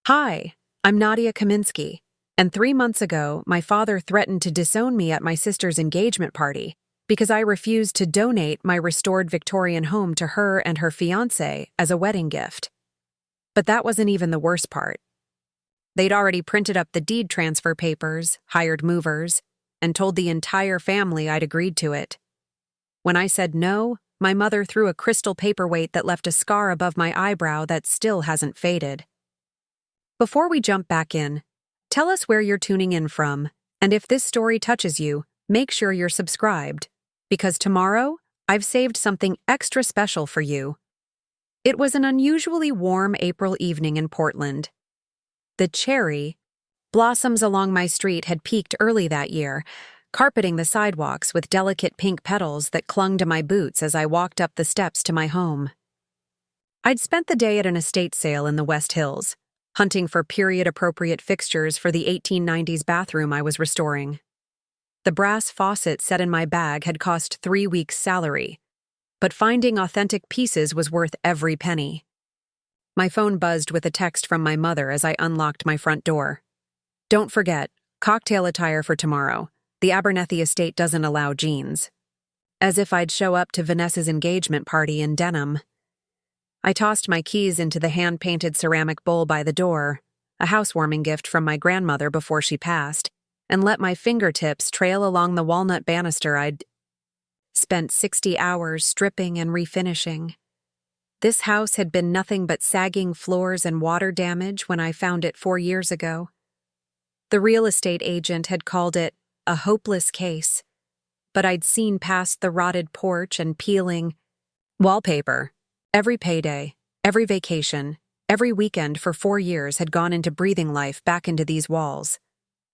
Hi, I'm Nadia Kaminsky, and 3 months ago, my father threatened to disown me at my sister's engagement party because I refused to donate my restored Victorian home to her and her fiancé as a wedding gift. But that wasn't even the worst part. They'd already printed up the deed transfer papers, hired movers, and told the entire family I'd agreed to it. When I said no, my mother threw a crystal paperweight that left a scar above my eyebrow that still hasn't faded. Before we jump back in, tell us where you're tuning in from, and if this story touches you, make sure you're subscribed, because tomorrow, I've saved something extra special for you. It was an unusually warm April evening in Portland. The cherry blossoms along my street had peaked early that year, carpeting the sidewalks with delicate pink petals that clung to my boots as I walked up the steps to my home. I'd spent the day at an estate sale in the West Hills, hunting for period-appropriate fixtures for the 1890s bathroom I was restoring. The brass faucet set in my bag had cost 3 weeks' salary, but finding authentic pieces was worth every penny. My phone buzzed with a text from my mother as I unlocked my front door. "Don't forget, cocktail attire for tomorrow. The Abernethy Estate doesn't allow jeans." As if I'd show up to Vanessa's engagement party in denim. I tossed my keys into the hand-painted ceramic bowl by the door, a housewarming gift from my grandmother before she passed, and let my fingertips trail along the walnut banister I'd spent 60 hours stripping and refinishing. This house had been nothing but sagging floors and water damage when I found it 4 years ago. The real estate agent had called it a hopeless case, but I'd seen past the rotted porch and peeling wallpaper. Every payday, every vacation, every weekend for 4 years had gone into breathing life back into these walls.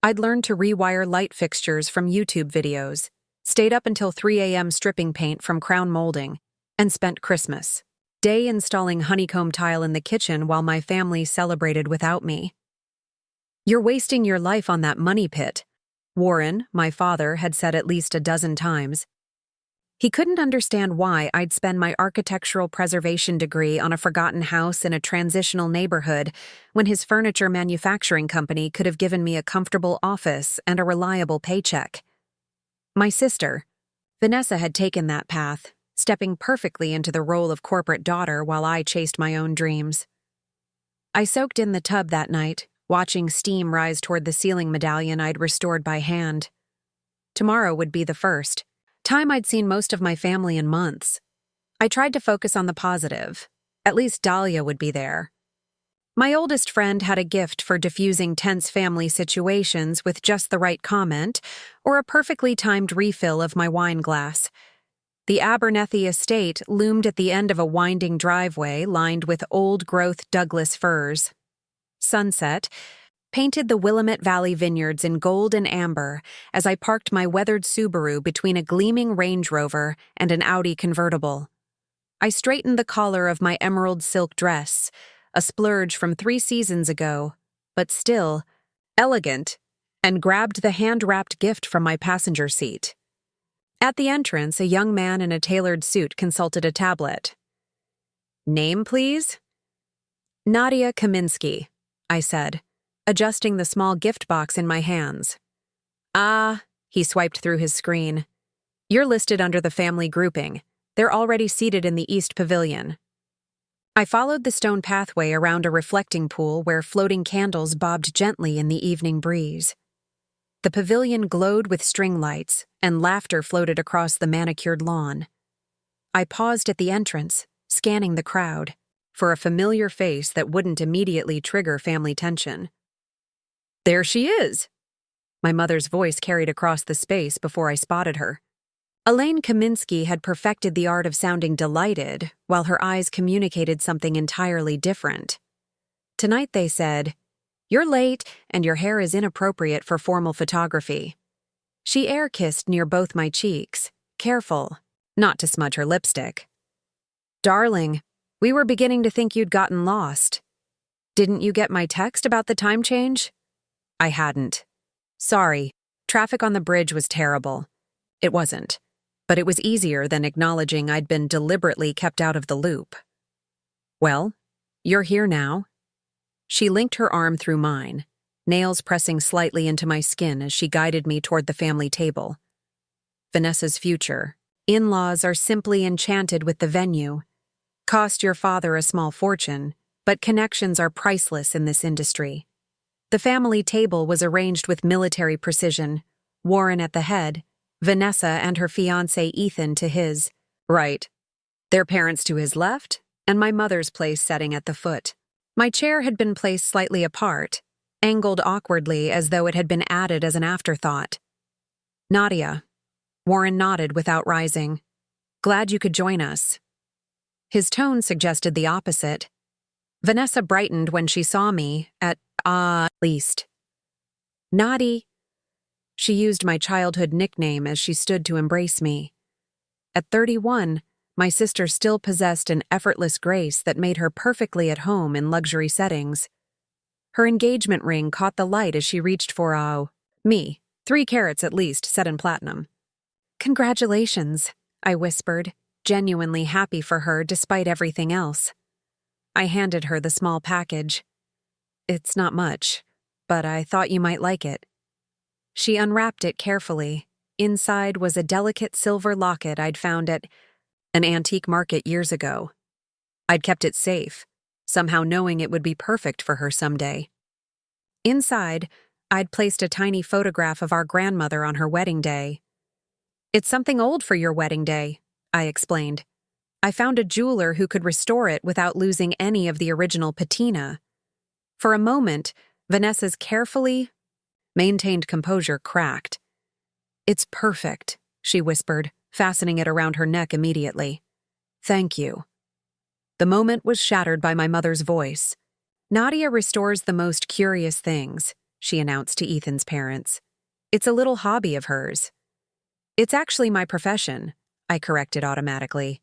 I'd learned to rewire light fixtures from YouTube videos, stayed up until 3 a.m. stripping paint from crown molding, and spent Christmas Day installing honeycomb tile in the kitchen while my family celebrated without me. "You're wasting your life on that money pit," Warren, my father, had said at least a dozen times. He couldn't understand why I'd spend my architectural preservation degree on a forgotten house in a transitional neighborhood when his furniture manufacturing company could have given me a comfortable office and a reliable paycheck. My sister, Vanessa, had taken that path, stepping perfectly into the role of corporate daughter while I chased my own dreams. I soaked in the tub that night, watching steam rise toward the ceiling medallion I'd restored by hand. Tomorrow would be the first time I'd seen most of my family in months. I tried to focus on the positive. At least Dahlia would be there. My oldest friend had a gift for diffusing tense family situations with just the right comment or a perfectly timed refill of my wine glass. The Abernethy Estate loomed at the end of a winding driveway lined with old-growth Douglas firs. Sunset painted the Willamette Valley vineyards in gold and amber as I parked my weathered Subaru between a gleaming Range Rover and an Audi convertible. I straightened the collar of my emerald silk dress, a splurge from 3 seasons ago, but still elegant, and grabbed the hand-wrapped gift from my passenger seat. At the entrance, a young man in a tailored suit consulted a tablet. "Name, please?" "Nadia Kaminsky," I said, adjusting the small gift box in my hands. "Ah," he swiped through his screen. "You're listed under the family grouping. They're already seated in the East Pavilion." I followed the stone pathway around a reflecting pool where floating candles bobbed gently in the evening breeze. The pavilion glowed with string lights, and laughter floated across the manicured lawn. I paused at the entrance, scanning the crowd, for a familiar face that wouldn't immediately trigger family tension. "There she is!" My mother's voice carried across the space before I spotted her. Elaine Kaminsky had perfected the art of sounding delighted, while her eyes communicated something entirely different. Tonight they said, "You're late, and your hair is inappropriate for formal photography." She air-kissed near both my cheeks, careful not to smudge her lipstick. "Darling, we were beginning to think you'd gotten lost. Didn't you get my text about the time change?" I hadn't. "Sorry, traffic on the bridge was terrible." It wasn't, but it was easier than acknowledging I'd been deliberately kept out of the loop. "Well, you're here now." She linked her arm through mine, nails pressing slightly into my skin as she guided me toward the family table. Vanessa's future. In-laws are simply enchanted with the venue. Cost your father a small fortune, but connections are priceless in this industry. The family table was arranged with military precision, Warren at the head, Vanessa and her fiancé Ethan to his right, their parents to his left, and my mother's place setting at the foot. My chair had been placed slightly apart, angled awkwardly as though it had been added as an afterthought. Nadia. Warren nodded without rising. Glad you could join us. His tone suggested the opposite. Vanessa brightened when she saw me, at least. Naughty. She used my childhood nickname as she stood to embrace me. At 31, my sister still possessed an effortless grace that made her perfectly at home in luxury settings. Her engagement ring caught the light as she reached for me, 3 carats at least, set in platinum. Congratulations, I whispered, genuinely happy for her despite everything else. I handed her the small package. It's not much, but I thought you might like it. She unwrapped it carefully. Inside was a delicate silver locket I'd found at an antique market years ago. I'd kept it safe, somehow knowing it would be perfect for her someday. Inside, I'd placed a tiny photograph of our grandmother on her wedding day. It's something old for your wedding day, I explained. I found a jeweler who could restore it without losing any of the original patina. For a moment, Vanessa's carefully maintained composure cracked. It's perfect, she whispered, fastening it around her neck immediately. Thank you. The moment was shattered by my mother's voice. Nadia restores the most curious things, she announced to Ethan's parents. It's a little hobby of hers. It's actually my profession, I corrected automatically.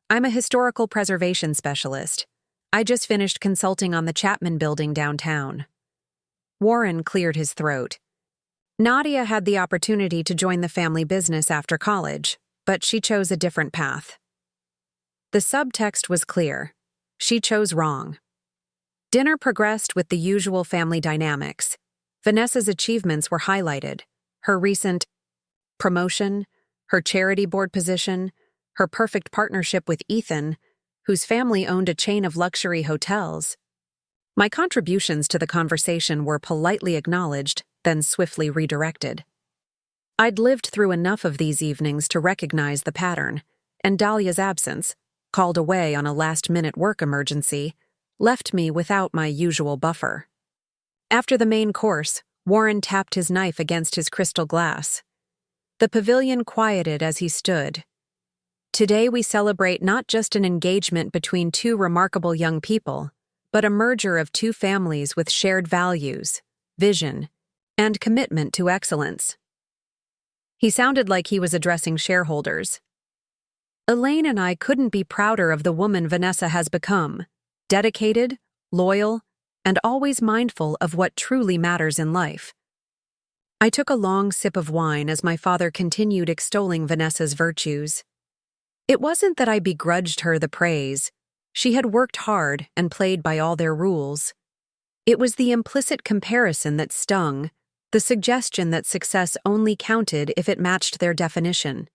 I'm a historical preservation specialist. I just finished consulting on the Chapman building downtown. Warren cleared his throat. Nadia had the opportunity to join the family business after college, but she chose a different path. The subtext was clear. She chose wrong. Dinner progressed with the usual family dynamics. Vanessa's achievements were highlighted. Her recent promotion, her charity board position, her perfect partnership with Ethan, whose family owned a chain of luxury hotels. My contributions to the conversation were politely acknowledged, then swiftly redirected. I'd lived through enough of these evenings to recognize the pattern, and Dahlia's absence, called away on a last-minute work emergency, left me without my usual buffer. After the main course, Warren tapped his knife against his crystal glass. The pavilion quieted as he stood. Today we celebrate not just an engagement between 2 remarkable young people, but a merger of 2 families with shared values, vision, and commitment to excellence. He sounded like he was addressing shareholders. Elaine and I couldn't be prouder of the woman Vanessa has become, dedicated, loyal, and always mindful of what truly matters in life. I took a long sip of wine as my father continued extolling Vanessa's virtues. It wasn't that I begrudged her the praise. She had worked hard and played by all their rules. It was the implicit comparison that stung, the suggestion that success only counted if it matched their definition.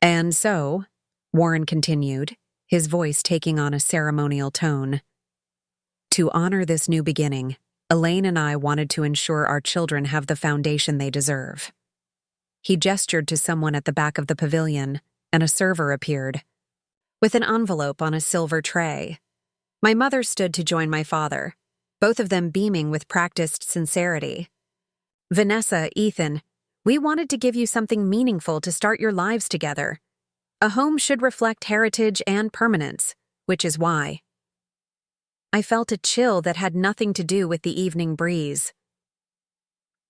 And so, Warren continued, his voice taking on a ceremonial tone, to honor this new beginning, Elaine and I wanted to ensure our children have the foundation they deserve. He gestured to someone at the back of the pavilion, and a server appeared, with an envelope on a silver tray. My mother stood to join my father, both of them beaming with practiced sincerity. Vanessa, Ethan, we wanted to give you something meaningful to start your lives together. A home should reflect heritage and permanence, which is why. I felt a chill that had nothing to do with the evening breeze.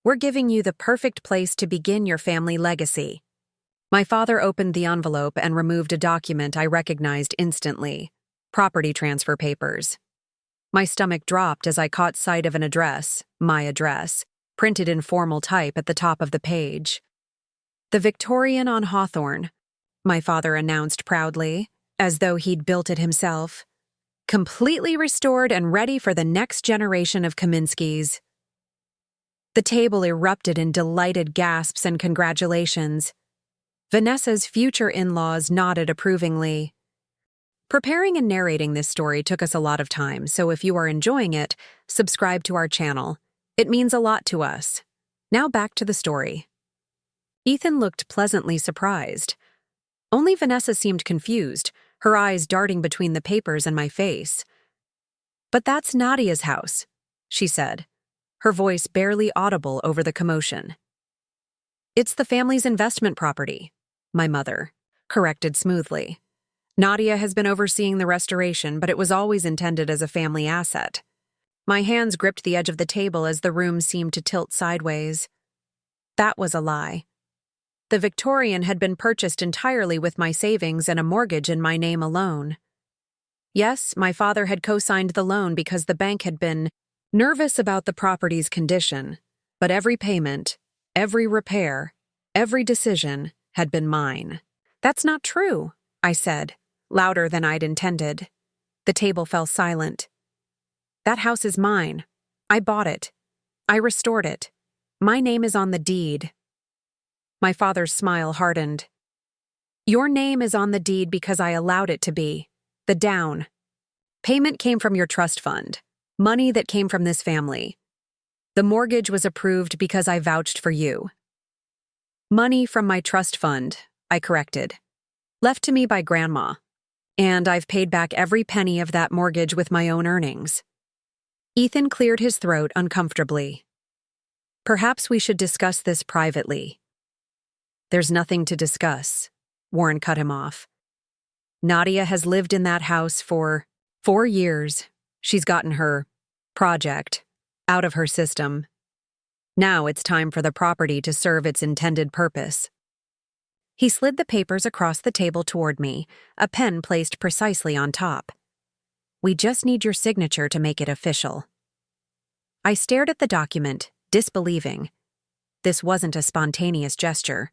We're giving you the perfect place to begin your family legacy. My father opened the envelope and removed a document I recognized instantly, property transfer papers. My stomach dropped as I caught sight of an address, my address, printed in formal type at the top of the page. The Victorian on Hawthorne, my father announced proudly, as though he'd built it himself. completely restored and ready for the next generation of Kaminskis. The table erupted in delighted gasps and congratulations. Vanessa's future in-laws nodded approvingly. Preparing and narrating this story took us a lot of time, so if you are enjoying it, subscribe to our channel. It means a lot to us. Now back to the story. Ethan looked pleasantly surprised. Only Vanessa seemed confused, her eyes darting between the papers and my face. "But that's Nadia's house," she said, her voice barely audible over the commotion. "It's the family's investment property," my mother corrected smoothly. "Nadia has been overseeing the restoration, but it was always intended as a family asset." My hands gripped the edge of the table as the room seemed to tilt sideways. That was a lie. The Victorian had been purchased entirely with my savings and a mortgage in my name alone. Yes, my father had co-signed the loan because the bank had been nervous about the property's condition, but every payment, every repair, every decision had been mine. "That's not true," I said, louder than I'd intended. The table fell silent. "That house is mine. I bought it. I restored it. My name is on the deed." My father's smile hardened. "Your name is on the deed because I allowed it to be. The down payment came from your trust fund, money that came from this family. The mortgage was approved because I vouched for you." "Money from my trust fund," I corrected. "Left to me by Grandma. And I've paid back every penny of that mortgage with my own earnings." Ethan cleared his throat uncomfortably. "Perhaps we should discuss this privately." "There's nothing to discuss," Warren cut him off. "Nadia has lived in that house for 4 years. She's gotten her project out of her system. Now it's time for the property to serve its intended purpose." He slid the papers across the table toward me, a pen placed precisely on top. "We just need your signature to make it official." I stared at the document, disbelieving. This wasn't a spontaneous gesture.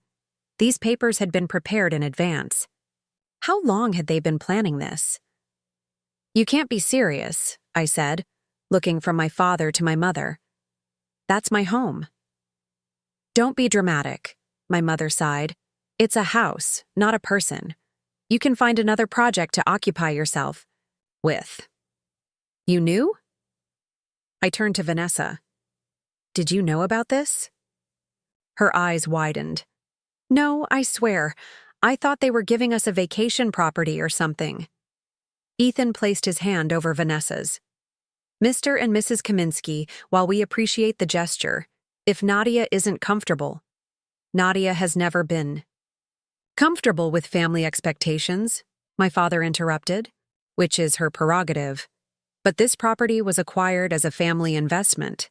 These papers had been prepared in advance. How long had they been planning this? "You can't be serious," I said, looking from my father to my mother. "That's my home." "Don't be dramatic," my mother sighed. "It's a house, not a person. You can find another project to occupy yourself with." "You knew?" I turned to Vanessa. "Did you know about this?" Her eyes widened. "No, I swear. I thought they were giving us a vacation property or something." Ethan placed his hand over Vanessa's. "Mr. and Mrs. Kaminski, while we appreciate the gesture, if Nadia isn't comfortable, Nadia has never been comfortable with family expectations," my father interrupted, "which is her prerogative. But this property was acquired as a family investment.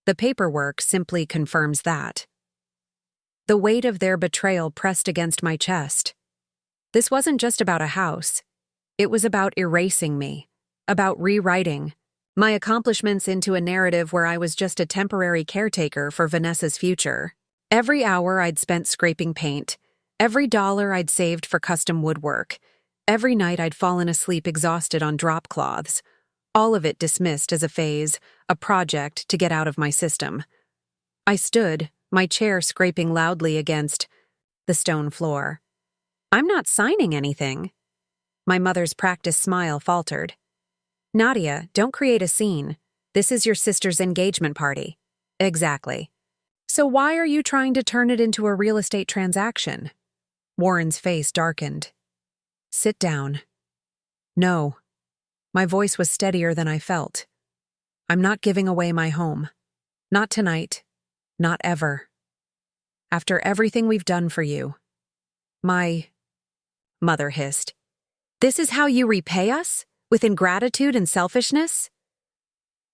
The paperwork simply confirms that." The weight of their betrayal pressed against my chest. This wasn't just about a house. It was about erasing me, about rewriting my accomplishments into a narrative where I was just a temporary caretaker for Vanessa's future. Every hour I'd spent scraping paint, every dollar I'd saved for custom woodwork, every night I'd fallen asleep exhausted on drop cloths, all of it dismissed as a phase, a project to get out of my system. I stood, my chair scraping loudly against the stone floor. "I'm not signing anything." My mother's practiced smile faltered. "Nadia, don't create a scene. This is your sister's engagement party." "Exactly. So why are you trying to turn it into a real estate transaction?" Warren's face darkened. "Sit down." "No." My voice was steadier than I felt. "I'm not giving away my home. Not tonight. Not ever. After everything we've done for you." My mother hissed. "This is how you repay us? With ingratitude and selfishness?"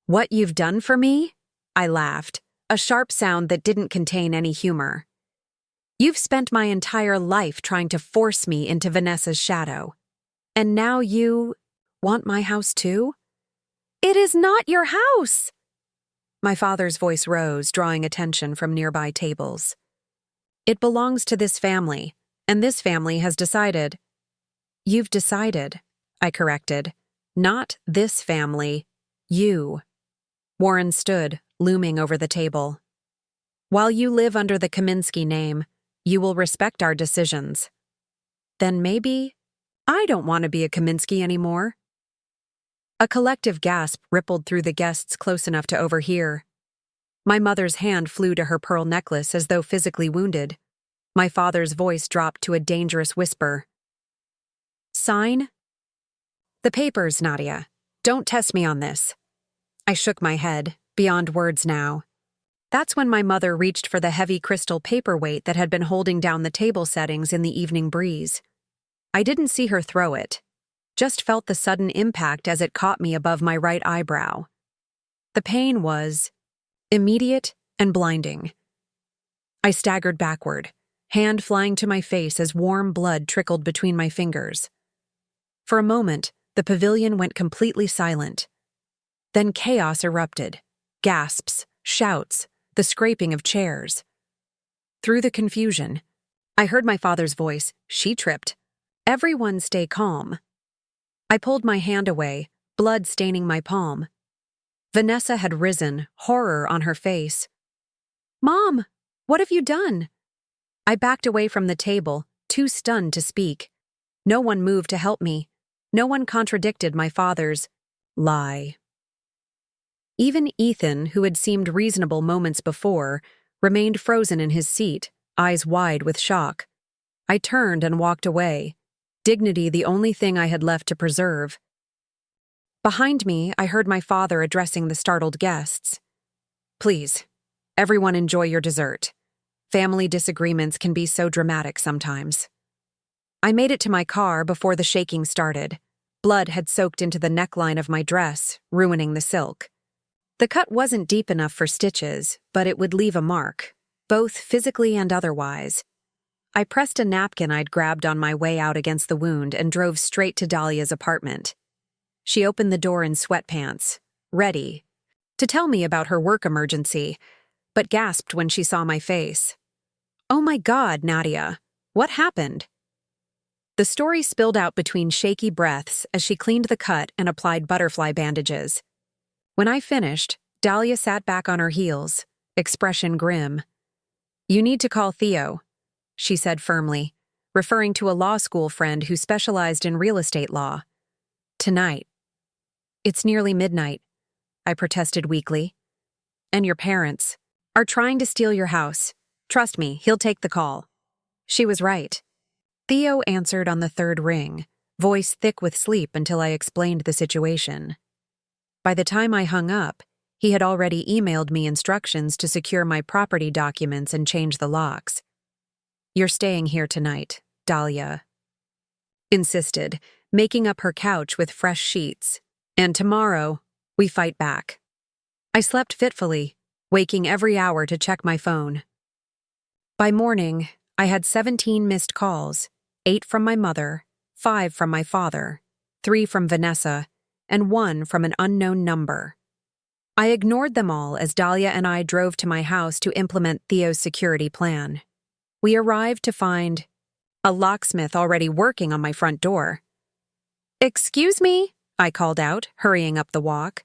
"What you've done for me?" I laughed, a sharp sound that didn't contain any humor. "You've spent my entire life trying to force me into Vanessa's shadow. And now you want my house too?" "It is not your house!" My father's voice rose, drawing attention from nearby tables. "It belongs to this family, and this family has decided." "You've decided," I corrected. Not this family. You. Warren stood, looming over the table. While you live under the Kaminsky name, you will respect our decisions. Then maybe I don't want to be a Kaminsky anymore. A collective gasp rippled through the guests close enough to overhear. My mother's hand flew to her pearl necklace as though physically wounded. My father's voice dropped to a dangerous whisper. Sign? The papers, Nadia. Don't test me on this. I shook my head, beyond words now. That's when my mother reached for the heavy crystal paperweight that had been holding down the table settings in the evening breeze. I didn't see her throw it, just felt the sudden impact as it caught me above my right eyebrow. The pain was immediate and blinding. I staggered backward, hand flying to my face as warm blood trickled between my fingers. For a moment, the pavilion went completely silent. Then chaos erupted. Gasps, shouts, the scraping of chairs. Through the confusion, I heard my father's voice. She tripped. Everyone stay calm. I pulled my hand away, blood staining my palm. Vanessa had risen, horror on her face. Mom, what have you done? I backed away from the table, too stunned to speak. No one moved to help me. No one contradicted my father's lie. Even Ethan, who had seemed reasonable moments before, remained frozen in his seat, eyes wide with shock. I turned and walked away, dignity the only thing I had left to preserve. Behind me, I heard my father addressing the startled guests. Please, everyone enjoy your dessert. Family disagreements can be so dramatic sometimes. I made it to my car before the shaking started. Blood had soaked into the neckline of my dress, ruining the silk. The cut wasn't deep enough for stitches, but it would leave a mark, both physically and otherwise. I pressed a napkin I'd grabbed on my way out against the wound and drove straight to Dahlia's apartment. She opened the door in sweatpants, ready to tell me about her work emergency, but gasped when she saw my face. Oh my God, Nadia, what happened? The story spilled out between shaky breaths as she cleaned the cut and applied butterfly bandages. When I finished, Dahlia sat back on her heels, expression grim. You need to call Theo, she said firmly, referring to a law school friend who specialized in real estate law. Tonight. It's nearly midnight, I protested weakly. And your parents are trying to steal your house. Trust me, he'll take the call. She was right. Theo answered on the third ring, voice thick with sleep until I explained the situation. By the time I hung up, he had already emailed me instructions to secure my property documents and change the locks. You're staying here tonight, Dahlia insisted, making up her couch with fresh sheets. And tomorrow, we fight back. I slept fitfully, waking every hour to check my phone. By morning, I had 17 missed calls, 8 from my mother, 5 from my father, 3 from Vanessa, and 1 from an unknown number. I ignored them all as Dahlia and I drove to my house to implement Theo's security plan. We arrived to find a locksmith already working on my front door. Excuse me, I called out, hurrying up the walk.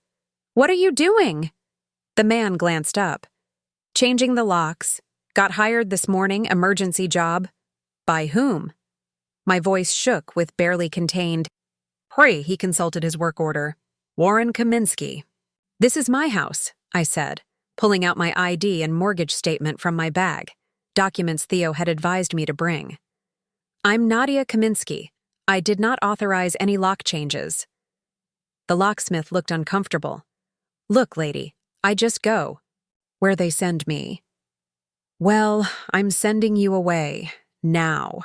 What are you doing? The man glanced up. Changing the locks. Got hired this morning, emergency job. By whom? My voice shook with barely contained. Hurry, he consulted his work order. Warren Kaminsky. This is my house, I said, pulling out my ID and mortgage statement from my bag, documents Theo had advised me to bring. I'm Nadia Kaminsky. I did not authorize any lock changes. The locksmith looked uncomfortable. Look, lady, I just go. Where they send me. Well, I'm sending you away. Now.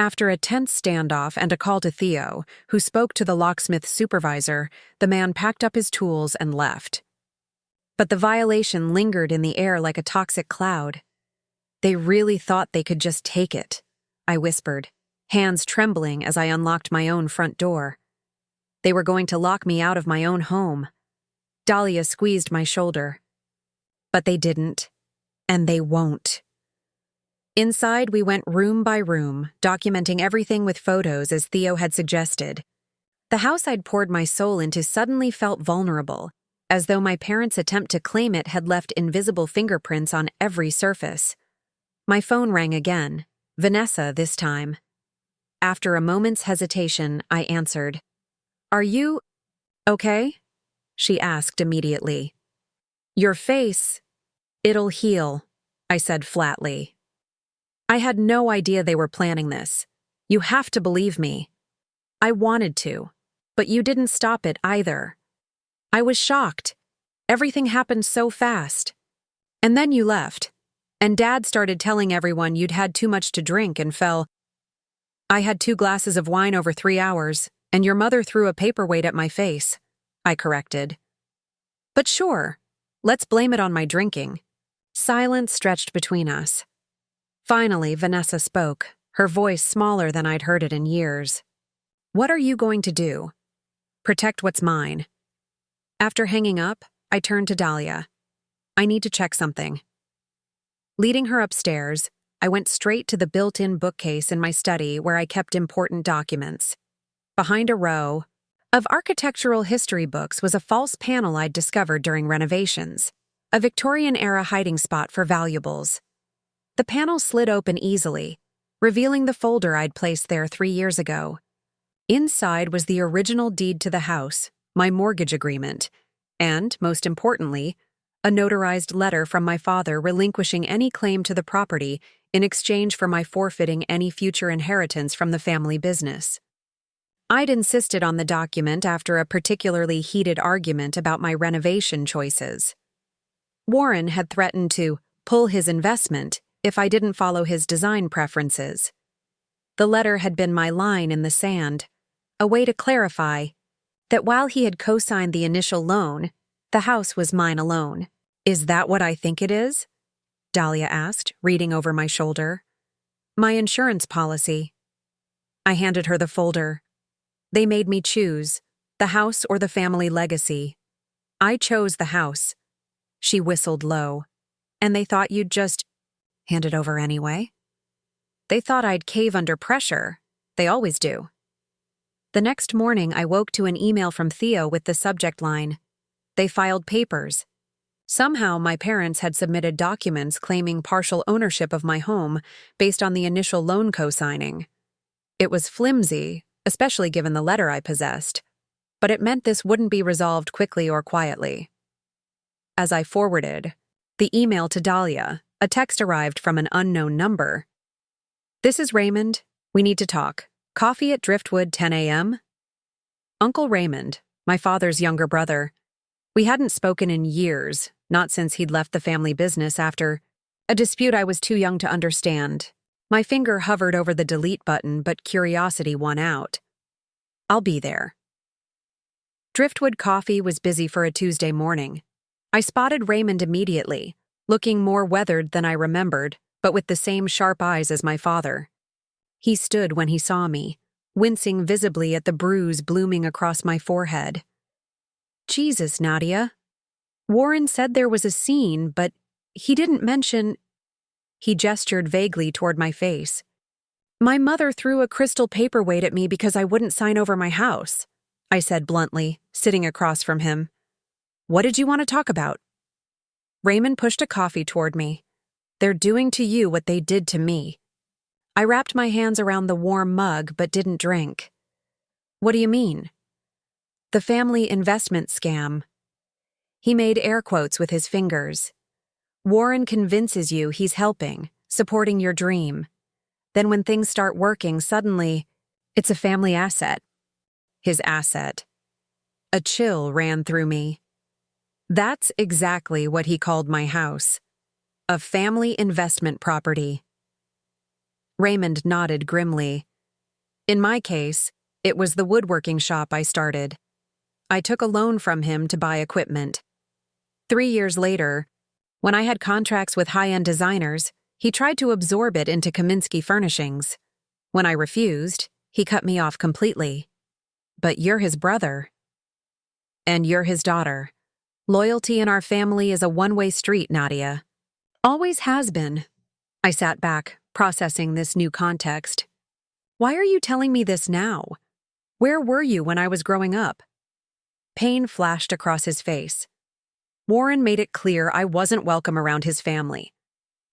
After a tense standoff and a call to Theo, who spoke to the locksmith's supervisor, the man packed up his tools and left. But the violation lingered in the air like a toxic cloud. They really thought they could just take it, I whispered, hands trembling as I unlocked my own front door. They were going to lock me out of my own home. Dahlia squeezed my shoulder. But they didn't, and they won't. Inside, we went room by room, documenting everything with photos as Theo had suggested. The house I'd poured my soul into suddenly felt vulnerable, as though my parents' attempt to claim it had left invisible fingerprints on every surface. My phone rang again, Vanessa this time. After a moment's hesitation, I answered. "Are you okay?" she asked immediately. "Your face, it'll heal," I said flatly. I had no idea they were planning this. You have to believe me. I wanted to, but you didn't stop it either. I was shocked. Everything happened so fast. And then you left, and Dad started telling everyone you'd had too much to drink and fell. I had 2 glasses of wine over 3 hours, and your mother threw a paperweight at my face, I corrected. But sure, let's blame it on my drinking. Silence stretched between us. Finally, Vanessa spoke, her voice smaller than I'd heard it in years. "What are you going to do?" "Protect what's mine." After hanging up, I turned to Dahlia. "I need to check something." Leading her upstairs, I went straight to the built-in bookcase in my study where I kept important documents. Behind a row of architectural history books was a false panel I'd discovered during renovations, a Victorian-era hiding spot for valuables. The panel slid open easily, revealing the folder I'd placed there 3 years ago. Inside was the original deed to the house, my mortgage agreement, and, most importantly, a notarized letter from my father relinquishing any claim to the property in exchange for my forfeiting any future inheritance from the family business. I'd insisted on the document after a particularly heated argument about my renovation choices. Warren had threatened to pull his investment if I didn't follow his design preferences. The letter had been my line in the sand, a way to clarify that while he had co-signed the initial loan, the house was mine alone. "Is that what I think it is?" Dahlia asked, reading over my shoulder. "My insurance policy." I handed her the folder. "They made me choose, the house or the family legacy. I chose the house." She whistled low. "And they thought you'd just hand it over anyway?" "They thought I'd cave under pressure. They always do." The next morning, I woke to an email from Theo with the subject line, "They filed papers." Somehow, my parents had submitted documents claiming partial ownership of my home based on the initial loan co-signing. It was flimsy, especially given the letter I possessed, but it meant this wouldn't be resolved quickly or quietly. As I forwarded the email to Dahlia, a text arrived from an unknown number. "This is Raymond. We need to talk. Coffee at Driftwood, 10 a.m.? Uncle Raymond, my father's younger brother. We hadn't spoken in years, not since he'd left the family business after a dispute I was too young to understand. My finger hovered over the delete button, but curiosity won out. I'll be there." Driftwood Coffee was busy for a Tuesday morning. I spotted Raymond immediately, looking more weathered than I remembered, but with the same sharp eyes as my father. He stood when he saw me, wincing visibly at the bruise blooming across my forehead. "Jesus, Nadia. Warren said there was a scene, but he didn't mention—" He gestured vaguely toward my face. "My mother threw a crystal paperweight at me because I wouldn't sign over my house," I said bluntly, sitting across from him. "What did you want to talk about?" Raymond pushed a coffee toward me. "They're doing to you what they did to me." I wrapped my hands around the warm mug but didn't drink. "What do you mean?" "The family investment scam." He made air quotes with his fingers. "Warren convinces you he's helping, supporting your dream. Then when things start working, suddenly, it's a family asset." His asset. A chill ran through me. That's exactly what he called my house. A family investment property. Raymond nodded grimly. "In my case, it was the woodworking shop I started. I took a loan from him to buy equipment. 3 years later, when I had contracts with high-end designers, he tried to absorb it into Kaminsky Furnishings. When I refused, he cut me off completely. But you're his brother. And you're his daughter. Loyalty in our family is a one-way street, Nadia. Always has been." I sat back, processing this new context. "Why are you telling me this now? Where were you when I was growing up? Pain flashed across his face. Warren made it clear I wasn't welcome around his family.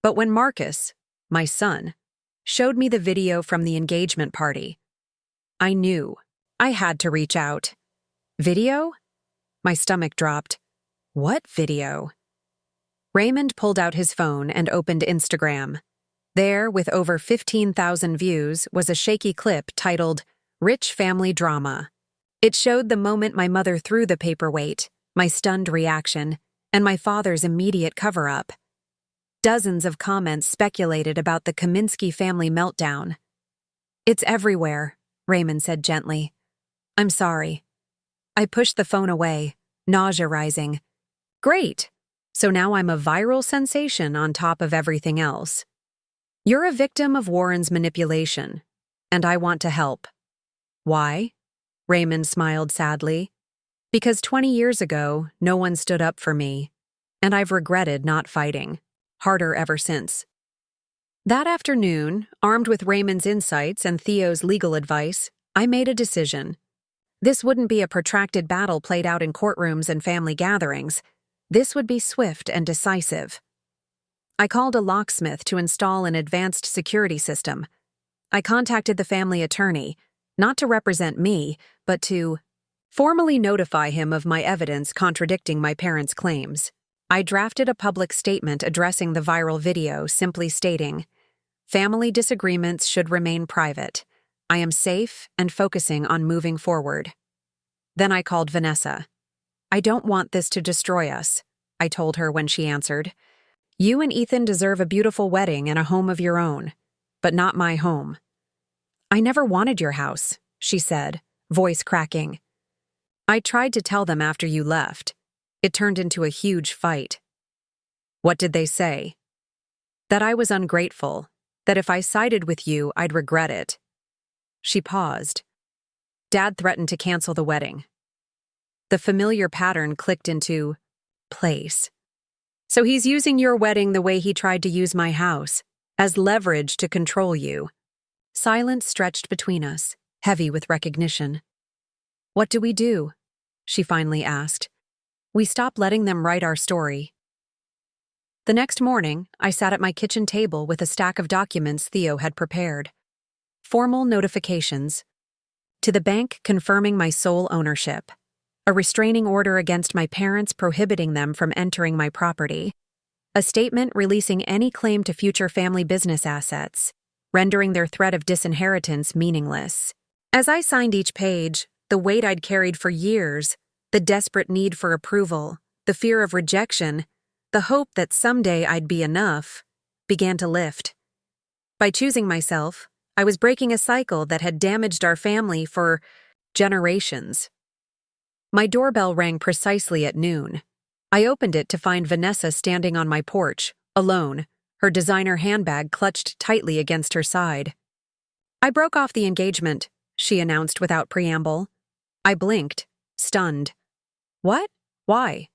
But when Marcus, my son, showed me the video from the engagement party, I knew I had to reach out. Video? My stomach dropped. What video? Raymond pulled out his phone and opened Instagram. There, with over 15,000 views, was a shaky clip titled, "Rich Family Drama." It showed the moment my mother threw the paperweight, my stunned reaction, and my father's immediate cover-up. Dozens of comments speculated about the Kaminsky family meltdown. "It's everywhere," Raymond said gently. "I'm sorry." I pushed the phone away, nausea rising. Great! So now I'm a viral sensation on top of everything else. You're a victim of Warren's manipulation, and I want to help. Why? Raymond smiled sadly. Because 20 years ago, no one stood up for me, and I've regretted not fighting. Harder ever since. That afternoon, armed with Raymond's insights and Theo's legal advice, I made a decision. This wouldn't be a protracted battle played out in courtrooms and family gatherings. This would be swift and decisive. I called a locksmith to install an advanced security system. I contacted the family attorney, not to represent me, but to formally notify him of my evidence contradicting my parents' claims. I drafted a public statement addressing the viral video, simply stating, "Family disagreements should remain private. I am safe and focusing on moving forward." Then I called Vanessa. "I don't want this to destroy us," I told her when she answered. "You and Ethan deserve a beautiful wedding and a home of your own, but not my home." "I never wanted your house," she said, voice cracking. "I tried to tell them after you left. It turned into a huge fight." "What did they say?" "That I was ungrateful, that if I sided with you, I'd regret it." She paused. "Dad threatened to cancel the wedding." The familiar pattern clicked into place. "So he's using your wedding the way he tried to use my house, as leverage to control you." Silence stretched between us, heavy with recognition. "What do we do?" she finally asked. "We stop letting them write our story." The next morning, I sat at my kitchen table with a stack of documents Theo had prepared. Formal notifications. To the bank confirming my sole ownership. A restraining order against my parents prohibiting them from entering my property. A statement releasing any claim to future family business assets, rendering their threat of disinheritance meaningless. As I signed each page, the weight I'd carried for years, the desperate need for approval, the fear of rejection, the hope that someday I'd be enough, began to lift. By choosing myself, I was breaking a cycle that had damaged our family for generations. My doorbell rang precisely at noon. I opened it to find Vanessa standing on my porch, alone, her designer handbag clutched tightly against her side. "I broke off the engagement," she announced without preamble. I blinked, stunned. "What? Why?"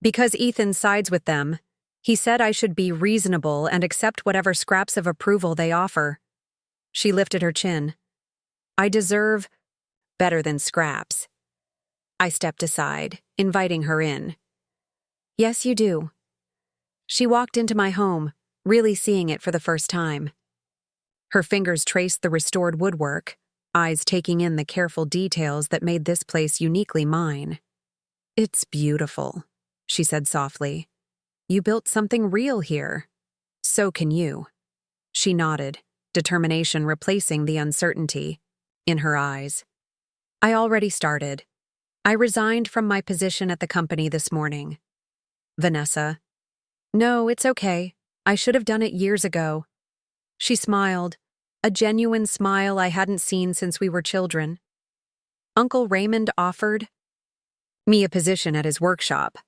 "Because Ethan sides with them. He said I should be reasonable and accept whatever scraps of approval they offer." She lifted her chin. "I deserve better than scraps." I stepped aside, inviting her in. "Yes, you do." She walked into my home, really seeing it for the first time. Her fingers traced the restored woodwork, eyes taking in the careful details that made this place uniquely mine. "It's beautiful," she said softly. "You built something real here. So can you." She nodded, determination replacing the uncertainty in her eyes. "I already started. I resigned from my position at the company this morning." "Vanessa." "No, it's okay. I should have done it years ago." She smiled, a genuine smile I hadn't seen since we were children. "Uncle Raymond offered me a position at his workshop.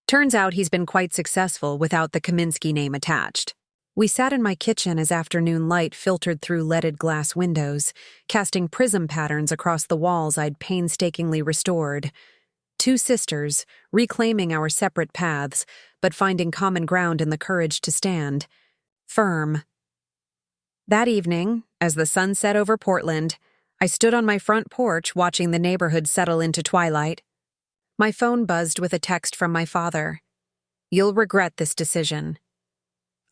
Turns out he's been quite successful without the Kaminsky name attached." We sat in my kitchen as afternoon light filtered through leaded glass windows, casting prism patterns across the walls I'd painstakingly restored. Two sisters, reclaiming our separate paths, but finding common ground in the courage to stand firm. That evening, as the sun set over Portland, I stood on my front porch watching the neighborhood settle into twilight. My phone buzzed with a text from my father. "You'll regret this decision."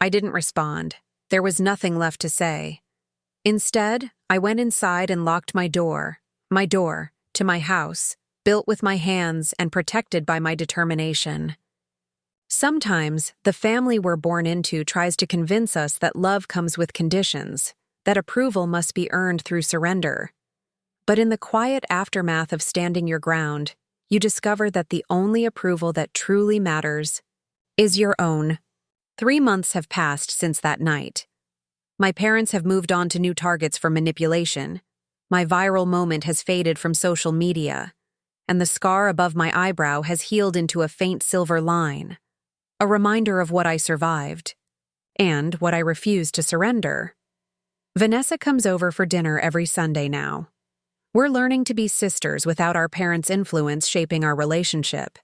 I didn't respond. There was nothing left to say. Instead, I went inside and locked my door to my house, built with my hands and protected by my determination. Sometimes, the family we're born into tries to convince us that love comes with conditions, that approval must be earned through surrender. But in the quiet aftermath of standing your ground, you discover that the only approval that truly matters is your own. 3 months have passed since that night. My parents have moved on to new targets for manipulation. My viral moment has faded from social media, and the scar above my eyebrow has healed into a faint silver line, a reminder of what I survived, and what I refused to surrender. Vanessa comes over for dinner every Sunday now. We're learning to be sisters without our parents' influence shaping our relationship.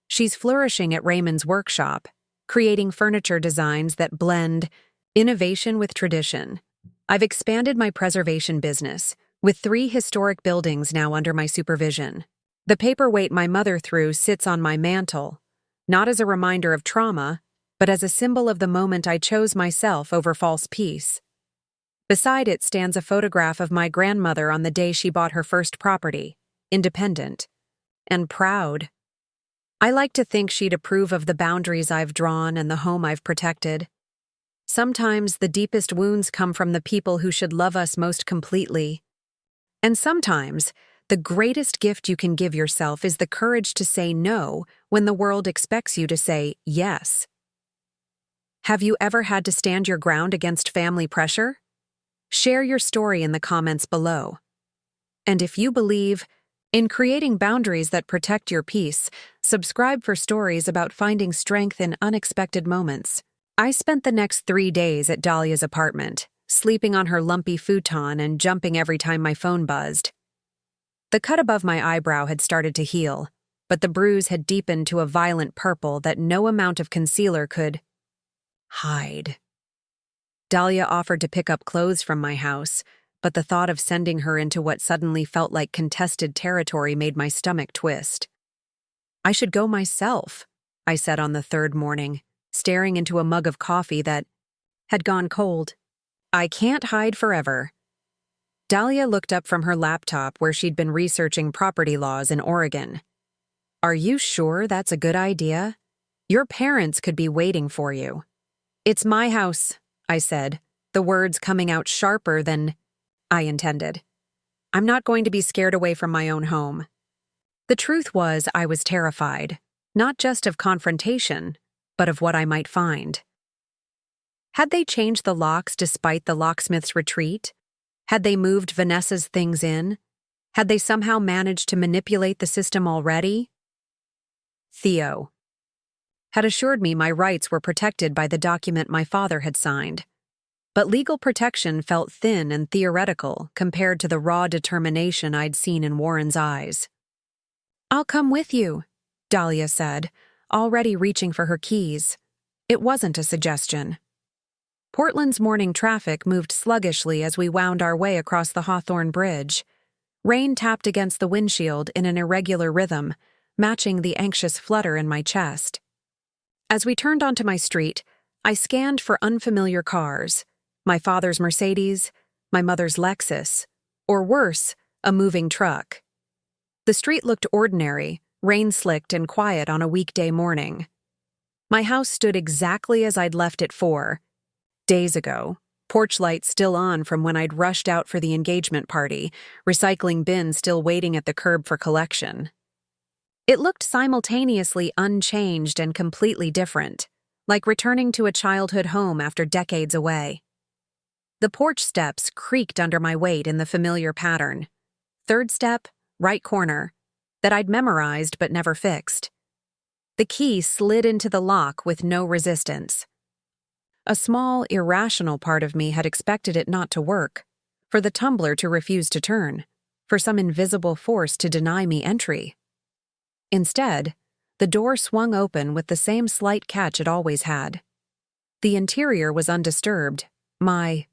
She's flourishing at Raymond's workshop, creating furniture designs that blend innovation with tradition. I've expanded my preservation business, with 3 historic buildings now under my supervision. The paperweight my mother threw sits on my mantle, not as a reminder of trauma, but as a symbol of the moment I chose myself over false peace. Beside it stands a photograph of my grandmother on the day she bought her first property, independent and proud. I like to think she'd approve of the boundaries I've drawn and the home I've protected. Sometimes the deepest wounds come from the people who should love us most completely. And sometimes, the greatest gift you can give yourself is the courage to say no when the world expects you to say yes. Have you ever had to stand your ground against family pressure? Share your story in the comments below. And if you believe in creating boundaries that protect your peace, subscribe for stories about finding strength in unexpected moments. I spent the next 3 days at Dahlia's apartment, sleeping on her lumpy futon and jumping every time my phone buzzed. The cut above my eyebrow had started to heal, but the bruise had deepened to a violent purple that no amount of concealer could hide. Dahlia offered to pick up clothes from my house, but the thought of sending her into what suddenly felt like contested territory made my stomach twist. "I should go myself," I said on the 3rd morning, staring into a mug of coffee that had gone cold. "I can't hide forever." Dahlia looked up from her laptop where she'd been researching property laws in Oregon. "Are you sure that's a good idea? Your parents could be waiting for you." "It's my house," I said, the words coming out sharper than I intended. "I'm not going to be scared away from my own home." The truth was I was terrified, not just of confrontation, but of what I might find. Had they changed the locks despite the locksmith's retreat? Had they moved Vanessa's things in? Had they somehow managed to manipulate the system already? Theo had assured me my rights were protected by the document my father had signed. But legal protection felt thin and theoretical compared to the raw determination I'd seen in Warren's eyes. "I'll come with you," Dahlia said, already reaching for her keys. It wasn't a suggestion. Portland's morning traffic moved sluggishly as we wound our way across the Hawthorne Bridge. Rain tapped against the windshield in an irregular rhythm, matching the anxious flutter in my chest. As we turned onto my street, I scanned for unfamiliar cars. My father's Mercedes, my mother's Lexus, or worse, a moving truck. The street looked ordinary, rain-slicked and quiet on a weekday morning. My house stood exactly as I'd left it 4 days ago, porch light still on from when I'd rushed out for the engagement party, recycling bin still waiting at the curb for collection. It looked simultaneously unchanged and completely different, like returning to a childhood home after decades away. The porch steps creaked under my weight in the familiar pattern. 3rd step, right corner, that I'd memorized but never fixed. The key slid into the lock with no resistance. A small, irrational part of me had expected it not to work, for the tumbler to refuse to turn, for some invisible force to deny me entry. Instead, the door swung open with the same slight catch it always had. The interior was undisturbed, my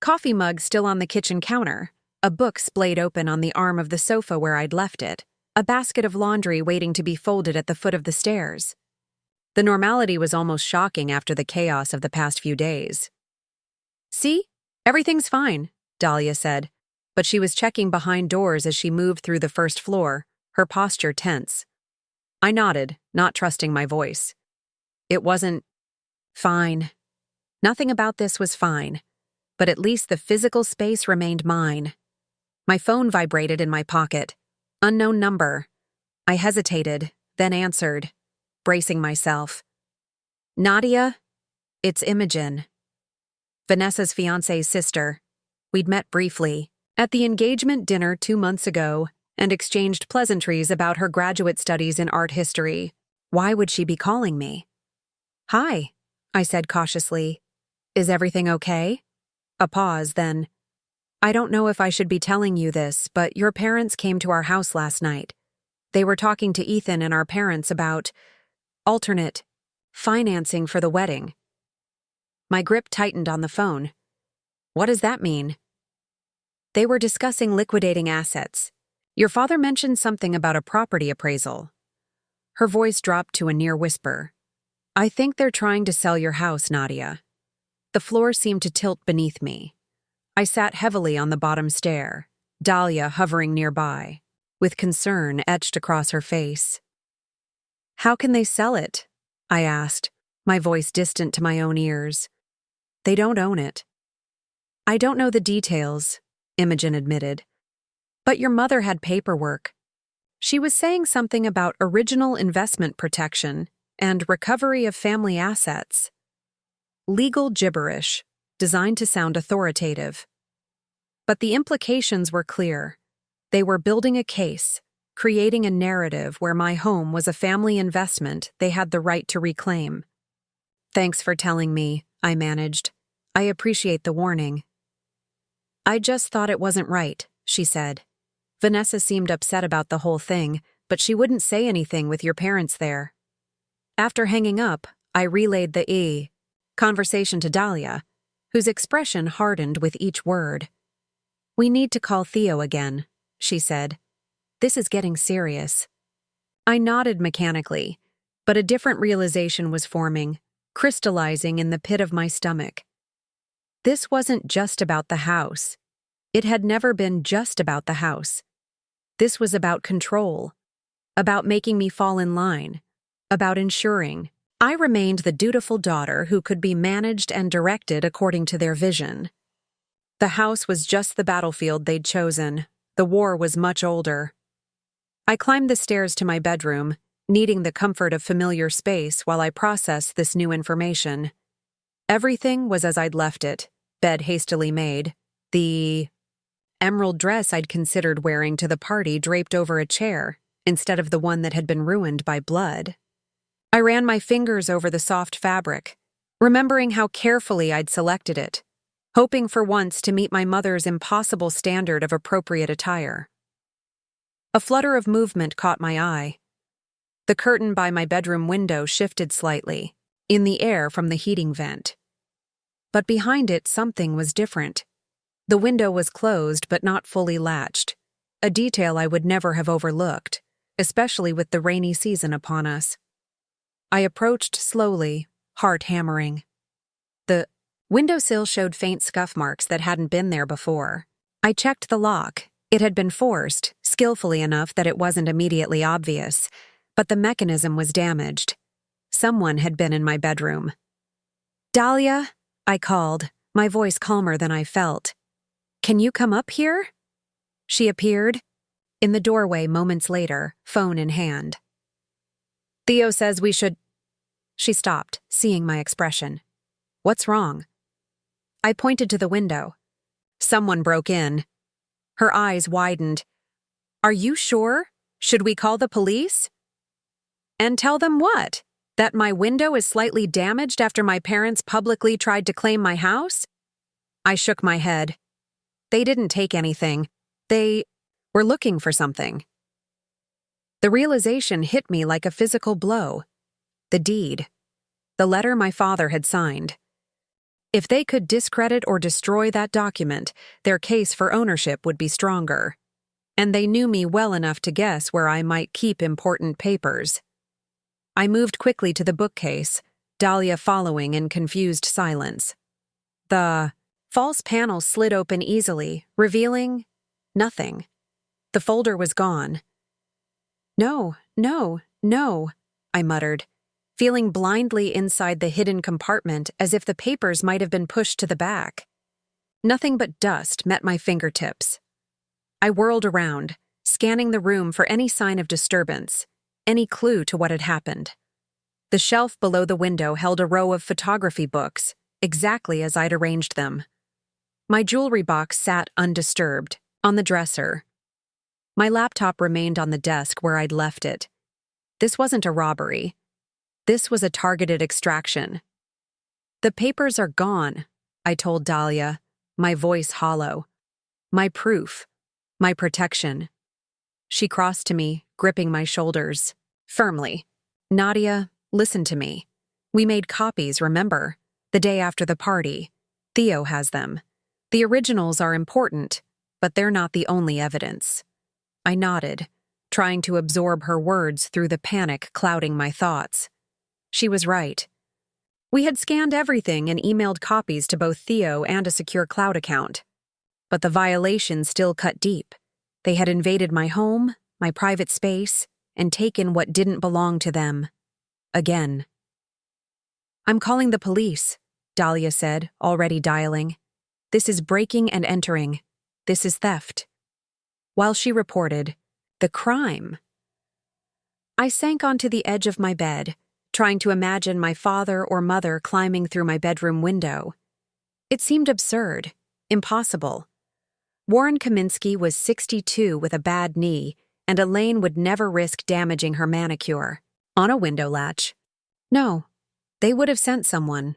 coffee mug still on the kitchen counter, a book splayed open on the arm of the sofa where I'd left it, a basket of laundry waiting to be folded at the foot of the stairs. The normality was almost shocking after the chaos of the past few days. "See? Everything's fine," Dahlia said, but she was checking behind doors as she moved through the first floor, her posture tense. I nodded, not trusting my voice. It wasn't fine. Nothing about this was fine, but at least the physical space remained mine. My phone vibrated in my pocket. Unknown number. I hesitated, then answered, bracing myself. "Nadia? It's Imogen. Vanessa's fiancé's sister. We'd met briefly at the engagement dinner 2 months ago and exchanged pleasantries about her graduate studies in art history. Why would she be calling me?" "Hi," I said cautiously. "Is everything okay?" A pause, then. "I don't know if I should be telling you this, but your parents came to our house last night. They were talking to Ethan and our parents about alternate financing for the wedding." My grip tightened on the phone. "What does that mean?" "They were discussing liquidating assets. Your father mentioned something about a property appraisal." Her voice dropped to a near whisper. "I think they're trying to sell your house, Nadia." The floor seemed to tilt beneath me. I sat heavily on the bottom stair, Dahlia hovering nearby, with concern etched across her face. "How can they sell it?" I asked, my voice distant to my own ears. "They don't own it." "I don't know the details," Imogen admitted. "But your mother had paperwork. She was saying something about original investment protection and recovery of family assets. Legal gibberish, designed to sound authoritative. But the implications were clear. They were building a case, creating a narrative where my home was a family investment they had the right to reclaim. "Thanks for telling me," I managed. "I appreciate the warning." "I just thought it wasn't right," she said. "Vanessa seemed upset about the whole thing, but she wouldn't say anything with your parents there." After hanging up, I relayed the conversation to Dahlia, whose expression hardened with each word. "We need to call Theo again," she said. "This is getting serious." I nodded mechanically, but a different realization was forming, crystallizing in the pit of my stomach. This wasn't just about the house. It had never been just about the house. This was about control, about making me fall in line, about ensuring I remained the dutiful daughter who could be managed and directed according to their vision. The house was just the battlefield they'd chosen. The war was much older. I climbed the stairs to my bedroom, needing the comfort of familiar space while I processed this new information. Everything was as I'd left it, bed hastily made, the emerald dress I'd considered wearing to the party draped over a chair, instead of the one that had been ruined by blood. I ran my fingers over the soft fabric, remembering how carefully I'd selected it, hoping for once to meet my mother's impossible standard of appropriate attire. A flutter of movement caught my eye. The curtain by my bedroom window shifted slightly, in the air from the heating vent. But behind it, something was different. The window was closed but not fully latched, a detail I would never have overlooked, especially with the rainy season upon us. I approached slowly, heart hammering. The windowsill showed faint scuff marks that hadn't been there before. I checked the lock. It had been forced, skillfully enough that it wasn't immediately obvious, but the mechanism was damaged. Someone had been in my bedroom. "Dahlia," I called, my voice calmer than I felt. "Can you come up here?" She appeared in the doorway moments later, phone in hand. "Theo says we should—" She stopped, seeing my expression. "What's wrong?" I pointed to the window. "Someone broke in." Her eyes widened. "Are you sure? Should we call the police?" "And tell them what? That my window is slightly damaged after my parents publicly tried to claim my house?" I shook my head. "They didn't take anything. They were looking for something." The realization hit me like a physical blow. The deed. The letter my father had signed. If they could discredit or destroy that document, their case for ownership would be stronger. And they knew me well enough to guess where I might keep important papers. I moved quickly to the bookcase, Dahlia following in confused silence. The false panel slid open easily, revealing nothing. The folder was gone. No, I muttered, feeling blindly inside the hidden compartment as if the papers might have been pushed to the back. Nothing but dust met my fingertips. I whirled around, scanning the room for any sign of disturbance, any clue to what had happened. The shelf below the window held a row of photography books, exactly as I'd arranged them. My jewelry box sat undisturbed, on the dresser. My laptop remained on the desk where I'd left it. This wasn't a robbery. This was a targeted extraction. The papers are gone, I told Dahlia, my voice hollow. My proof. My protection. She crossed to me, gripping my shoulders, firmly. Nadia, listen to me. We made copies, remember? The day after the party. Theo has them. The originals are important, but they're not the only evidence. I nodded, trying to absorb her words through the panic clouding my thoughts. She was right. We had scanned everything and emailed copies to both Theo and a secure cloud account. But the violation still cut deep. They had invaded my home, my private space, and taken what didn't belong to them. Again. I'm calling the police, Dahlia said, already dialing. This is breaking and entering. This is theft. While she reported, the crime. I sank onto the edge of my bed, trying to imagine my father or mother climbing through my bedroom window. It seemed absurd, impossible. Warren Kaminsky was 62 with a bad knee, and Elaine would never risk damaging her manicure. On a window latch. No, they would have sent someone.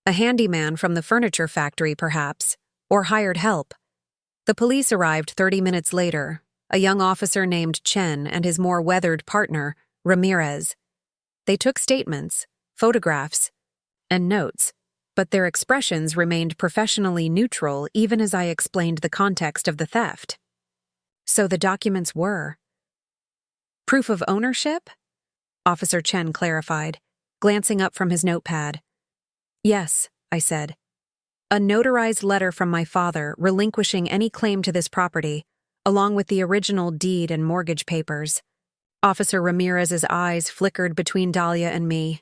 A handyman from the furniture factory, perhaps, or hired help. The police arrived 30 minutes later, a young officer named Chen and his more weathered partner, Ramirez. They took statements, photographs, and notes, but their expressions remained professionally neutral even as I explained the context of the theft. So the documents were. Proof of ownership? Officer Chen clarified, glancing up from his notepad. Yes, I said. A notarized letter from my father relinquishing any claim to this property, along with the original deed and mortgage papers. Officer Ramirez's eyes flickered between Dahlia and me.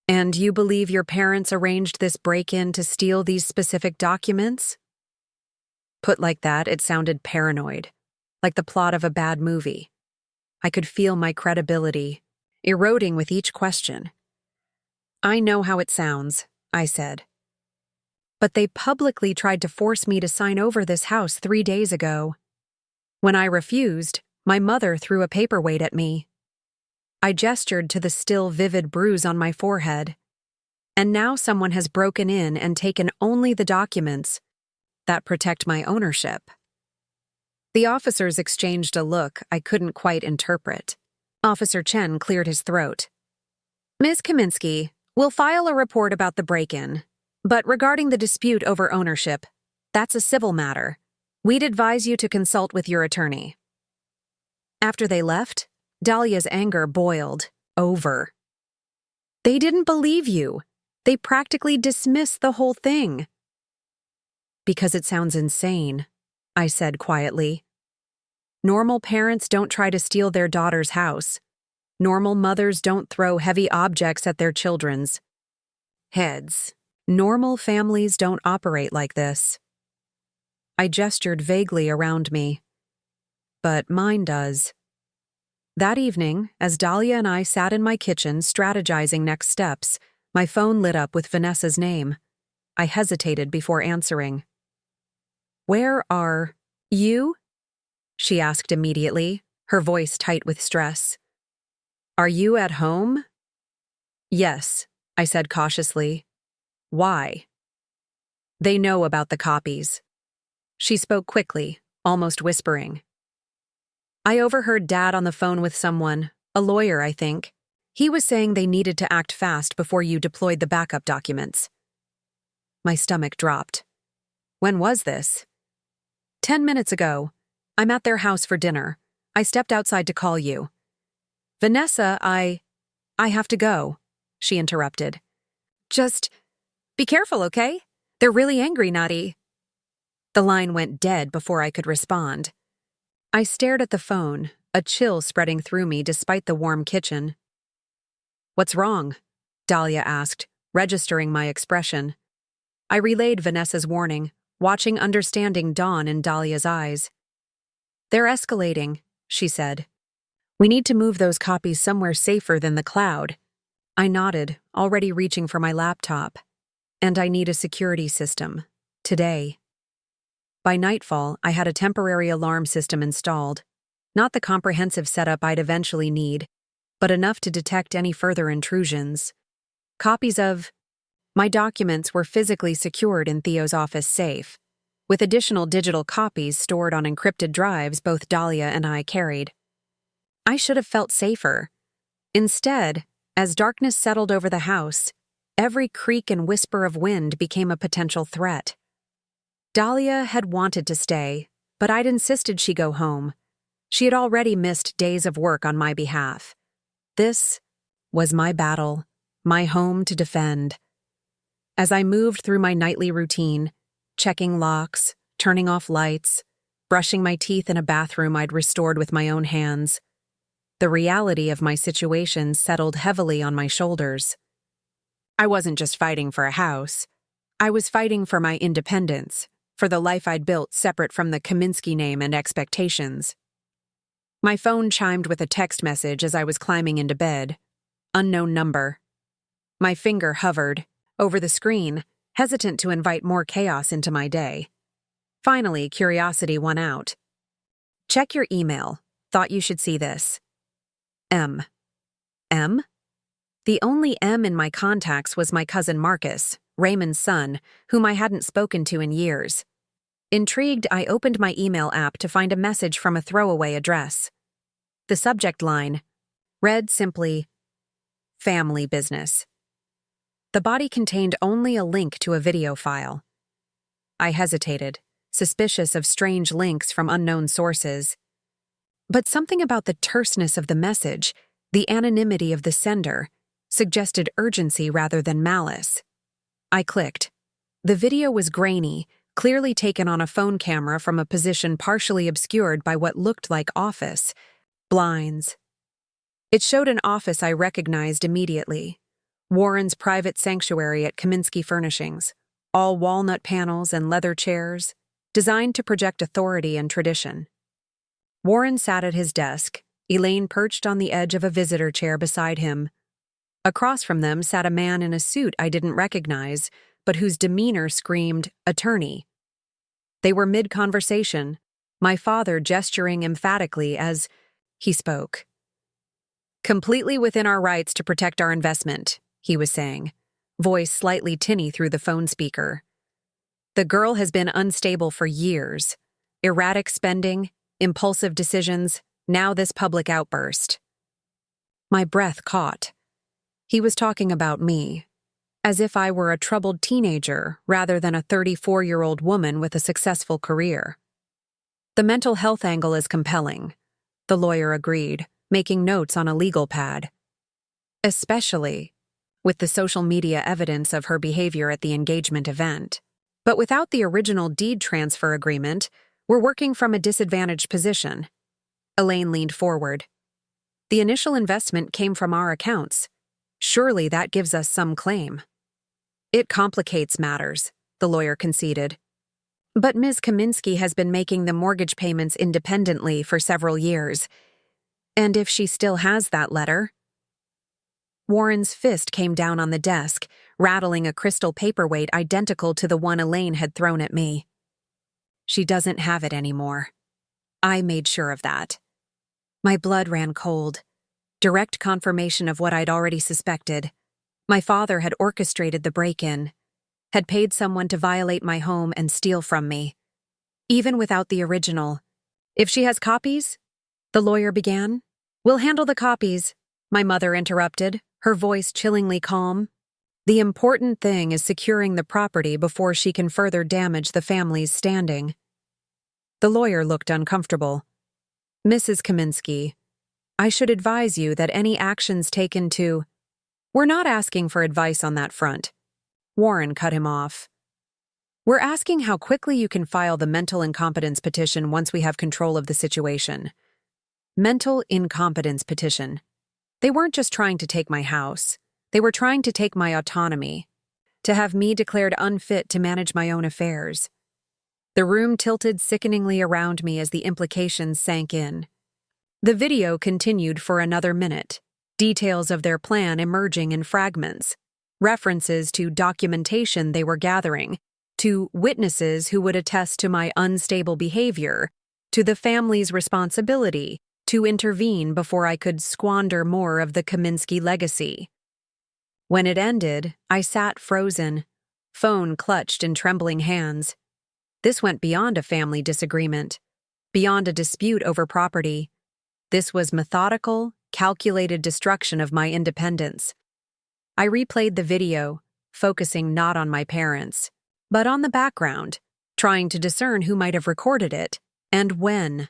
And you believe your parents arranged this break-in to steal these specific documents? Put like that, it sounded paranoid, like the plot of a bad movie. I could feel my credibility eroding with each question. I know how it sounds, I said. But they publicly tried to force me to sign over this house 3 days ago. When I refused, my mother threw a paperweight at me. I gestured to the still vivid bruise on my forehead. And now someone has broken in and taken only the documents that protect my ownership. The officers exchanged a look I couldn't quite interpret. Officer Chen cleared his throat. Ms. Kaminsky, we'll file a report about the break-in, but regarding the dispute over ownership, that's a civil matter. We'd advise you to consult with your attorney. After they left, Dahlia's anger boiled over. They didn't believe you. They practically dismissed the whole thing. Because it sounds insane, I said quietly. Normal parents don't try to steal their daughter's house. Normal mothers don't throw heavy objects at their children's heads. Normal families don't operate like this. I gestured vaguely around me. But mine does. That evening, as Dahlia and I sat in my kitchen strategizing next steps, my phone lit up with Vanessa's name. I hesitated before answering. Where are you? She asked immediately, her voice tight with stress. Are you at home? Yes, I said cautiously. Why? They know about the copies. She spoke quickly, almost whispering. I overheard Dad on the phone with someone, a lawyer, I think. He was saying they needed to act fast before you deployed the backup documents. My stomach dropped. When was this? 10 minutes ago. I'm at their house for dinner. I stepped outside to call you. Vanessa, I have to go, she interrupted. Just be careful, okay? They're really angry, Nadi. The line went dead before I could respond. I stared at the phone, a chill spreading through me despite the warm kitchen. What's wrong? Dahlia asked, registering my expression. I relayed Vanessa's warning, watching understanding dawn in Dahlia's eyes. They're escalating, she said. We need to move those copies somewhere safer than the cloud. I nodded, already reaching for my laptop. And I need a security system. Today. By nightfall, I had a temporary alarm system installed. Not the comprehensive setup I'd eventually need, but enough to detect any further intrusions. Copies of my documents were physically secured in Theo's office safe, with additional digital copies stored on encrypted drives both Dahlia and I carried. I should have felt safer. Instead, as darkness settled over the house, every creak and whisper of wind became a potential threat. Dahlia had wanted to stay, but I'd insisted she go home. She had already missed days of work on my behalf. This was my battle, my home to defend. As I moved through my nightly routine, checking locks, turning off lights, brushing my teeth in a bathroom I'd restored with my own hands, the reality of my situation settled heavily on my shoulders. I wasn't just fighting for a house. I was fighting for my independence, for the life I'd built separate from the Kaminsky name and expectations. My phone chimed with a text message as I was climbing into bed. Unknown number. My finger hovered over the screen, hesitant to invite more chaos into my day. Finally, curiosity won out. Check your email. Thought you should see this. M. M? The only M in my contacts was my cousin Marcus, Raymond's son, whom I hadn't spoken to in years. Intrigued, I opened my email app to find a message from a throwaway address. The subject line read simply, Family Business. The body contained only a link to a video file. I hesitated, suspicious of strange links from unknown sources. But something about the terseness of the message, the anonymity of the sender, suggested urgency rather than malice. I clicked. The video was grainy, clearly taken on a phone camera from a position partially obscured by what looked like office blinds. It showed an office I recognized immediately. Warren's private sanctuary at Kaminsky Furnishings, all walnut panels and leather chairs, designed to project authority and tradition. Warren sat at his desk, Elaine perched on the edge of a visitor chair beside him. Across from them sat a man in a suit I didn't recognize, but whose demeanor screamed, attorney. They were mid-conversation, my father gesturing emphatically as he spoke. Completely within our rights to protect our investment, he was saying, voice slightly tinny through the phone speaker. The girl has been unstable for years. Erratic spending, impulsive decisions, now this public outburst. My breath caught. He was talking about me, as if I were a troubled teenager rather than a 34-year-old woman with a successful career. The mental health angle is compelling, the lawyer agreed, making notes on a legal pad. Especially with the social media evidence of her behavior at the engagement event. But without the original deed transfer agreement, we're working from a disadvantaged position. Elaine leaned forward. The initial investment came from our accounts. Surely that gives us some claim. It complicates matters, the lawyer conceded. But Ms. Kaminsky has been making the mortgage payments independently for several years. And if she still has that letter... Warren's fist came down on the desk, rattling a crystal paperweight identical to the one Elaine had thrown at me. She doesn't have it anymore. I made sure of that. My blood ran cold. Direct confirmation of what I'd already suspected. My father had orchestrated the break-in, had paid someone to violate my home and steal from me. Even without the original. If she has copies? The lawyer began. We'll handle the copies, my mother interrupted, her voice chillingly calm. The important thing is securing the property before she can further damage the family's standing. The lawyer looked uncomfortable. Mrs. Kaminsky, I should advise you that any actions taken to— We're not asking for advice on that front. Warren cut him off. We're asking how quickly you can file the mental incompetence petition once we have control of the situation. Mental incompetence petition. They weren't just trying to take my house. They were trying to take my autonomy, to have me declared unfit to manage my own affairs. The room tilted sickeningly around me as the implications sank in. The video continued for another minute, details of their plan emerging in fragments, references to documentation they were gathering, to witnesses who would attest to my unstable behavior, to the family's responsibility to intervene before I could squander more of the Kaminsky legacy. When it ended, I sat frozen, phone clutched in trembling hands. This went beyond a family disagreement, beyond a dispute over property. This was methodical, calculated destruction of my independence. I replayed the video, focusing not on my parents, but on the background, trying to discern who might have recorded it, and when.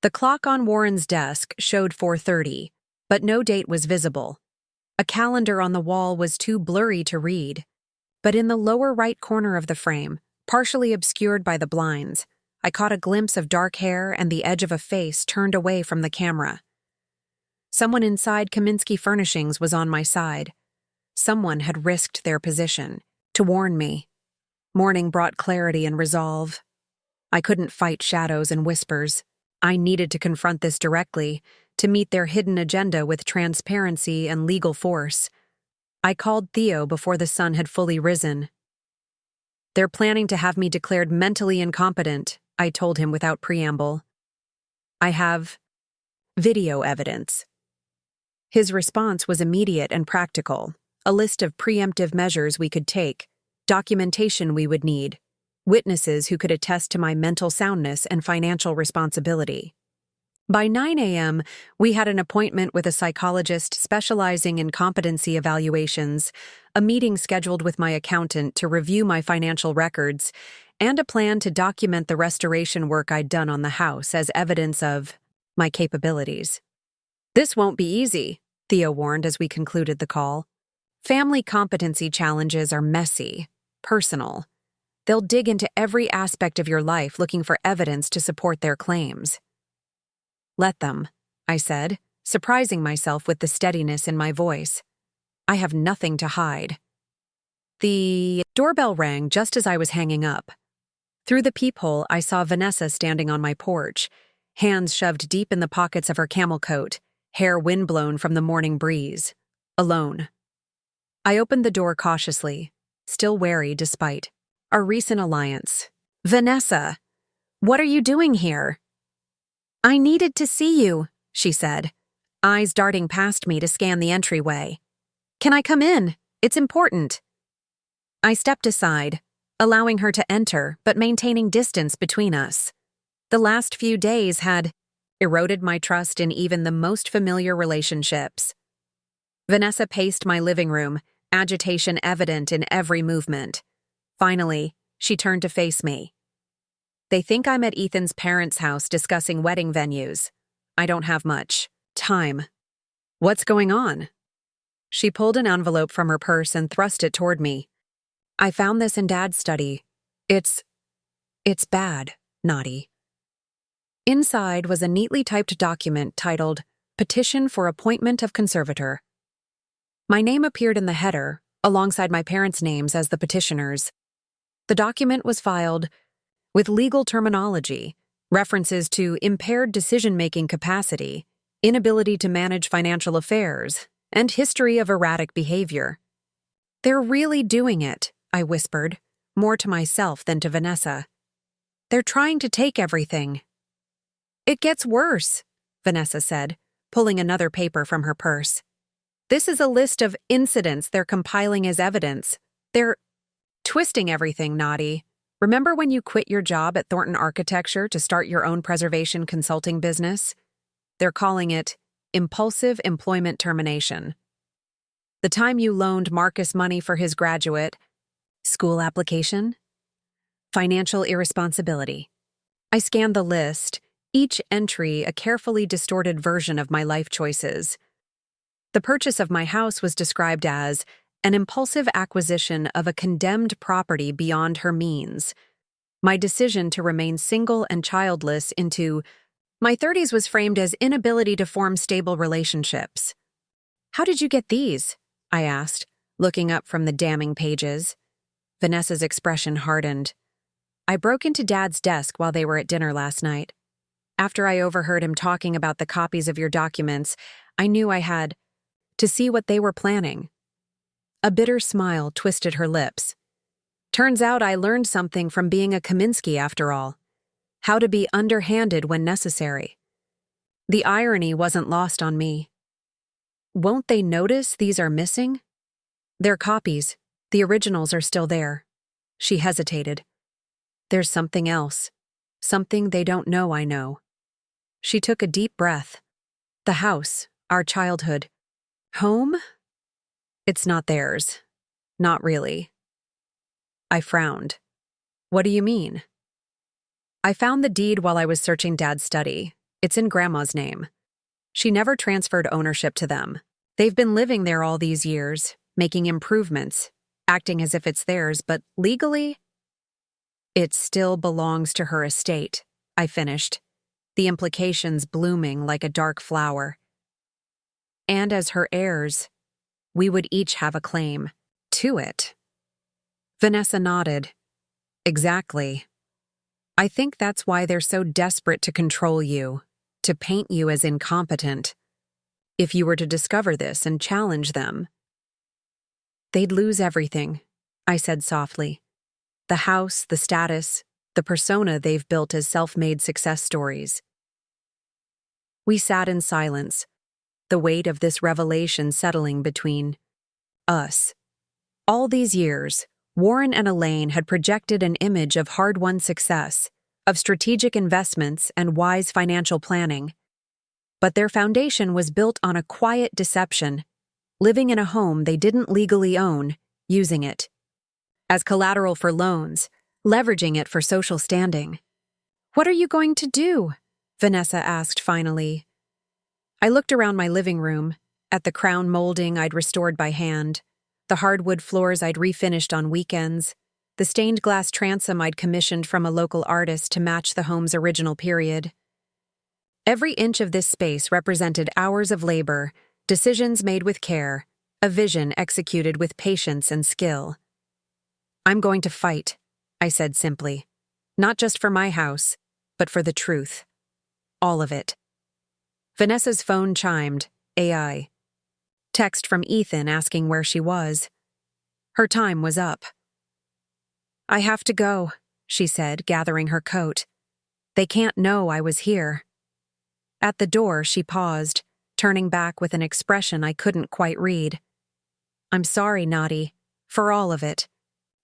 The clock on Warren's desk showed 4:30, but no date was visible. A calendar on the wall was too blurry to read, but in the lower right corner of the frame, partially obscured by the blinds, I caught a glimpse of dark hair and the edge of a face turned away from the camera. Someone inside Kaminsky Furnishings was on my side. Someone had risked their position to warn me. Morning brought clarity and resolve. I couldn't fight shadows and whispers. I needed to confront this directly, to meet their hidden agenda with transparency and legal force. I called Theo before the sun had fully risen. They're planning to have me declared mentally incompetent, I told him without preamble. I have video evidence. His response was immediate and practical, a list of preemptive measures we could take, documentation we would need, witnesses who could attest to my mental soundness and financial responsibility. By 9 a.m., we had an appointment with a psychologist specializing in competency evaluations, a meeting scheduled with my accountant to review my financial records, and a plan to document the restoration work I'd done on the house as evidence of my capabilities. This won't be easy, Theo warned as we concluded the call. Family competency challenges are messy, personal. They'll dig into every aspect of your life looking for evidence to support their claims. Let them, I said, surprising myself with the steadiness in my voice. I have nothing to hide. The doorbell rang just as I was hanging up. Through the peephole, I saw Vanessa standing on my porch, hands shoved deep in the pockets of her camel coat, hair windblown from the morning breeze. Alone. I opened the door cautiously, still wary despite our recent alliance. Vanessa, what are you doing here? I needed to see you, she said, eyes darting past me to scan the entryway. Can I come in? It's important. I stepped aside, allowing her to enter but maintaining distance between us. The last few days had eroded my trust in even the most familiar relationships. Vanessa paced my living room, agitation evident in every movement. Finally, she turned to face me. They think I'm at Ethan's parents' house discussing wedding venues. I don't have much time. What's going on? She pulled an envelope from her purse and thrust it toward me. I found this in Dad's study. It's bad, naughty. Inside was a neatly typed document titled Petition for Appointment of Conservator. My name appeared in the header, alongside my parents' names as the petitioners. The document was filed with legal terminology, references to impaired decision-making capacity, inability to manage financial affairs, and history of erratic behavior. They're really doing it, I whispered, more to myself than to Vanessa. They're trying to take everything. It gets worse, Vanessa said, pulling another paper from her purse. This is a list of incidents they're compiling as evidence. They're twisting everything, naughty. Remember when you quit your job at Thornton Architecture to start your own preservation consulting business? They're calling it impulsive employment termination. The time you loaned Marcus money for his graduate school application? Financial irresponsibility. I scanned the list, each entry a carefully distorted version of my life choices. The purchase of my house was described as an impulsive acquisition of a condemned property beyond her means. My decision to remain single and childless into my 30s was framed as inability to form stable relationships. "How did you get these?" I asked, looking up from the damning pages. Vanessa's expression hardened. "I broke into Dad's desk while they were at dinner last night. After I overheard him talking about the copies of your documents, I knew I had to see what they were planning." A bitter smile twisted her lips. "Turns out I learned something from being a Kaminsky after all. How to be underhanded when necessary." The irony wasn't lost on me. "Won't they notice these are missing?" "They're copies. The originals are still there." She hesitated. "There's something else. Something they don't know I know." She took a deep breath. "The house, our childhood. Home? It's not theirs. Not really." I frowned. "What do you mean?" "I found the deed while I was searching Dad's study. It's in Grandma's name. She never transferred ownership to them. They've been living there all these years, making improvements, acting as if it's theirs, but legally, it still belongs to her estate," I finished, the implications blooming like a dark flower. "And as her heirs, we would each have a claim to it." Vanessa nodded. "Exactly. I think that's why they're so desperate to control you, to paint you as incompetent. If you were to discover this and challenge them, they'd lose everything," I said softly. "The house, the status, the persona they've built as self-made success stories." We sat in silence, the weight of this revelation settling between us. All these years, Warren and Elaine had projected an image of hard-won success, of strategic investments and wise financial planning. But their foundation was built on a quiet deception, living in a home they didn't legally own, using it as collateral for loans, leveraging it for social standing. "What are you going to do?" Vanessa asked finally. I looked around my living room, at the crown molding I'd restored by hand, the hardwood floors I'd refinished on weekends, the stained glass transom I'd commissioned from a local artist to match the home's original period. Every inch of this space represented hours of labor, decisions made with care, a vision executed with patience and skill. "I'm going to fight," I said simply. "Not just for my house, but for the truth. All of it." Vanessa's phone chimed, AI. Text from Ethan asking where she was. Her time was up. "I have to go," she said, gathering her coat. "They can't know I was here." At the door, she paused, turning back with an expression I couldn't quite read. "I'm sorry, Naughty, for all of it.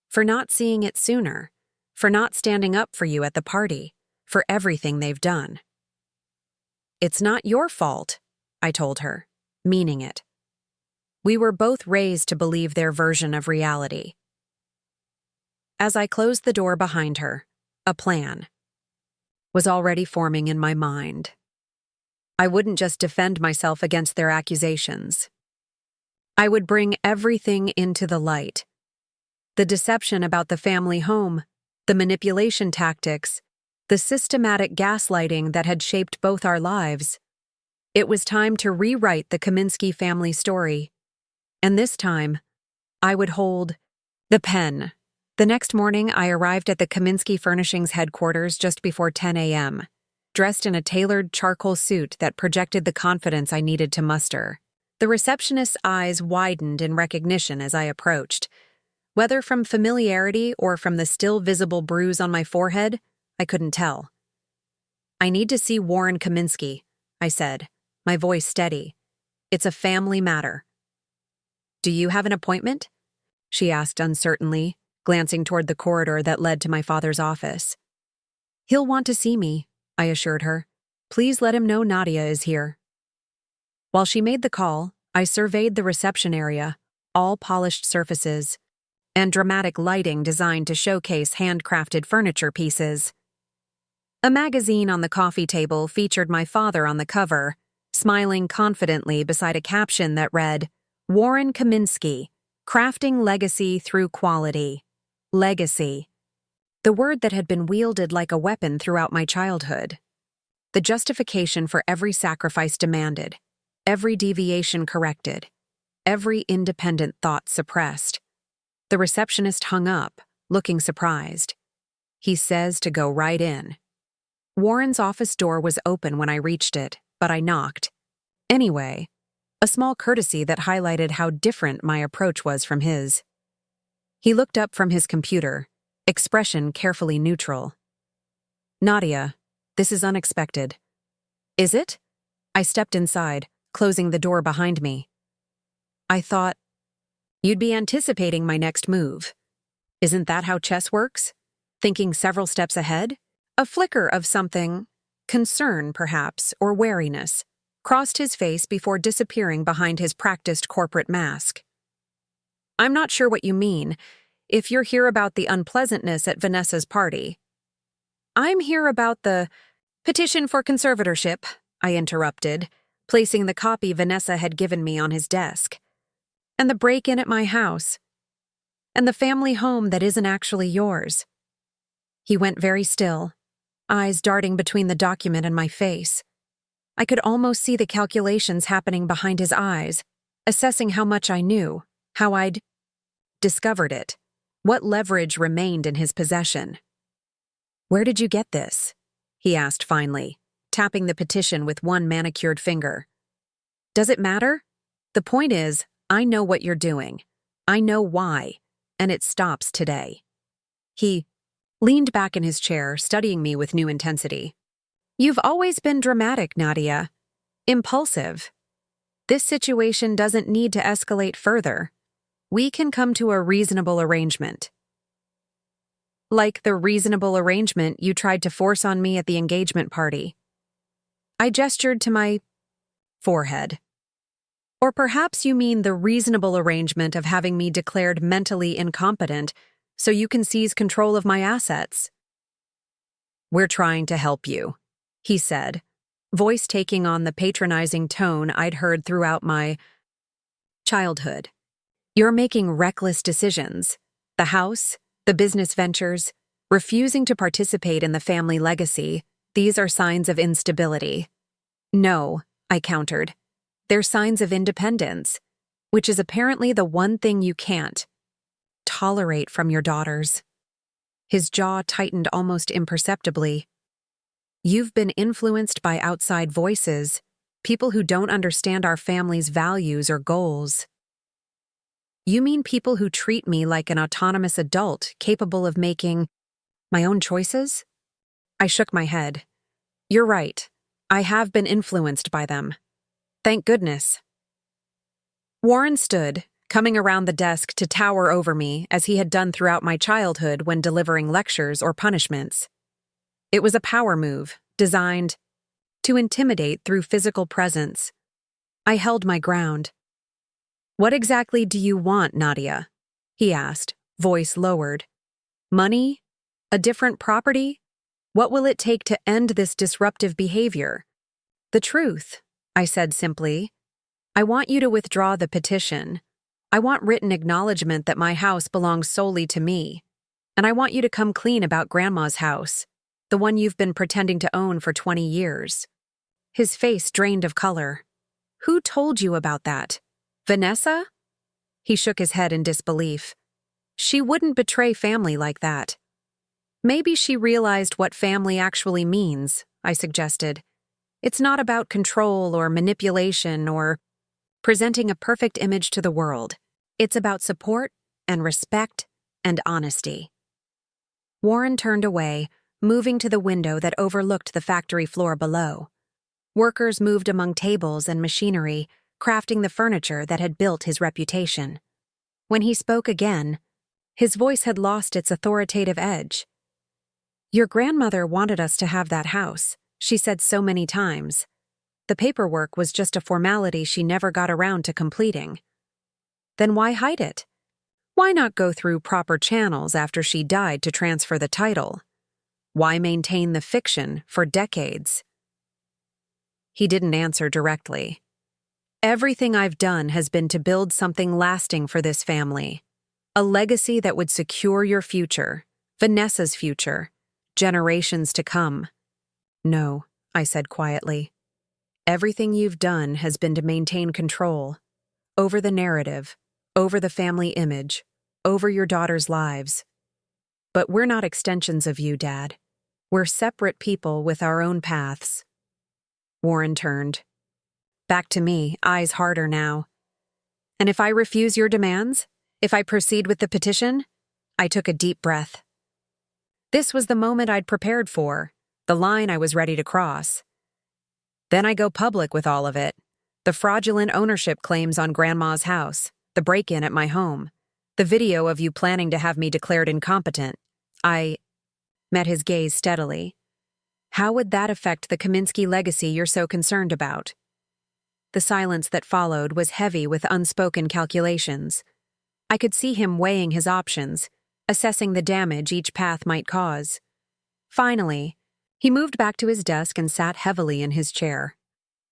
For not seeing it sooner. For not standing up for you at the party. For everything they've done." "It's not your fault," I told her, meaning it. We were both raised to believe their version of reality. As I closed the door behind her, a plan was already forming in my mind. I wouldn't just defend myself against their accusations. I would bring everything into the light. The deception about the family home, the manipulation tactics, the systematic gaslighting that had shaped both our lives. It was time to rewrite the Kaminsky family story. And this time, I would hold the pen. The next morning, I arrived at the Kaminsky Furnishings headquarters just before 10 a.m., dressed in a tailored charcoal suit that projected the confidence I needed to muster. The receptionist's eyes widened in recognition as I approached. Whether from familiarity or from the still visible bruise on my forehead, I couldn't tell. "I need to see Warren Kaminsky," I said, my voice steady. "It's a family matter." "Do you have an appointment?" she asked uncertainly, glancing toward the corridor that led to my father's office. "He'll want to see me," I assured her. "Please let him know Nadia is here." While she made the call, I surveyed the reception area, all polished surfaces, and dramatic lighting designed to showcase handcrafted furniture pieces. A magazine on the coffee table featured my father on the cover, smiling confidently beside a caption that read, "Warren Kaminsky, Crafting Legacy Through Quality." Legacy. The word that had been wielded like a weapon throughout my childhood. The justification for every sacrifice demanded, every deviation corrected, every independent thought suppressed. The receptionist hung up, looking surprised. "He says to go right in." Warren's office door was open when I reached it, but I knocked. Anyway, a small courtesy that highlighted how different my approach was from his. He looked up from his computer, expression carefully neutral. "Nadia, this is unexpected." "Is it?" I stepped inside, closing the door behind me. "I thought you'd be anticipating my next move. Isn't that how chess works? Thinking several steps ahead?" A flicker of something, concern perhaps, or wariness, crossed his face before disappearing behind his practiced corporate mask. "I'm not sure what you mean, if you're here about the unpleasantness at Vanessa's party." "I'm here about the petition for conservatorship," I interrupted, placing the copy Vanessa had given me on his desk. "And the break-in at my house. And the family home that isn't actually yours." He went very still, eyes darting between the document and my face. I could almost see the calculations happening behind his eyes, assessing how much I knew, how I'd discovered it, what leverage remained in his possession. "Where did you get this?" he asked finally, tapping the petition with one manicured finger. "Does it matter? The point is, I know what you're doing. I know why, and it stops today." He leaned back in his chair, studying me with new intensity. "You've always been dramatic, Nadia. Impulsive. This situation doesn't need to escalate further. We can come to a reasonable arrangement." "Like the reasonable arrangement you tried to force on me at the engagement party." I gestured to my forehead. "Or perhaps you mean the reasonable arrangement of having me declared mentally incompetent so you can seize control of my assets." "We're trying to help you," he said, voice taking on the patronizing tone I'd heard throughout my childhood. "You're making reckless decisions. The house, the business ventures, refusing to participate in the family legacy, these are signs of instability." "No," I countered. "They're signs of independence, which is apparently the one thing you can't tolerate from your daughters." His jaw tightened almost imperceptibly. "You've been influenced by outside voices, people who don't understand our family's values or goals." "You mean people who treat me like an autonomous adult capable of making my own choices?" I shook my head. "You're right. I have been influenced by them. Thank goodness." Warren stood, coming around the desk to tower over me as he had done throughout my childhood when delivering lectures or punishments. It was a power move, designed to intimidate through physical presence. I held my ground. "What exactly do you want, Nadia?" he asked, voice lowered. "Money? A different property? What will it take to end this disruptive behavior?" "The truth," I said simply. "I want you to withdraw the petition. I want written acknowledgement that my house belongs solely to me. And I want you to come clean about Grandma's house, the one you've been pretending to own for 20 years. His face drained of color. "Who told you about that? Vanessa?" He shook his head in disbelief. "She wouldn't betray family like that." "Maybe she realized what family actually means," I suggested. "It's not about control or manipulation or presenting a perfect image to the world. It's about support and respect and honesty." Warren turned away, moving to the window that overlooked the factory floor below. Workers moved among tables and machinery, crafting the furniture that had built his reputation. When he spoke again, his voice had lost its authoritative edge. "Your grandmother wanted us to have that house, she said so many times. The paperwork was just a formality she never got around to completing." then why hide it? Why not go through proper channels after she died to transfer the title? Why maintain the fiction for decades? He didn't answer directly. Everything I've done has been to build something lasting for this family. A legacy that would secure your future, Vanessa's future, generations to come. No, I said quietly. Everything you've done has been to maintain control over the narrative, over the family image, over your daughter's lives. But we're not extensions of you, Dad. We're separate people with our own paths. Warren turned. Back to me, eyes harder now. And if I refuse your demands? If I proceed with the petition? I took a deep breath. This was the moment I'd prepared for, the line I was ready to cross. Then I go public with all of it. The fraudulent ownership claims on Grandma's house, the break-in at my home, the video of you planning to have me declared incompetent. I met his gaze steadily. How would that affect the Kaminsky legacy you're so concerned about? The silence that followed was heavy with unspoken calculations. I could see him weighing his options, assessing the damage each path might cause. Finally, he moved back to his desk and sat heavily in his chair.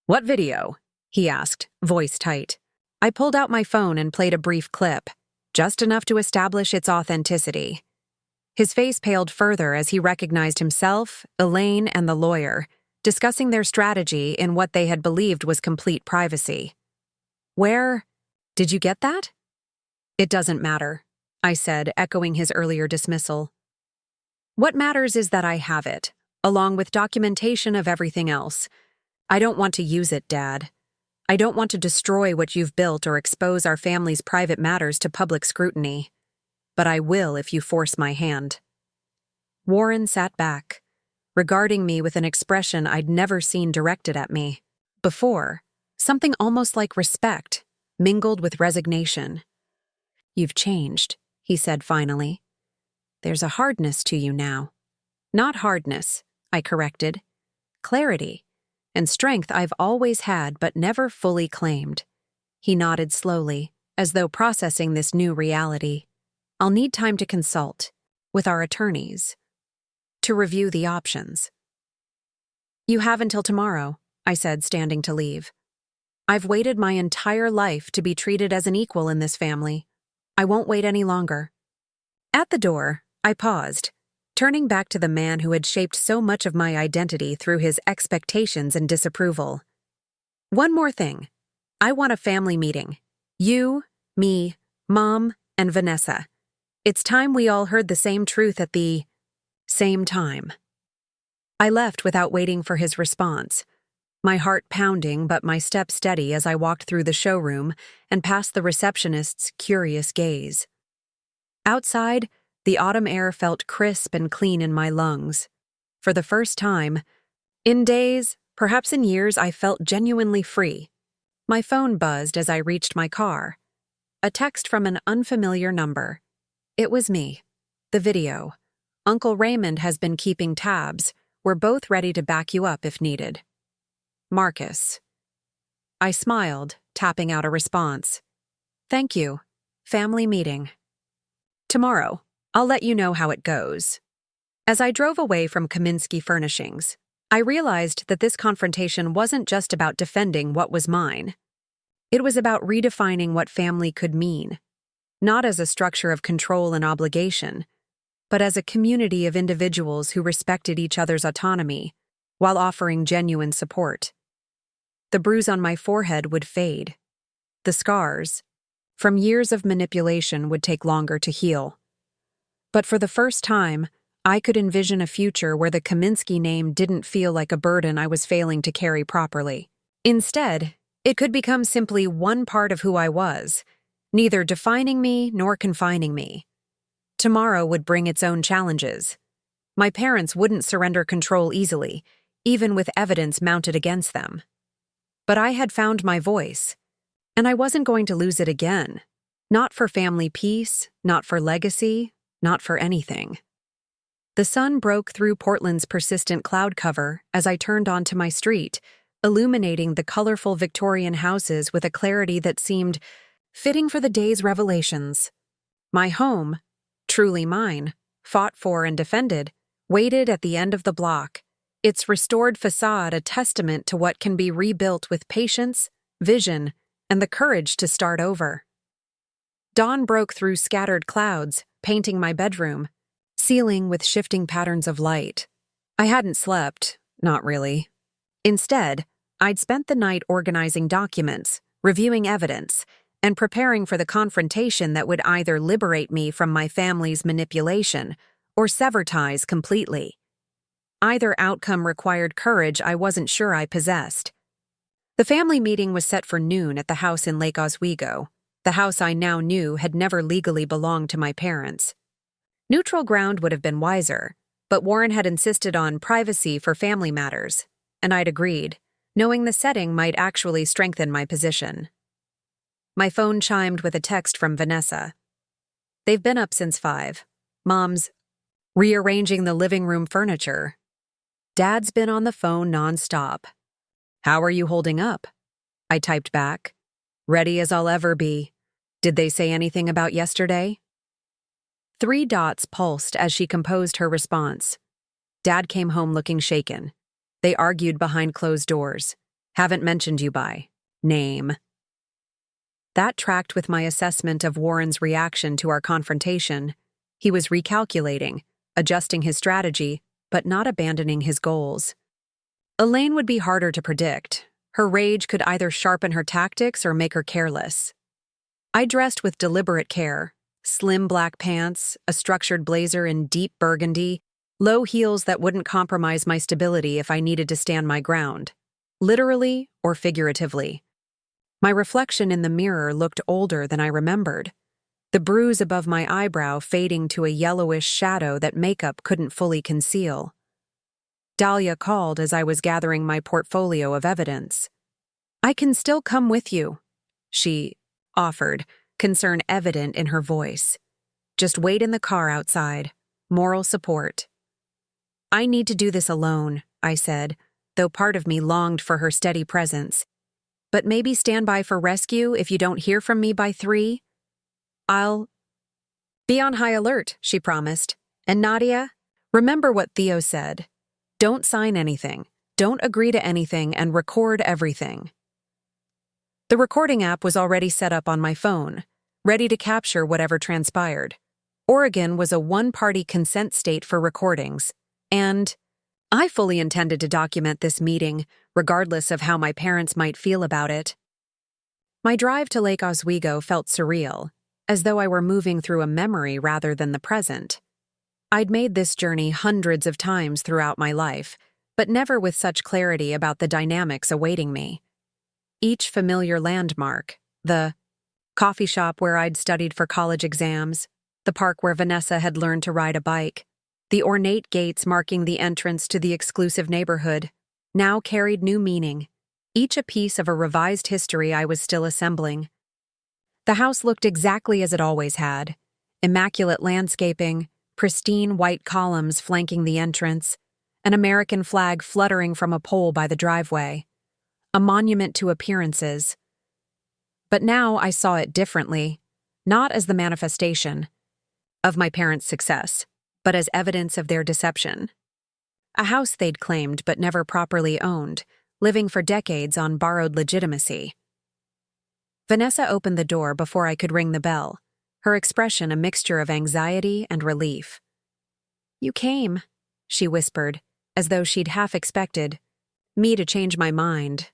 "What video?" he asked, voice tight. I pulled out my phone and played a brief clip, just enough to establish its authenticity. His face paled further as he recognized himself, Elaine, and the lawyer, discussing their strategy in what they had believed was complete privacy. "Where? Did you get that?" "It doesn't matter," I said, echoing his earlier dismissal. "What matters is that I have it, along with documentation of everything else. I don't want to use it, Dad. I don't want to destroy what you've built or expose our family's private matters to public scrutiny. But I will if you force my hand." Warren sat back, regarding me with an expression I'd never seen directed at me before, something almost like respect, mingled with resignation. "You've changed," he said finally. "There's a hardness to you now." "Not hardness," I corrected. "Clarity and strength I've always had but never fully claimed." He nodded slowly, as though processing this new reality. "I'll need time to consult with our attorneys to review the options." "You have until tomorrow," I said, standing to leave. "I've waited my entire life to be treated as an equal in this family. I won't wait any longer." At the door, I paused, turning back to the man who had shaped so much of my identity through his expectations and disapproval. "One more thing. I want a family meeting. You, me, Mom, and Vanessa. It's time we all heard the same truth at the same time." I left without waiting for his response, my heart pounding but my step steady as I walked through the showroom and past the receptionist's curious gaze. Outside, the autumn air felt crisp and clean in my lungs. For the first time, in days, perhaps in years, I felt genuinely free. My phone buzzed as I reached my car. A text from an unfamiliar number. It was me. The video. "Uncle Raymond has been keeping tabs. We're both ready to back you up if needed. Marcus." I smiled, tapping out a response. "Thank you. Family meeting. Tomorrow. I'll let you know how it goes." As I drove away from Kaminsky Furnishings, I realized that this confrontation wasn't just about defending what was mine. It was about redefining what family could mean, not as a structure of control and obligation, but as a community of individuals who respected each other's autonomy while offering genuine support. The bruise on my forehead would fade. The scars, from years of manipulation, would take longer to heal. But for the first time, I could envision a future where the Kaminsky name didn't feel like a burden I was failing to carry properly. Instead, it could become simply one part of who I was, neither defining me nor confining me. Tomorrow would bring its own challenges. My parents wouldn't surrender control easily, even with evidence mounted against them. But I had found my voice, and I wasn't going to lose it again. Not for family peace, not for legacy, not for anything. The sun broke through Portland's persistent cloud cover as I turned onto my street, illuminating the colorful Victorian houses with a clarity that seemed fitting for the day's revelations. My home, truly mine, fought for and defended, waited at the end of the block, its restored facade a testament to what can be rebuilt with patience, vision, and the courage to start over. Dawn broke through scattered clouds, painting my bedroom, ceiling with shifting patterns of light. I hadn't slept, not really. Instead, I'd spent the night organizing documents, reviewing evidence, and preparing for the confrontation that would either liberate me from my family's manipulation or sever ties completely. Either outcome required courage I wasn't sure I possessed. The family meeting was set for noon at the house in Lake Oswego. The house I now knew had never legally belonged to my parents. Neutral ground would have been wiser, but Warren had insisted on privacy for family matters, and I'd agreed, knowing the setting might actually strengthen my position. My phone chimed with a text from Vanessa. "They've been up since 5. Mom's rearranging the living room furniture. Dad's been on the phone nonstop. How are you holding up?" I typed back. "Ready as I'll ever be. Did they say anything about yesterday?" 3 dots pulsed as she composed her response. "Dad came home looking shaken. They argued behind closed doors. Haven't mentioned you by name." That tracked with my assessment of Warren's reaction to our confrontation. He was recalculating, adjusting his strategy, but not abandoning his goals. Elaine would be harder to predict. Her rage could either sharpen her tactics or make her careless. I dressed with deliberate care. Slim black pants, a structured blazer in deep burgundy, low heels that wouldn't compromise my stability if I needed to stand my ground, literally or figuratively. My reflection in the mirror looked older than I remembered, the bruise above my eyebrow fading to a yellowish shadow that makeup couldn't fully conceal. Dahlia called as I was gathering my portfolio of evidence. "I can still come with you," she offered, concern evident in her voice. "Just wait in the car outside. Moral support." "I need to do this alone," I said, though part of me longed for her steady presence. "But maybe stand by for rescue if you don't hear from me by 3? I'll be on high alert," she promised. "And Nadia, remember what Theo said. Don't sign anything, don't agree to anything, and record everything." The recording app was already set up on my phone, ready to capture whatever transpired. Oregon was a one-party consent state for recordings, and I fully intended to document this meeting, regardless of how my parents might feel about it. My drive to Lake Oswego felt surreal, as though I were moving through a memory rather than the present. I'd made this journey hundreds of times throughout my life, but never with such clarity about the dynamics awaiting me. Each familiar landmark, the coffee shop where I'd studied for college exams, the park where Vanessa had learned to ride a bike, the ornate gates marking the entrance to the exclusive neighborhood, now carried new meaning, each a piece of a revised history I was still assembling. The house looked exactly as it always had: immaculate landscaping, pristine white columns flanking the entrance, an American flag fluttering from a pole by the driveway, a monument to appearances. But now I saw it differently, not as the manifestation of my parents' success, but as evidence of their deception. A house they'd claimed but never properly owned, living for decades on borrowed legitimacy. Vanessa opened the door before I could ring the bell, her expression a mixture of anxiety and relief. "You came," she whispered, as though she'd half expected me to change my mind.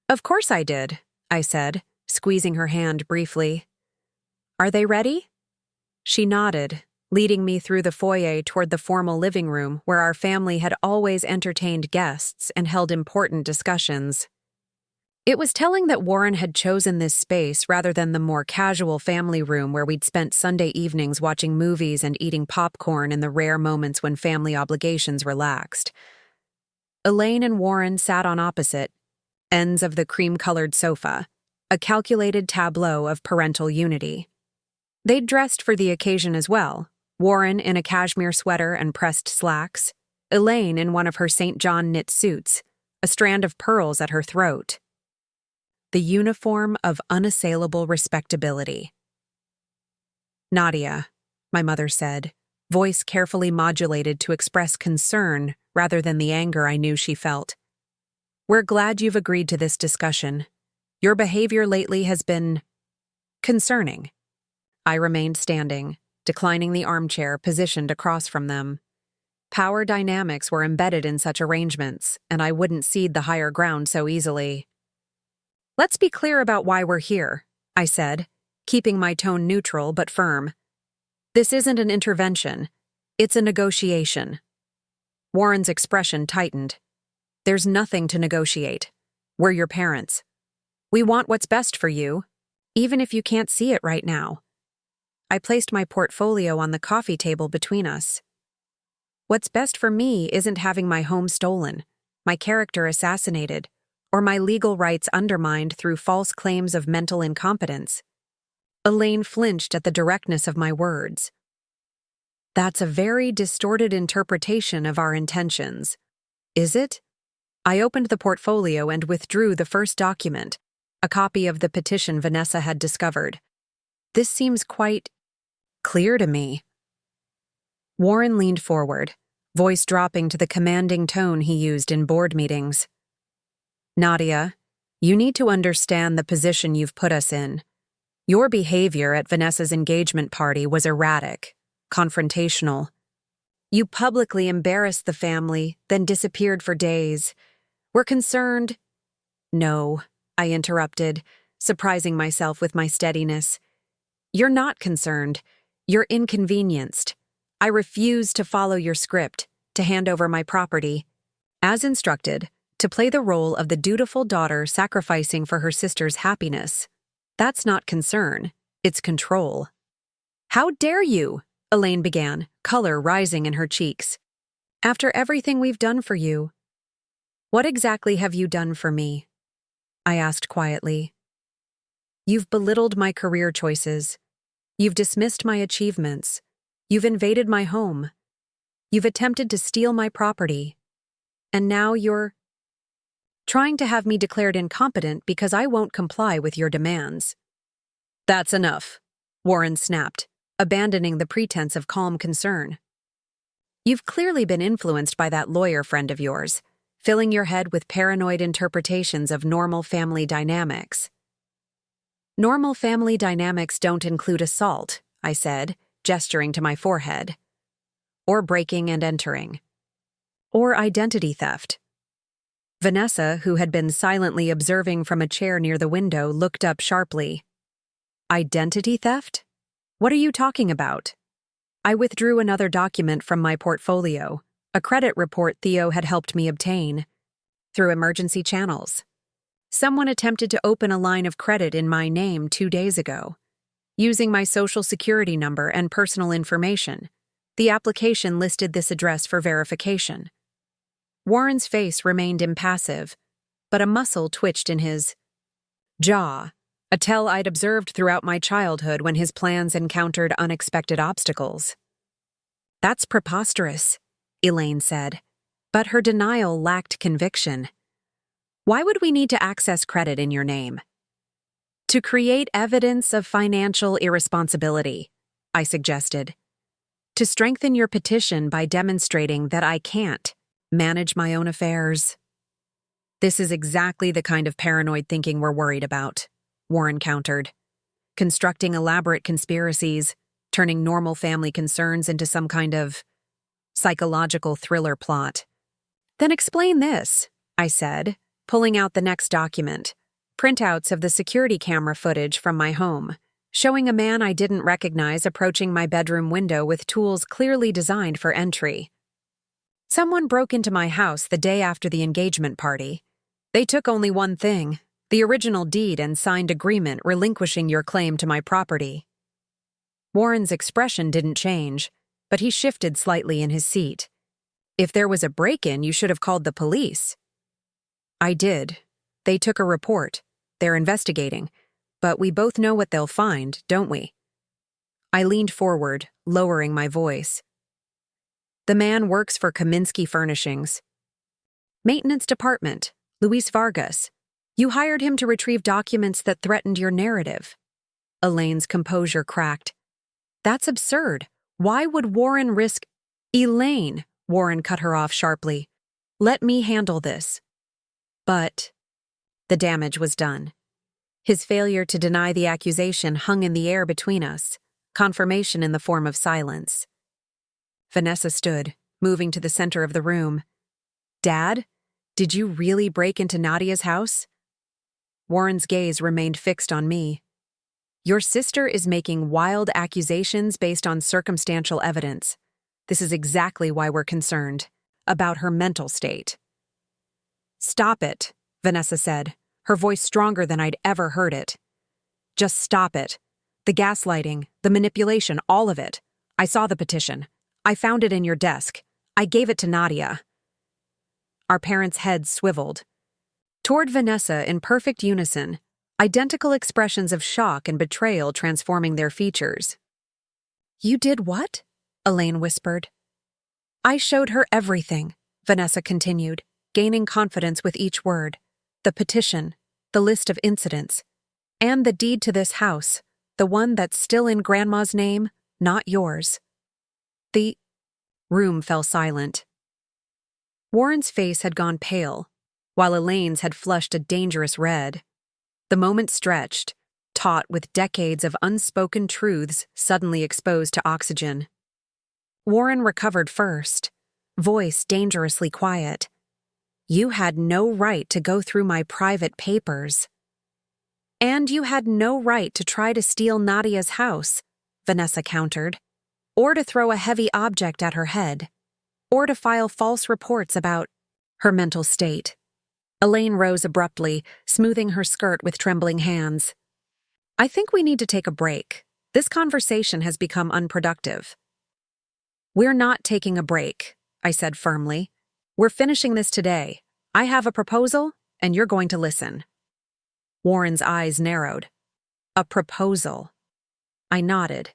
"Of course I did," I said, squeezing her hand briefly. "Are they ready?" She nodded, leading me through the foyer toward the formal living room where our family had always entertained guests and held important discussions. It was telling that Warren had chosen this space rather than the more casual family room where we'd spent Sunday evenings watching movies and eating popcorn in the rare moments when family obligations relaxed. Elaine and Warren sat on opposite ends of the cream-colored sofa, a calculated tableau of parental unity. They'd dressed for the occasion as well, Warren in a cashmere sweater and pressed slacks, Elaine in one of her St. John knit suits, a strand of pearls at her throat. the uniform of unassailable respectability. "Nadia," my mother said, voice carefully modulated to express concern rather than the anger I knew she felt. "We're glad you've agreed to this discussion. Your behavior lately has been concerning." I remained standing, declining the armchair positioned across from them. Power dynamics were embedded in such arrangements, and I wouldn't cede the higher ground so easily. "Let's be clear about why we're here," I said, keeping my tone neutral but firm. "This isn't an intervention. It's a negotiation." Warren's expression tightened. "There's nothing to negotiate. We're your parents. We want what's best for you, even if you can't see it right now." I placed my portfolio on the coffee table between us. "What's best for me isn't having my home stolen, my character assassinated, or my legal rights undermined through false claims of mental incompetence." Elaine flinched at the directness of my words. "That's a very distorted interpretation of our intentions. Is it?" I opened the portfolio and withdrew the first document, a copy of the petition Vanessa had discovered. "This seems quite clear to me." Warren leaned forward, voice dropping to the commanding tone he used in board meetings. "Nadia, you need to understand the position you've put us in. Your behavior at Vanessa's engagement party was erratic, confrontational. You publicly embarrassed the family, then disappeared for days. We're concerned—" "No," I interrupted, surprising myself with my steadiness. "You're not concerned. You're inconvenienced. I refuse to follow your script, to hand over my property. As instructed, to play the role of the dutiful daughter sacrificing for her sister's happiness. That's not concern, it's control." "How dare you?" Elaine began, color rising in her cheeks. "After everything we've done for you." "What exactly have you done for me?" I asked quietly. "You've belittled my career choices. You've dismissed my achievements. You've invaded my home. You've attempted to steal my property. And now you're trying to have me declared incompetent because I won't comply with your demands." "That's enough," Warren snapped, abandoning the pretense of calm concern. "You've clearly been influenced by that lawyer friend of yours, filling your head with paranoid interpretations of normal family dynamics." "Normal family dynamics don't include assault," I said, gesturing to my forehead. "Or breaking and entering. Or identity theft." Vanessa, who had been silently observing from a chair near the window, looked up sharply. "Identity theft? What are you talking about?" I withdrew another document from my portfolio, a credit report Theo had helped me obtain. Through emergency channels. Someone attempted to open a line of credit in my name 2 days ago. Using my social security number and personal information, the application listed this address for verification. Warren's face remained impassive, but a muscle twitched in his jaw, a tell I'd observed throughout my childhood when his plans encountered unexpected obstacles. "That's preposterous," Elaine said, but her denial lacked conviction. "Why would we need to access credit in your name?" "To create evidence of financial irresponsibility," I suggested. "To strengthen your petition by demonstrating that I can't manage my own affairs." "This is exactly the kind of paranoid thinking we're worried about," Warren countered. "Constructing elaborate conspiracies, turning normal family concerns into some kind of psychological thriller plot." "Then explain this," I said, pulling out the next document, printouts of the security camera footage from my home, showing a man I didn't recognize approaching my bedroom window with tools clearly designed for entry. "Someone broke into my house the day after the engagement party. They took only one thing, the original deed and signed agreement relinquishing your claim to my property." Warren's expression didn't change, but he shifted slightly in his seat. "If there was a break-in, you should have called the police." "I did. They took a report. They're investigating. But we both know what they'll find, don't we?" I leaned forward, lowering my voice. "The man works for Kaminsky Furnishings. Maintenance Department, Luis Vargas. You hired him to retrieve documents that threatened your narrative. Elaine's composure cracked. That's absurd. Why would Warren risk— Elaine, Warren cut her off sharply. Let me handle this. But the damage was done. His failure to deny the accusation hung in the air between us, confirmation in the form of silence. Vanessa stood, moving to the center of the room. Dad, did you really break into Nadia's house? Warren's gaze remained fixed on me. Your sister is making wild accusations based on circumstantial evidence. This is exactly why we're concerned, about her mental state. Stop it, Vanessa said, her voice stronger than I'd ever heard it. Just stop it. The gaslighting, the manipulation, all of it. I saw the petition. I found it in your desk. I gave it to Nadia. Our parents' heads swiveled. Toward Vanessa in perfect unison, identical expressions of shock and betrayal transforming their features. You did what? Elaine whispered. I showed her everything, Vanessa continued, gaining confidence with each word. The petition, the list of incidents, and the deed to this house, the one that's still in Grandma's name, not yours. The room fell silent. Warren's face had gone pale, while Elaine's had flushed a dangerous red. The moment stretched, taut with decades of unspoken truths suddenly exposed to oxygen. Warren recovered first, voice dangerously quiet. You had no right to go through my private papers. And you had no right to try to steal Nadia's house, Vanessa countered, or to throw a heavy object at her head, or to file false reports about her mental state. Elaine rose abruptly, smoothing her skirt with trembling hands. I think we need to take a break. This conversation has become unproductive. We're not taking a break, I said firmly. We're finishing this today. I have a proposal, and you're going to listen. Warren's eyes narrowed. A proposal. I nodded.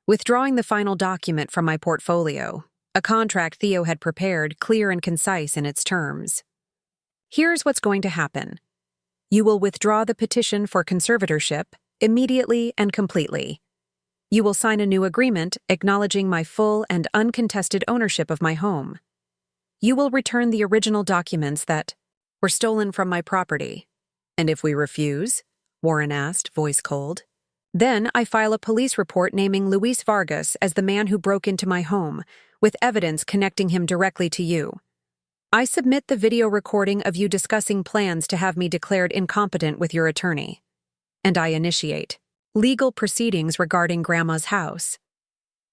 Withdrawing the final document from my portfolio, a contract Theo had prepared, clear and concise in its terms. Here's what's going to happen. You will withdraw the petition for conservatorship immediately and completely. You will sign a new agreement acknowledging my full and uncontested ownership of my home. You will return the original documents that were stolen from my property. And if we refuse, Warren asked, voice cold, then I file a police report naming Luis Vargas as the man who broke into my home, with evidence connecting him directly to you. I submit the video recording of you discussing plans to have me declared incompetent with your attorney. And I initiate legal proceedings regarding Grandma's house,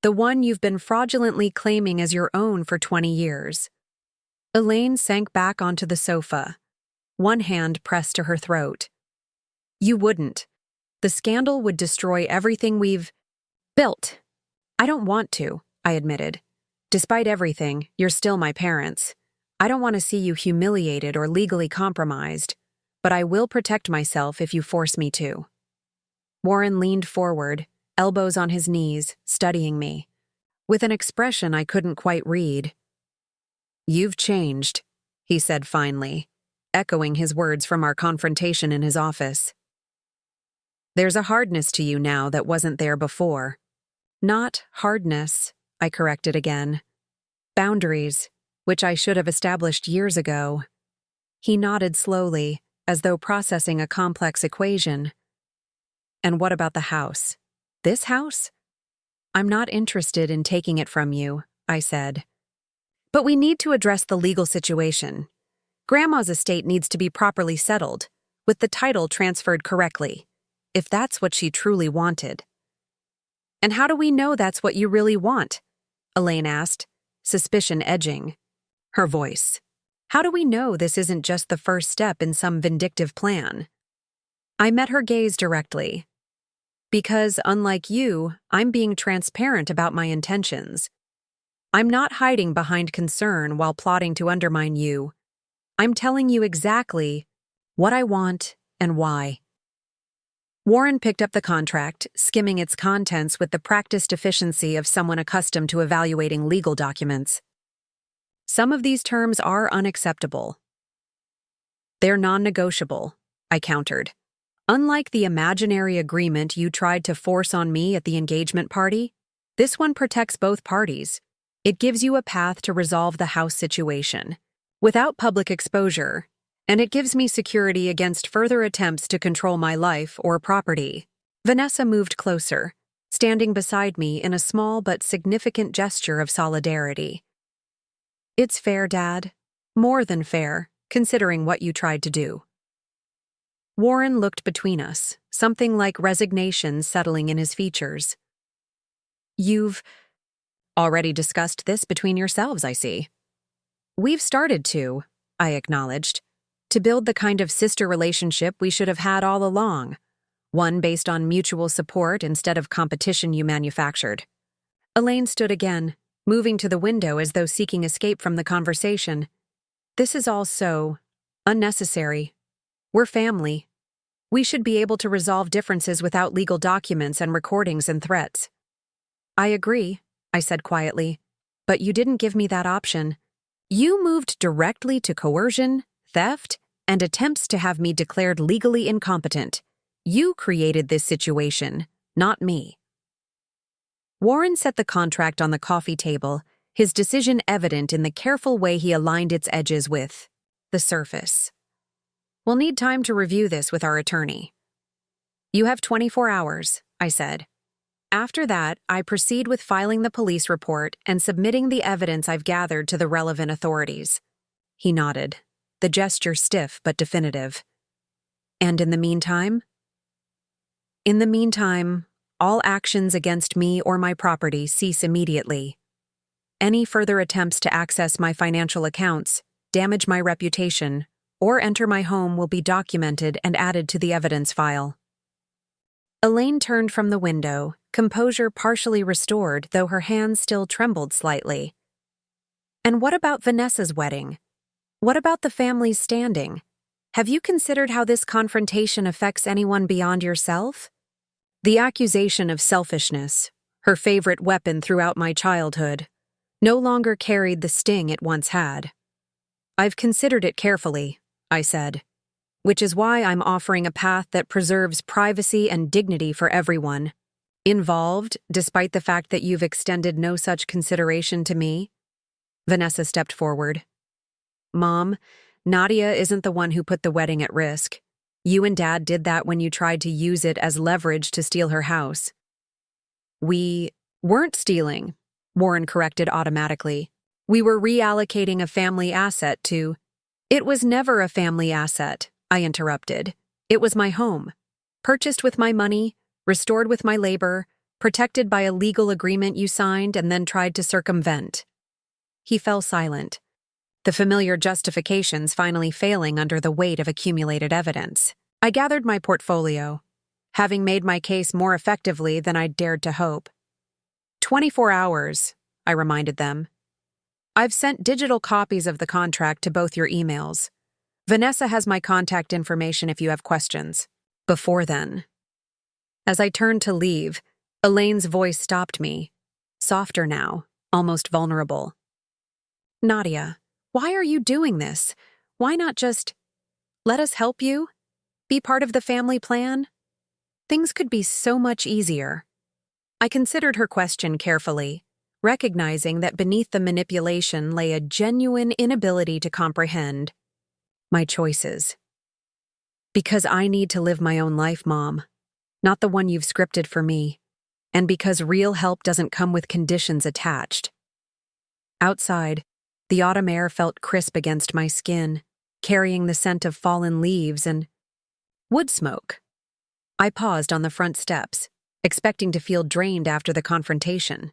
the one you've been fraudulently claiming as your own for 20 years. Elaine sank back onto the sofa, one hand pressed to her throat. You wouldn't. The scandal would destroy everything we've built. I don't want to, I admitted. Despite everything, you're still my parents. I don't want to see you humiliated or legally compromised, but I will protect myself if you force me to. Warren leaned forward, elbows on his knees, studying me, with an expression I couldn't quite read. You've changed, he said finally, echoing his words from our confrontation in his office. There's a hardness to you now that wasn't there before. Not hardness, I corrected again. Boundaries, which I should have established years ago. He nodded slowly, as though processing a complex equation. And what about the house? This house? I'm not interested in taking it from you, I said. But we need to address the legal situation. Grandma's estate needs to be properly settled, with the title transferred correctly, if that's what she truly wanted. And how do we know that's what you really want? Elaine asked, suspicion edging her voice. How do we know this isn't just the first step in some vindictive plan? I met her gaze directly. Because, unlike you, I'm being transparent about my intentions. I'm not hiding behind concern while plotting to undermine you. I'm telling you exactly what I want and why. Warren picked up the contract, skimming its contents with the practiced efficiency of someone accustomed to evaluating legal documents. Some of these terms are unacceptable. They're non-negotiable, I countered. Unlike the imaginary agreement you tried to force on me at the engagement party, this one protects both parties. It gives you a path to resolve the house situation without public exposure, and it gives me security against further attempts to control my life or property. Vanessa moved closer, standing beside me in a small but significant gesture of solidarity. It's fair, Dad. More than fair, considering what you tried to do. Warren looked between us, something like resignation settling in his features. You've already discussed this between yourselves, I see. We've started to, I acknowledged, to build the kind of sister relationship we should have had all along, one based on mutual support instead of competition you manufactured. Elaine stood again, moving to the window as though seeking escape from the conversation. This is all so unnecessary. We're family. We should be able to resolve differences without legal documents and recordings and threats. I agree, I said quietly, but you didn't give me that option. You moved directly to coercion, theft, and attempts to have me declared legally incompetent. You created this situation, not me. Warren set the contract on the coffee table, his decision evident in the careful way he aligned its edges with the surface. We'll need time to review this with our attorney. You have 24 hours, I said. After that, I proceed with filing the police report and submitting the evidence I've gathered to the relevant authorities. He nodded, the gesture stiff but definitive. And in the meantime? In the meantime, all actions against me or my property cease immediately. Any further attempts to access my financial accounts, damage my reputation, or enter my home will be documented and added to the evidence file. Elaine turned from the window, composure partially restored, though her hands still trembled slightly. And what about Vanessa's wedding? What about the family's standing? Have you considered how this confrontation affects anyone beyond yourself? The accusation of selfishness, her favorite weapon throughout my childhood, no longer carried the sting it once had. I've considered it carefully, I said, which is why I'm offering a path that preserves privacy and dignity for everyone involved, despite the fact that you've extended no such consideration to me. Vanessa stepped forward. Mom, Nadia isn't the one who put the wedding at risk. You and Dad did that when you tried to use it as leverage to steal her house. We weren't stealing, Warren corrected automatically. We were reallocating a family asset to— It was never a family asset, I interrupted. It was my home. Purchased with my money, restored with my labor, protected by a legal agreement you signed and then tried to circumvent. He fell silent, the familiar justifications finally failing under the weight of accumulated evidence. I gathered my portfolio, having made my case more effectively than I'd dared to hope. 24 hours, I reminded them. I've sent digital copies of the contract to both your emails. Vanessa has my contact information if you have questions. Before then. As I turned to leave, Elaine's voice stopped me, softer now, almost vulnerable. Nadia, why are you doing this? Why not just let us help you? Be part of the family plan? Things could be so much easier. I considered her question carefully, recognizing that beneath the manipulation lay a genuine inability to comprehend my choices. Because I need to live my own life, Mom, not the one you've scripted for me, and because real help doesn't come with conditions attached. Outside, the autumn air felt crisp against my skin, carrying the scent of fallen leaves and wood smoke. I paused on the front steps, expecting to feel drained after the confrontation.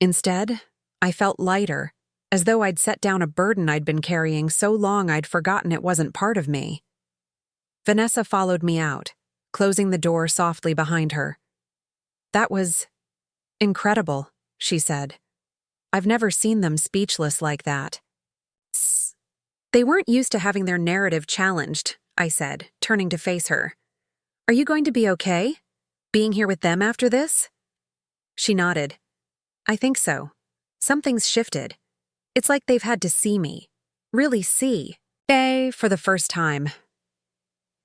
Instead, I felt lighter, as though I'd set down a burden I'd been carrying so long I'd forgotten it wasn't part of me. Vanessa followed me out, closing the door softly behind her. That was incredible, she said. I've never seen them speechless like that. They weren't used to having their narrative challenged, I said, turning to face her. Are you going to be okay? Being here with them after this? She nodded. I think so. Something's shifted. It's like they've had to see me. Really see. For the first time.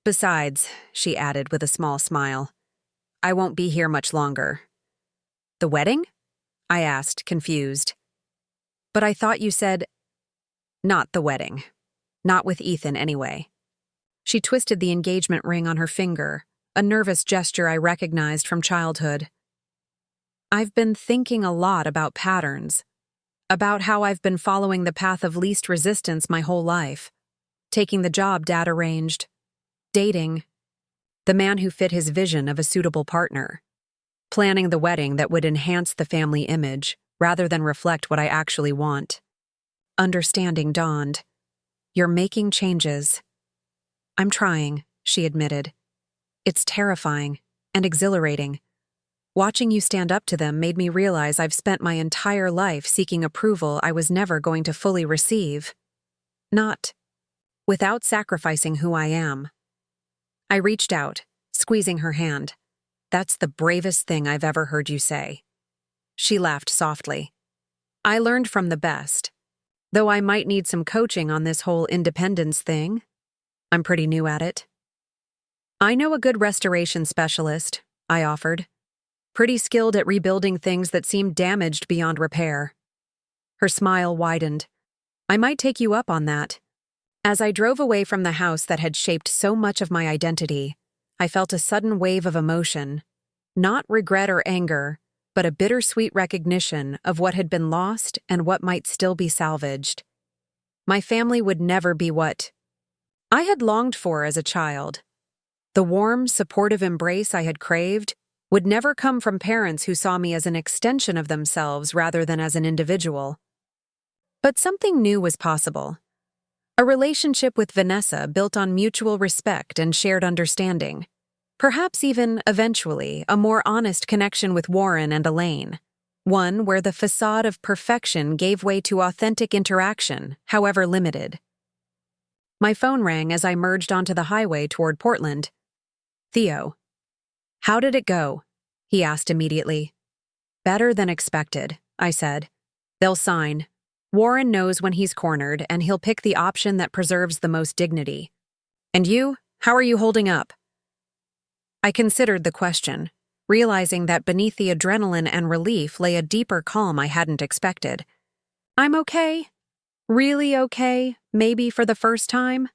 Besides, she added with a small smile, I won't be here much longer. The wedding? I asked, confused. But I thought you said, not the wedding. Not with Ethan, anyway. She twisted the engagement ring on her finger, a nervous gesture I recognized from childhood. I've been thinking a lot about patterns, about how I've been following the path of least resistance my whole life, taking the job Dad arranged, dating the man who fit his vision of a suitable partner, planning the wedding that would enhance the family image rather than reflect what I actually want. Understanding dawned. You're making changes. I'm trying, she admitted. It's terrifying and exhilarating. Watching you stand up to them made me realize I've spent my entire life seeking approval I was never going to fully receive. Not without sacrificing who I am. I reached out, squeezing her hand. That's the bravest thing I've ever heard you say. She laughed softly. I learned from the best. Though I might need some coaching on this whole independence thing. I'm pretty new at it. I know a good restoration specialist, I offered. Pretty skilled at rebuilding things that seemed damaged beyond repair. Her smile widened. I might take you up on that. As I drove away from the house that had shaped so much of my identity, I felt a sudden wave of emotion. Not regret or anger, but a bittersweet recognition of what had been lost and what might still be salvaged. My family would never be what I had longed for as a child. The warm, supportive embrace I had craved would never come from parents who saw me as an extension of themselves rather than as an individual. But something new was possible. A relationship with Vanessa built on mutual respect and shared understanding. Perhaps even, eventually, a more honest connection with Warren and Elaine. One where the facade of perfection gave way to authentic interaction, however limited. My phone rang as I merged onto the highway toward Portland. Theo. How did it go? He asked immediately. Better than expected, I said. They'll sign. Warren knows when he's cornered, and he'll pick the option that preserves the most dignity. And you? How are you holding up? I considered the question, realizing that beneath the adrenaline and relief lay a deeper calm I hadn't expected. I'm okay. Really okay, maybe for the first time?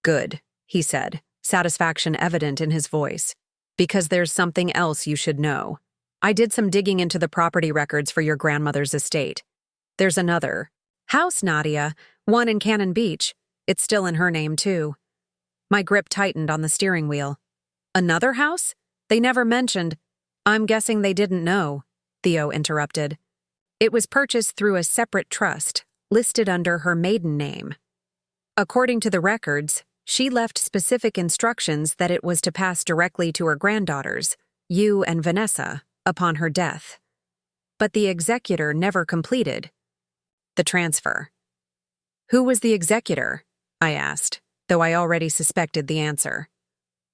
Good, he said, satisfaction evident in his voice. Because there's something else you should know. I did some digging into the property records for your grandmother's estate. There's another house, Nadia, one in Cannon Beach. It's still in her name, too. My grip tightened on the steering wheel. Another house? They never mentioned. I'm guessing they didn't know, Theo interrupted. It was purchased through a separate trust, listed under her maiden name. According to the records, she left specific instructions that it was to pass directly to her granddaughters, you and Vanessa, upon her death. But the executor never completed the transfer. Who was the executor? I asked, though I already suspected the answer.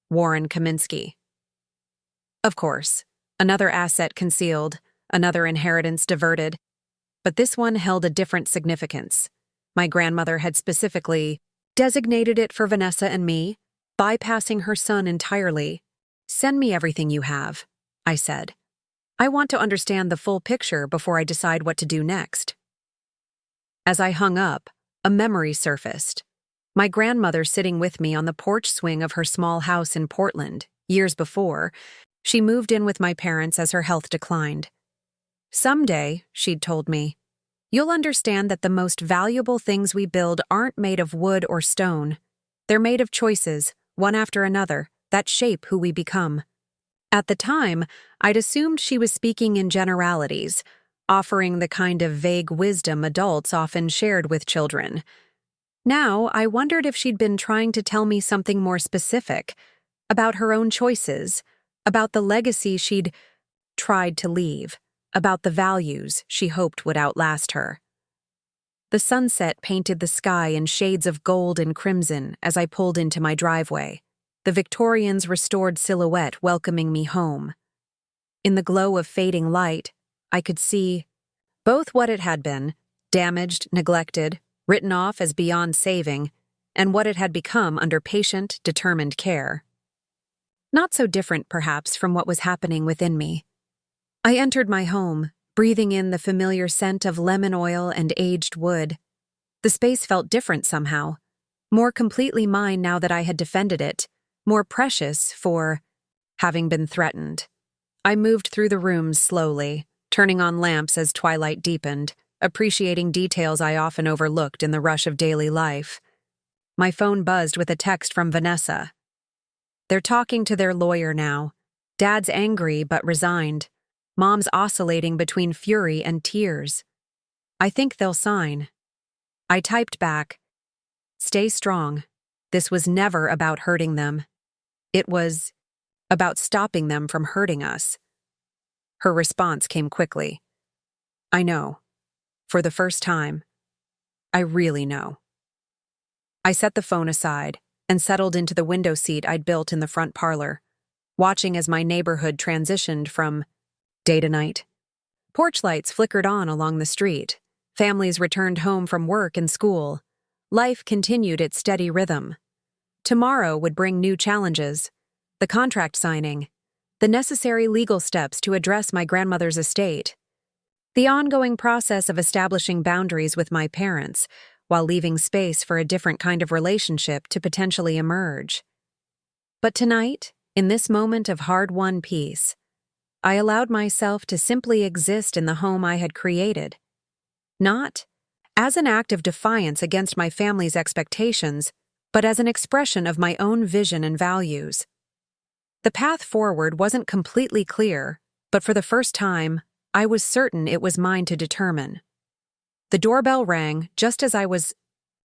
Warren Kaminsky. Of course, another asset concealed, another inheritance diverted. But this one held a different significance. My grandmother had specifically designated it for Vanessa and me, bypassing her son entirely. Send me everything you have, I said. I want to understand the full picture before I decide what to do next. As I hung up, a memory surfaced. My grandmother sitting with me on the porch swing of her small house in Portland. Years before, she moved in with my parents as her health declined. Someday, she'd told me, you'll understand that the most valuable things we build aren't made of wood or stone. They're made of choices, one after another, that shape who we become. At the time, I'd assumed she was speaking in generalities, offering the kind of vague wisdom adults often shared with children. Now, I wondered if she'd been trying to tell me something more specific, about her own choices, about the legacy she'd tried to leave, about the values she hoped would outlast her. The sunset painted the sky in shades of gold and crimson as I pulled into my driveway, the Victorian's restored silhouette welcoming me home. In the glow of fading light, I could see both what it had been, damaged, neglected, written off as beyond saving, and what it had become under patient, determined care. Not so different, perhaps, from what was happening within me. I entered my home, breathing in the familiar scent of lemon oil and aged wood. The space felt different somehow, more completely mine now that I had defended it, more precious for having been threatened. I moved through the rooms slowly, turning on lamps as twilight deepened, appreciating details I often overlooked in the rush of daily life. My phone buzzed with a text from Vanessa. They're talking to their lawyer now. Dad's angry but resigned. Mom's oscillating between fury and tears. I think they'll sign. I typed back, "Stay strong. This was never about hurting them. It was about stopping them from hurting us." Her response came quickly. "I know. For the first time. I really know." I set the phone aside and settled into the window seat I'd built in the front parlor, watching as my neighborhood transitioned from day to night. Porch lights flickered on along the street. Families returned home from work and school. Life continued its steady rhythm. Tomorrow would bring new challenges: the contract signing, the necessary legal steps to address my grandmother's estate, the ongoing process of establishing boundaries with my parents while leaving space for a different kind of relationship to potentially emerge. But tonight, in this moment of hard-won peace, I allowed myself to simply exist in the home I had created. Not as an act of defiance against my family's expectations, but as an expression of my own vision and values. The path forward wasn't completely clear, but for the first time, I was certain it was mine to determine. The doorbell rang just as I was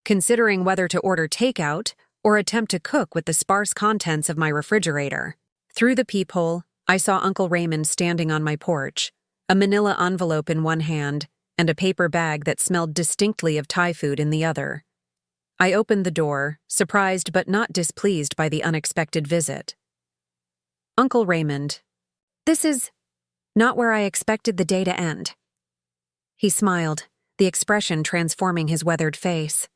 considering whether to order takeout or attempt to cook with the sparse contents of my refrigerator. Through the peephole, I saw Uncle Raymond standing on my porch, a manila envelope in one hand and a paper bag that smelled distinctly of Thai food in the other. I opened the door, surprised but not displeased by the unexpected visit. "Uncle Raymond, this is not where I expected the day to end." He smiled, the expression transforming his weathered face.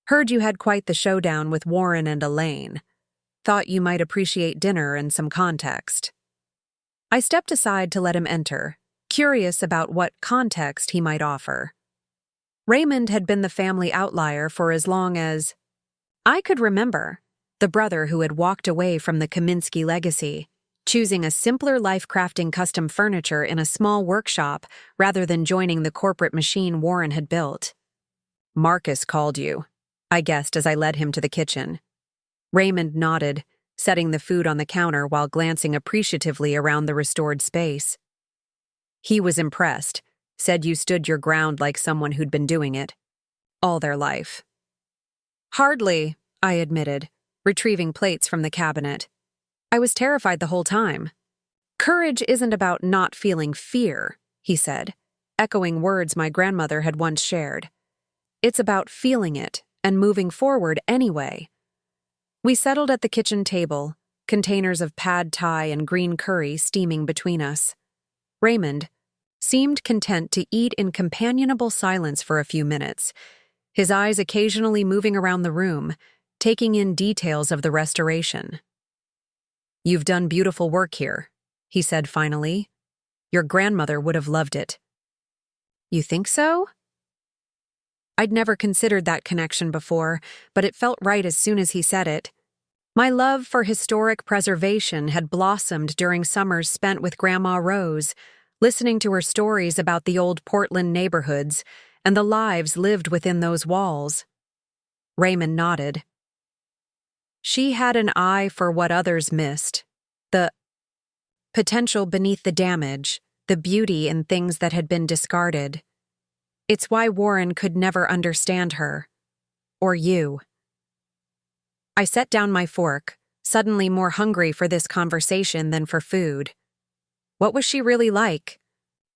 "Heard you had quite the showdown with Warren and Elaine. Thought you might appreciate dinner and some context." I stepped aside to let him enter, curious about what context he might offer. Raymond had been the family outlier for as long as I could remember, the brother who had walked away from the Kaminsky legacy, choosing a simpler life crafting custom furniture in a small workshop rather than joining the corporate machine Warren had built. "Marcus called you," I guessed as I led him to the kitchen. Raymond nodded, setting the food on the counter while glancing appreciatively around the restored space. "He was impressed, said you stood your ground like someone who'd been doing it all their life." "Hardly," I admitted, retrieving plates from the cabinet. "I was terrified the whole time." "Courage isn't about not feeling fear," he said, echoing words my grandmother had once shared. "It's about feeling it and moving forward anyway." We settled at the kitchen table, containers of pad thai and green curry steaming between us. Raymond seemed content to eat in companionable silence for a few minutes, his eyes occasionally moving around the room, taking in details of the restoration. "You've done beautiful work here," he said finally. "Your grandmother would have loved it." "You think so?" I'd never considered that connection before, but it felt right as soon as he said it. My love for historic preservation had blossomed during summers spent with Grandma Rose, listening to her stories about the old Portland neighborhoods and the lives lived within those walls. Raymond nodded. She had an eye for what others missed, the potential beneath the damage, the beauty in things that had been discarded. It's why Warren could never understand her. Or you. I set down my fork, suddenly more hungry for this conversation than for food. What was she really like?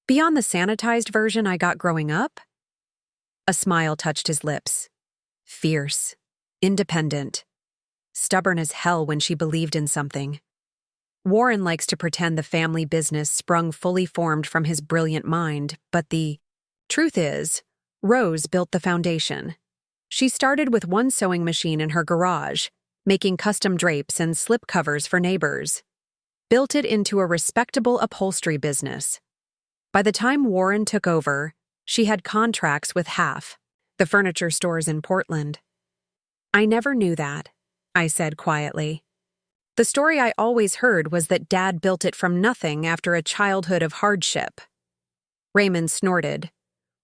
Beyond the sanitized version I got growing up? A smile touched his lips. Fierce. Independent. Stubborn as hell when she believed in something. Warren likes to pretend the family business sprung fully formed from his brilliant mind, but the truth is, Rose built the foundation. She started with one sewing machine in her garage, making custom drapes and slipcovers for neighbors. Built it into a respectable upholstery business. By the time Warren took over, she had contracts with Half, the furniture stores in Portland. I never knew that, I said quietly. The story I always heard was that Dad built it from nothing after a childhood of hardship. Raymond snorted.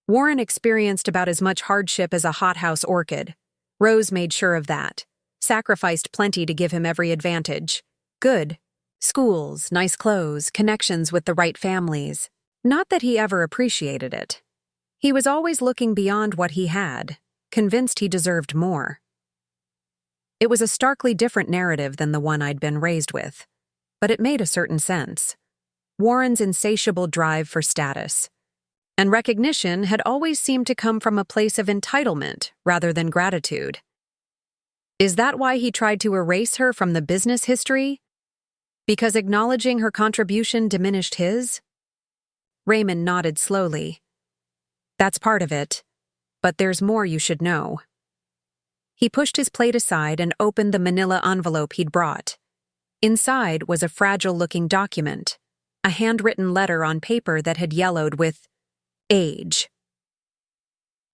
Warren experienced about as much hardship as a hothouse orchid. Rose made sure of that. Sacrificed plenty to give him every advantage. Good. Schools, nice clothes, connections with the right families. Not that he ever appreciated it. He was always looking beyond what he had, convinced he deserved more. It was a starkly different narrative than the one I'd been raised with, but it made a certain sense. Warren's insatiable drive for status and recognition had always seemed to come from a place of entitlement rather than gratitude. Is that why he tried to erase her from the business history? Because acknowledging her contribution diminished his? Raymond nodded slowly. That's part of it, but there's more you should know. He pushed his plate aside and opened the manila envelope he'd brought. Inside was a fragile-looking document, a handwritten letter on paper that had yellowed with age.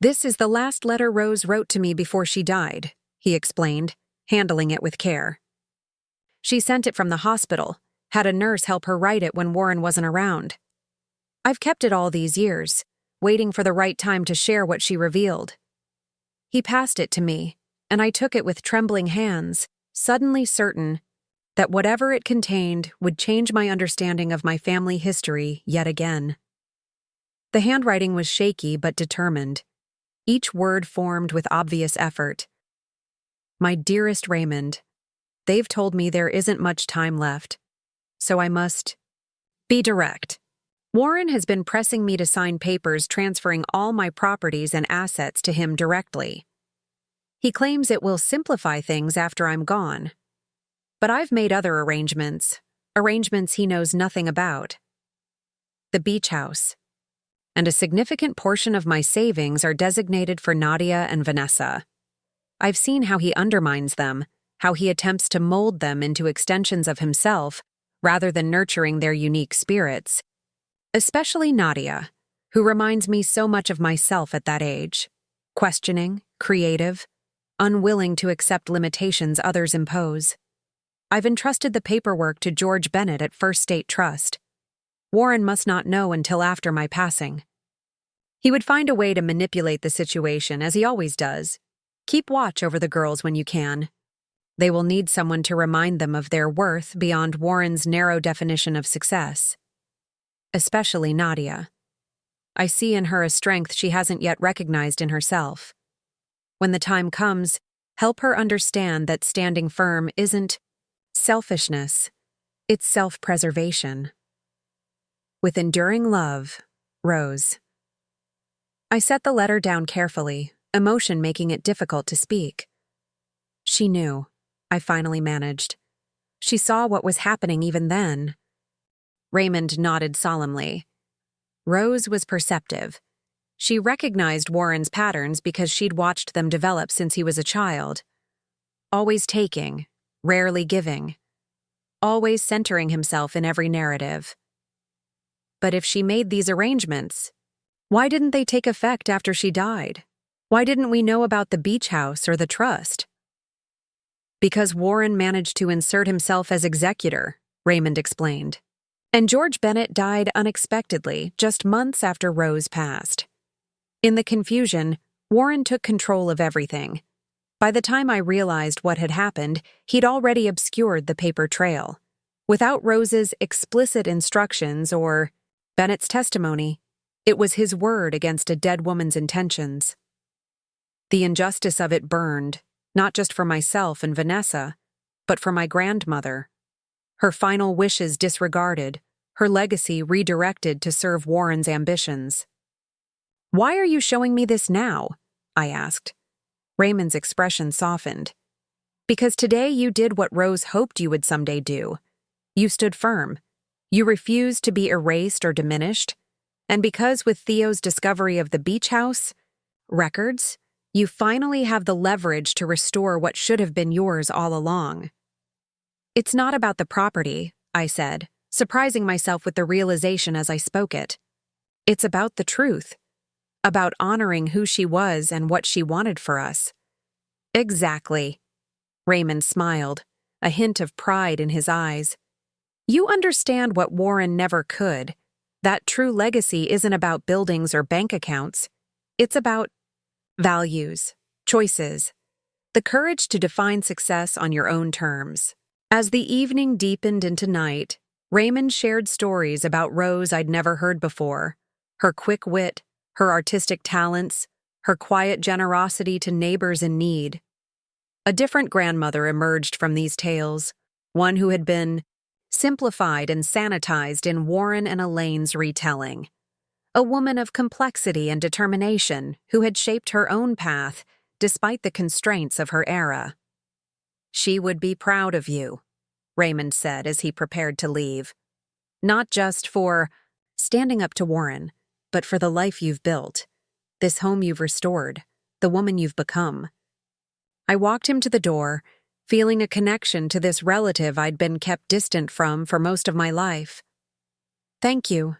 This is the last letter Rose wrote to me before she died, he explained, handling it with care. She sent it from the hospital, had a nurse help her write it when Warren wasn't around. I've kept it all these years, waiting for the right time to share what she revealed. He passed it to me, and I took it with trembling hands, suddenly certain that whatever it contained would change my understanding of my family history yet again. The handwriting was shaky but determined, each word formed with obvious effort. My dearest Raymond, they've told me there isn't much time left, so I must be direct. Warren has been pressing me to sign papers transferring all my properties and assets to him directly. He claims it will simplify things after I'm gone. But I've made other arrangements he knows nothing about. The beach house. And a significant portion of my savings are designated for Nadia and Vanessa. I've seen how he undermines them, how he attempts to mold them into extensions of himself rather than nurturing their unique spirits. Especially Nadia, who reminds me so much of myself at that age. Questioning, creative, unwilling to accept limitations others impose. I've entrusted the paperwork to George Bennett at First State Trust. Warren must not know until after my passing. He would find a way to manipulate the situation, as he always does. Keep watch over the girls when you can. They will need someone to remind them of their worth beyond Warren's narrow definition of success. Especially Nadia. I see in her a strength she hasn't yet recognized in herself. When the time comes, help her understand that standing firm isn't selfishness, it's self-preservation. With enduring love, Rose. I set the letter down carefully, emotion making it difficult to speak. She knew, I finally managed. She saw what was happening even then. Raymond nodded solemnly. Rose was perceptive. She recognized Warren's patterns because she'd watched them develop since he was a child. Always taking, rarely giving. Always centering himself in every narrative. But if she made these arrangements, why didn't they take effect after she died? Why didn't we know about the beach house or the trust? Because Warren managed to insert himself as executor, Raymond explained. And George Bennett died unexpectedly just months after Rose passed. In the confusion, Warren took control of everything. By the time I realized what had happened, he'd already obscured the paper trail. Without Rose's explicit instructions or Bennett's testimony, it was his word against a dead woman's intentions. The injustice of it burned, not just for myself and Vanessa, but for my grandmother. Her final wishes disregarded, her legacy redirected to serve Warren's ambitions. Why are you showing me this now? I asked. Raymond's expression softened. Because today you did what Rose hoped you would someday do. You stood firm. You refused to be erased or diminished. And because with Theo's discovery of the beach house, records, You finally have the leverage to restore what should have been yours all along. It's not about the property, I said, surprising myself with the realization as I spoke it. It's about the truth. About honoring who she was and what she wanted for us. Exactly. Raymond smiled, a hint of pride in his eyes. You understand what Warren never could. That true legacy isn't about buildings or bank accounts. It's about values, choices, the courage to define success on your own terms. As the evening deepened into night, Raymond shared stories about Rose I'd never heard before. Her quick wit, her artistic talents, her quiet generosity to neighbors in need. A different grandmother emerged from these tales, one who had been simplified and sanitized in Warren and Elaine's retelling. A woman of complexity and determination who had shaped her own path despite the constraints of her era. She would be proud of you, Raymond said as he prepared to leave. Not just for standing up to Warren, but for the life you've built, this home you've restored, the woman you've become. I walked him to the door, feeling a connection to this relative I'd been kept distant from for most of my life. Thank you,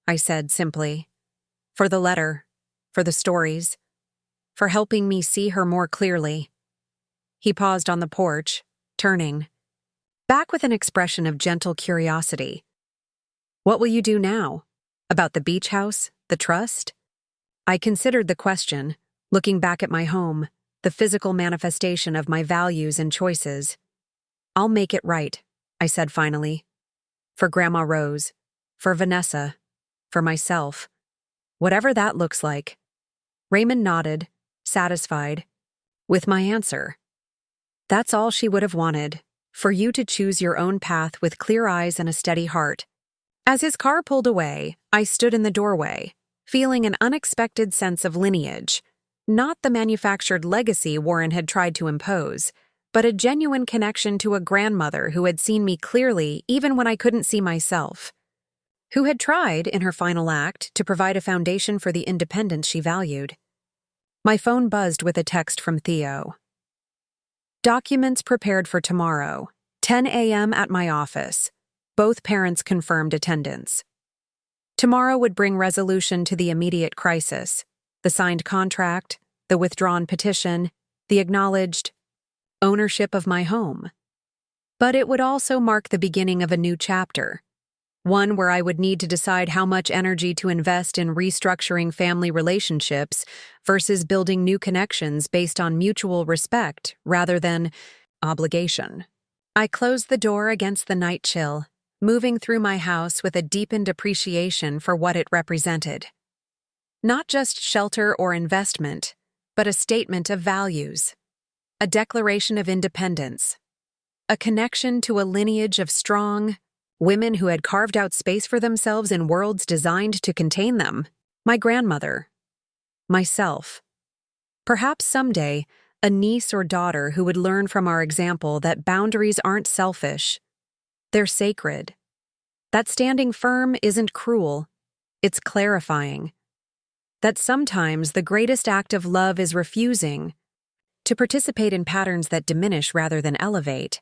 I said simply, for the letter, for the stories, for helping me see her more clearly. He paused on the porch, turning, back with an expression of gentle curiosity. What will you do now? About the beach house, the trust? I considered the question, looking back at my home, the physical manifestation of my values and choices. I'll make it right, I said finally. For Grandma Rose, for Vanessa, for myself. Whatever that looks like. Raymond nodded, satisfied, with my answer. That's all she would have wanted, for you to choose your own path with clear eyes and a steady heart. As his car pulled away, I stood in the doorway, feeling an unexpected sense of lineage. Not the manufactured legacy Warren had tried to impose, but a genuine connection to a grandmother who had seen me clearly even when I couldn't see myself. Who had tried, in her final act, to provide a foundation for the independence she valued. My phone buzzed with a text from Theo. Documents prepared for tomorrow, 10 a.m. at my office. Both parents confirmed attendance. Tomorrow would bring resolution to the immediate crisis, the signed contract, the withdrawn petition, the acknowledged ownership of my home. But it would also mark the beginning of a new chapter, one where I would need to decide how much energy to invest in restructuring family relationships versus building new connections based on mutual respect rather than obligation. I closed the door against the night chill, moving through my house with a deepened appreciation for what it represented. Not just shelter or investment, but a statement of values, a declaration of independence, a connection to a lineage of strong women who had carved out space for themselves in worlds designed to contain them. My grandmother, myself. Perhaps someday, a niece or daughter who would learn from our example that boundaries aren't selfish, they're sacred. That standing firm isn't cruel, it's clarifying. That sometimes the greatest act of love is refusing to participate in patterns that diminish rather than elevate.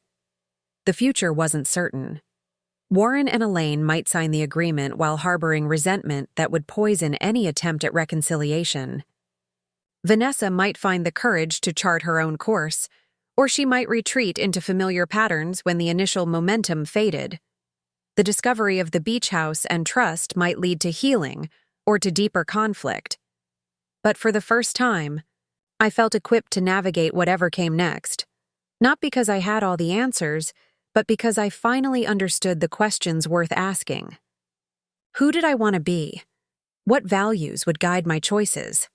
The future wasn't certain. Warren and Elaine might sign the agreement while harboring resentment that would poison any attempt at reconciliation. Vanessa might find the courage to chart her own course, or she might retreat into familiar patterns when the initial momentum faded. The discovery of the beach house and trust might lead to healing or to deeper conflict. But for the first time, I felt equipped to navigate whatever came next, not because I had all the answers, but because I finally understood the questions worth asking. Who did I want to be? What values would guide my choices?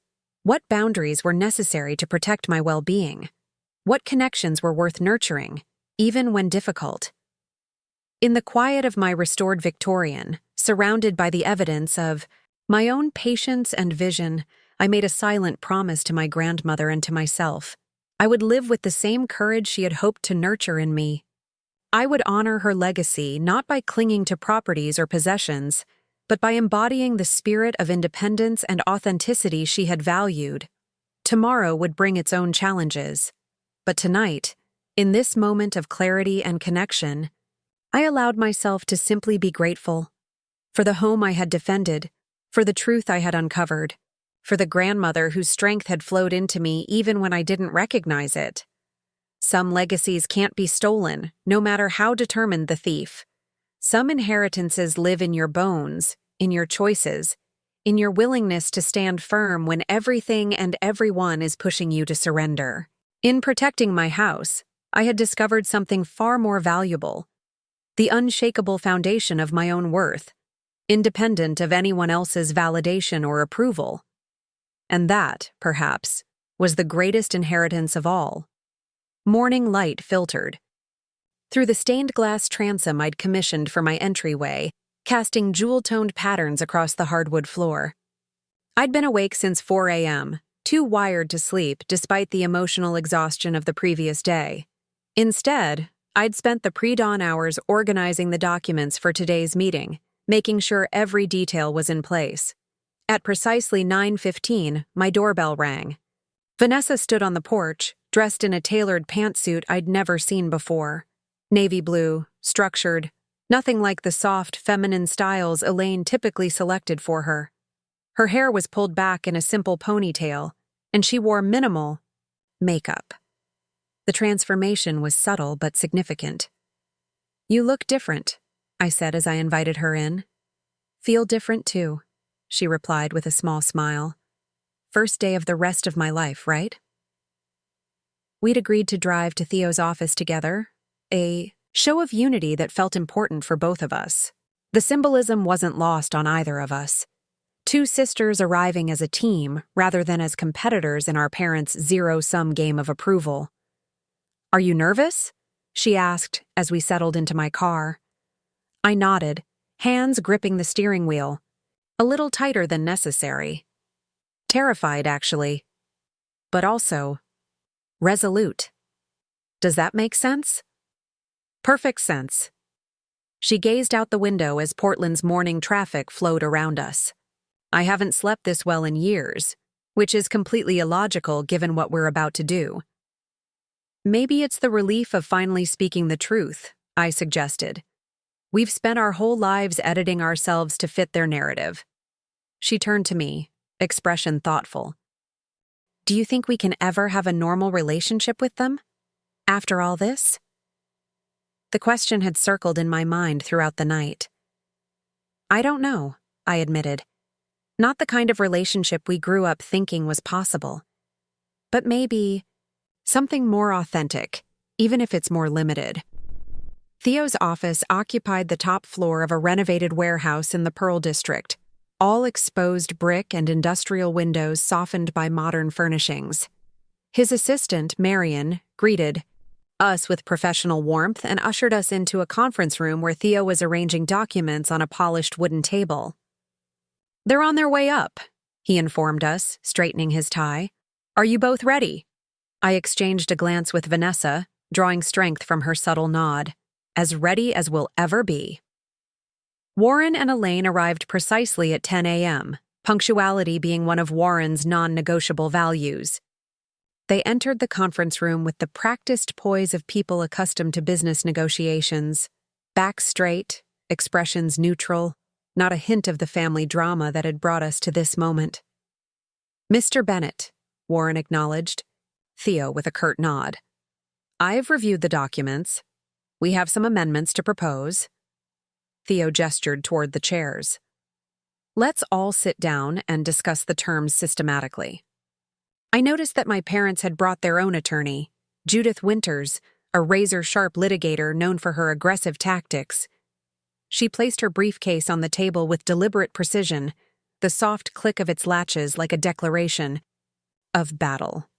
What boundaries were necessary to protect my well-being? What connections were worth nurturing, even when difficult? In the quiet of my restored Victorian, surrounded by the evidence of my own patience and vision, I made a silent promise to my grandmother and to myself. I would live with the same courage she had hoped to nurture in me. I would honor her legacy not by clinging to properties or possessions, but by embodying the spirit of independence and authenticity she had valued. Tomorrow would bring its own challenges. But tonight, in this moment of clarity and connection, I allowed myself to simply be grateful for the home I had defended, for the truth I had uncovered, for the grandmother whose strength had flowed into me even when I didn't recognize it. Some legacies can't be stolen, no matter how determined the thief. Some inheritances live in your bones, in your choices, in your willingness to stand firm when everything and everyone is pushing you to surrender. In protecting my house, I had discovered something far more valuable: the unshakable foundation of my own worth, independent of anyone else's validation or approval. And that, perhaps, was the greatest inheritance of all. Morning light filtered through the stained glass transom I'd commissioned for my entryway, casting jewel-toned patterns across the hardwood floor. I'd been awake since 4 a.m., too wired to sleep despite the emotional exhaustion of the previous day. Instead, I'd spent the pre-dawn hours organizing the documents for today's meeting, making sure every detail was in place. At precisely 9:15, my doorbell rang. Vanessa stood on the porch, dressed in a tailored pantsuit I'd never seen before. Navy blue, structured, nothing like the soft, feminine styles Elaine typically selected for her. Her hair was pulled back in a simple ponytail, and she wore minimal makeup. The transformation was subtle but significant. "You look different," I said as I invited her in. "Feel different too," she replied with a small smile. "First day of the rest of my life, right?" We'd agreed to drive to Theo's office together, a show of unity that felt important for both of us. The symbolism wasn't lost on either of us. Two sisters arriving as a team rather than as competitors in our parents' zero-sum game of approval. "Are you nervous?" she asked as we settled into my car. I nodded, hands gripping the steering wheel, a little tighter than necessary. Terrified, actually, but also resolute. Does that make sense? Perfect sense. She gazed out the window as Portland's morning traffic flowed around us. I haven't slept this well in years, which is completely illogical given what we're about to do. Maybe it's the relief of finally speaking the truth, I suggested. We've spent our whole lives editing ourselves to fit their narrative. She turned to me, expression thoughtful. "Do you think we can ever have a normal relationship with them? After all this?" The question had circled in my mind throughout the night. "I don't know," I admitted. "Not the kind of relationship we grew up thinking was possible. But maybe something more authentic, even if it's more limited." Theo's office occupied the top floor of a renovated warehouse in the Pearl District, all exposed brick and industrial windows softened by modern furnishings. His assistant, Marion, greeted us with professional warmth and ushered us into a conference room where Theo was arranging documents on a polished wooden table. "They're on their way up," he informed us, straightening his tie. "Are you both ready?" I exchanged a glance with Vanessa, drawing strength from her subtle nod. As ready as we'll ever be. Warren and Elaine arrived precisely at 10 a.m., punctuality being one of Warren's non-negotiable values. They entered the conference room with the practiced poise of people accustomed to business negotiations, backs straight, expressions neutral, not a hint of the family drama that had brought us to this moment. "Mr. Bennett," Warren acknowledged, Theo with a curt nod. "I've reviewed the documents. We have some amendments to propose." Theo gestured toward the chairs. "Let's all sit down and discuss the terms systematically." I noticed that my parents had brought their own attorney, Judith Winters, a razor-sharp litigator known for her aggressive tactics. She placed her briefcase on the table with deliberate precision, the soft click of its latches like a declaration of battle.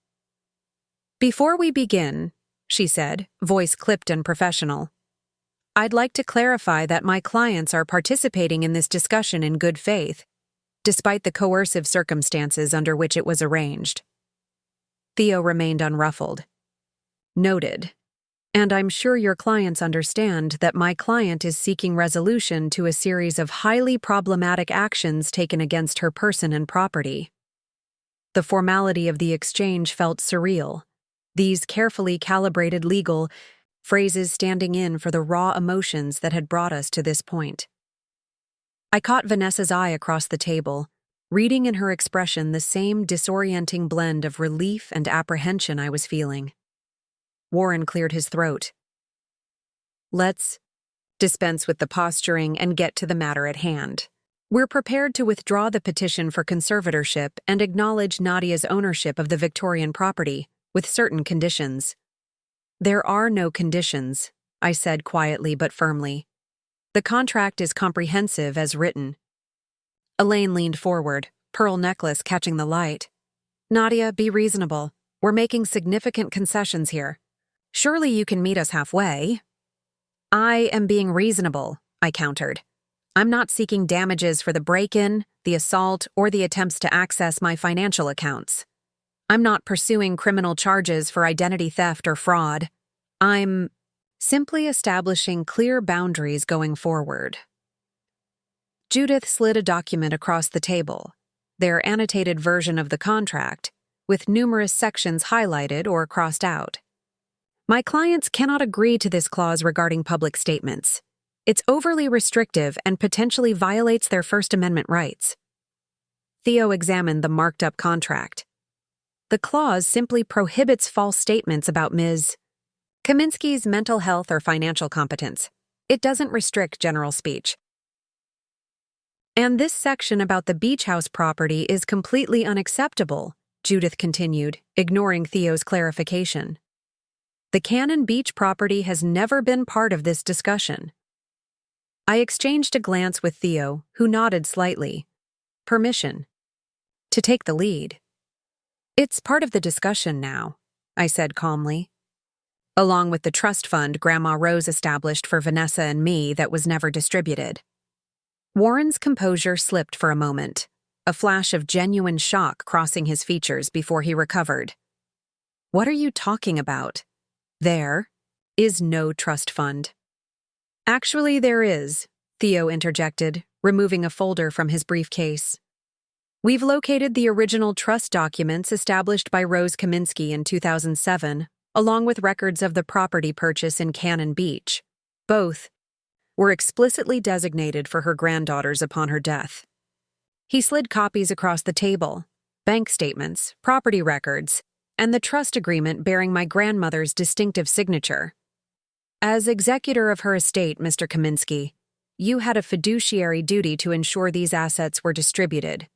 "Before we begin," she said, voice clipped and professional, "I'd like to clarify that my clients are participating in this discussion in good faith, despite the coercive circumstances under which it was arranged." Theo remained unruffled. "Noted. And I'm sure your clients understand that my client is seeking resolution to a series of highly problematic actions taken against her person and property." The formality of the exchange felt surreal, these carefully calibrated legal phrases standing in for the raw emotions that had brought us to this point. I caught Vanessa's eye across the table, reading in her expression the same disorienting blend of relief and apprehension I was feeling. Warren cleared his throat. Let's dispense with the posturing and get to the matter at hand. We're prepared to withdraw the petition for conservatorship and acknowledge Nadia's ownership of the Victorian property, with certain conditions. There are no conditions, I said quietly but firmly. The contract is comprehensive as written. Elaine leaned forward, pearl necklace catching the light. Nadia, be reasonable. We're making significant concessions here. Surely you can meet us halfway. I am being reasonable, I countered. I'm not seeking damages for the break-in, the assault, or the attempts to access my financial accounts. I'm not pursuing criminal charges for identity theft or fraud. I'm simply establishing clear boundaries going forward. Judith slid a document across the table, their annotated version of the contract, with numerous sections highlighted or crossed out. My clients cannot agree to this clause regarding public statements. It's overly restrictive and potentially violates their First Amendment rights. Theo examined the marked-up contract. The clause simply prohibits false statements about Ms. Kaminsky's mental health or financial competence. It doesn't restrict general speech. And this section about the beach house property is completely unacceptable, Judith continued, ignoring Theo's clarification. The Cannon Beach property has never been part of this discussion. I exchanged a glance with Theo, who nodded slightly. Permission. To take the lead. It's part of the discussion now, I said calmly. Along with the trust fund Grandma Rose established for Vanessa and me that was never distributed. Warren's composure slipped for a moment, a flash of genuine shock crossing his features before he recovered. What are you talking about? There is no trust fund. Actually, there is, Theo interjected, removing a folder from his briefcase. We've located the original trust documents established by Rose Kaminsky in 2007, along with records of the property purchase in Cannon Beach. Both were explicitly designated for her granddaughters upon her death. He slid copies across the table, bank statements, property records, and the trust agreement bearing my grandmother's distinctive signature. As executor of her estate, Mr. Kaminsky, you had a fiduciary duty to ensure these assets were distributed,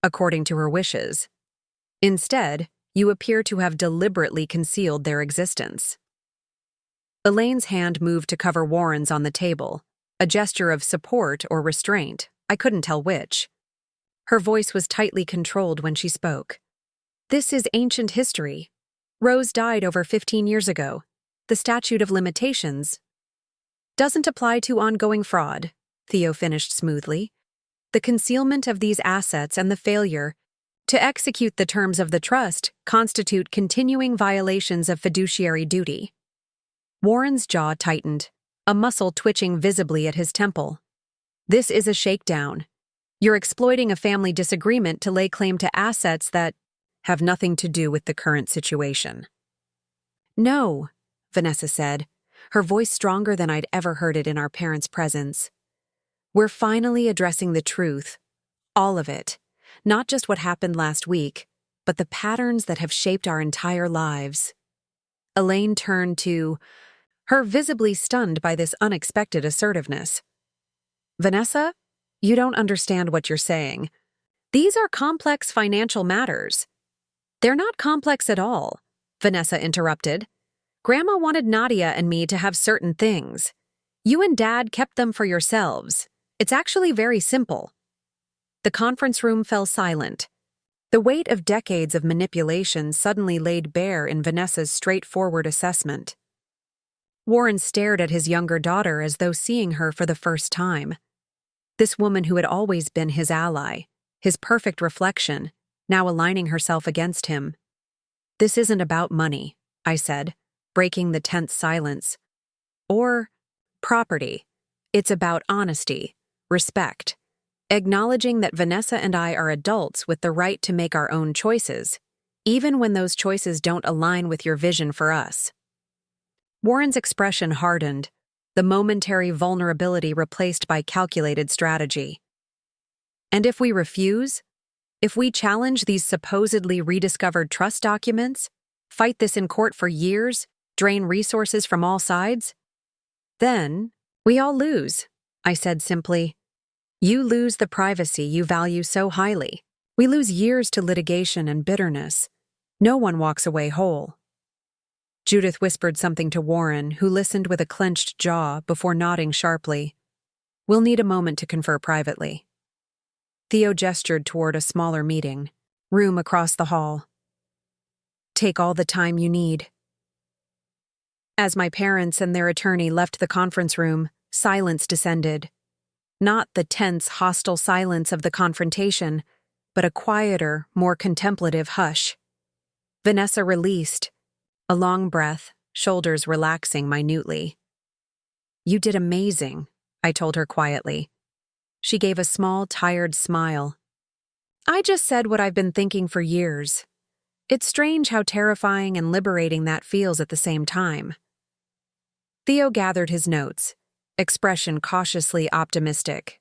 according to her wishes. Instead, you appear to have deliberately concealed their existence. Elaine's hand moved to cover Warren's on the table, a gesture of support or restraint, I couldn't tell which. Her voice was tightly controlled when she spoke. This is ancient history. Rose died over 15 years ago. The statute of limitations doesn't apply to ongoing fraud, Theo finished smoothly. The concealment of these assets and the failure to execute the terms of the trust constitute continuing violations of fiduciary duty. Warren's jaw tightened, a muscle twitching visibly at his temple. This is a shakedown. You're exploiting a family disagreement to lay claim to assets that have nothing to do with the current situation. No, Vanessa said, her voice stronger than I'd ever heard it in our parents' presence. We're finally addressing the truth, all of it, not just what happened last week, but the patterns that have shaped our entire lives. Elaine turned to her, visibly stunned by this unexpected assertiveness. Vanessa, you don't understand what you're saying. These are complex financial matters. They're not complex at all, Vanessa interrupted. Grandma wanted Nadia and me to have certain things. You and Dad kept them for yourselves. It's actually very simple. The conference room fell silent. The weight of decades of manipulation suddenly laid bare in Vanessa's straightforward assessment. Warren stared at his younger daughter as though seeing her for the first time. This woman who had always been his ally, his perfect reflection, now aligning herself against him. This isn't about money, I said, breaking the tense silence. Or property. It's about honesty, respect, acknowledging that Vanessa and I are adults with the right to make our own choices, even when those choices don't align with your vision for us. Warren's expression hardened, the momentary vulnerability replaced by calculated strategy. And if we refuse, if we challenge these supposedly rediscovered trust documents, fight this in court for years, drain resources from all sides, then we all lose, I said simply. You lose the privacy you value so highly. We lose years to litigation and bitterness. No one walks away whole. Judith whispered something to Warren, who listened with a clenched jaw before nodding sharply. We'll need a moment to confer privately. Theo gestured toward a smaller meeting room across the hall. Take all the time you need. As my parents and their attorney left the conference room, silence descended. Not the tense, hostile silence of the confrontation, but a quieter, more contemplative hush. Vanessa released, a long breath, shoulders relaxing minutely. You did amazing, I told her quietly. She gave a small, tired smile. I just said what I've been thinking for years. It's strange how terrifying and liberating that feels at the same time. Theo gathered his notes, expression cautiously optimistic.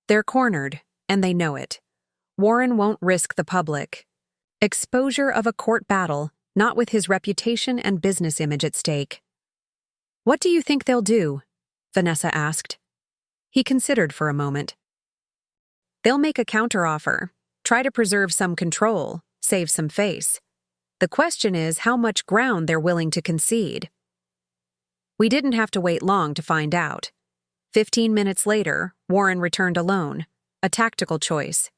They're cornered, and they know it. Warren won't risk the public exposure of a court battle, not with his reputation and business image at stake. What do you think they'll do? Vanessa asked. He considered for a moment. They'll make a counteroffer, try to preserve some control, save some face. The question is how much ground they're willing to concede. We didn't have to wait long to find out. 15 minutes later, Warren returned alone, a tactical choice.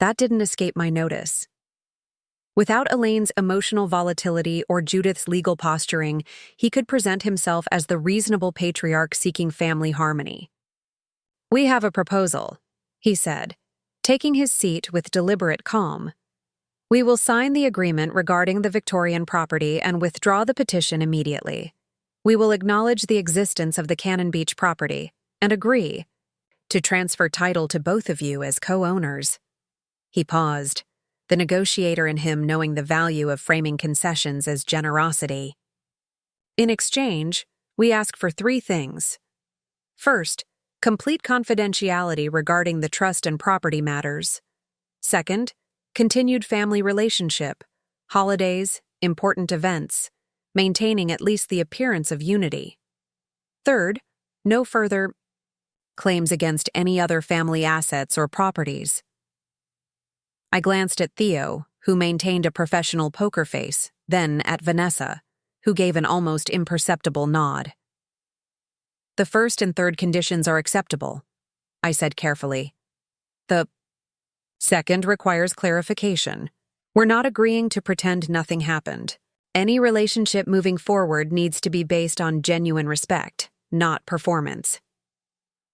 That didn't escape my notice. Without Elaine's emotional volatility or Judith's legal posturing, he could present himself as the reasonable patriarch seeking family harmony. We have a proposal, he said, taking his seat with deliberate calm. We will sign the agreement regarding the Victorian property and withdraw the petition immediately. We will acknowledge the existence of the Cannon Beach property and agree to transfer title to both of you as co-owners. He paused, the negotiator in him knowing the value of framing concessions as generosity. In exchange, we ask for 3 things. First, complete confidentiality regarding the trust and property matters. Second, continued family relationship, holidays, important events, maintaining at least the appearance of unity. Third, no further claims against any other family assets or properties. I glanced at Theo, who maintained a professional poker face, then at Vanessa, who gave an almost imperceptible nod. The first and third conditions are acceptable, I said carefully. The second requires clarification. We're not agreeing to pretend nothing happened. Any relationship moving forward needs to be based on genuine respect, not performance.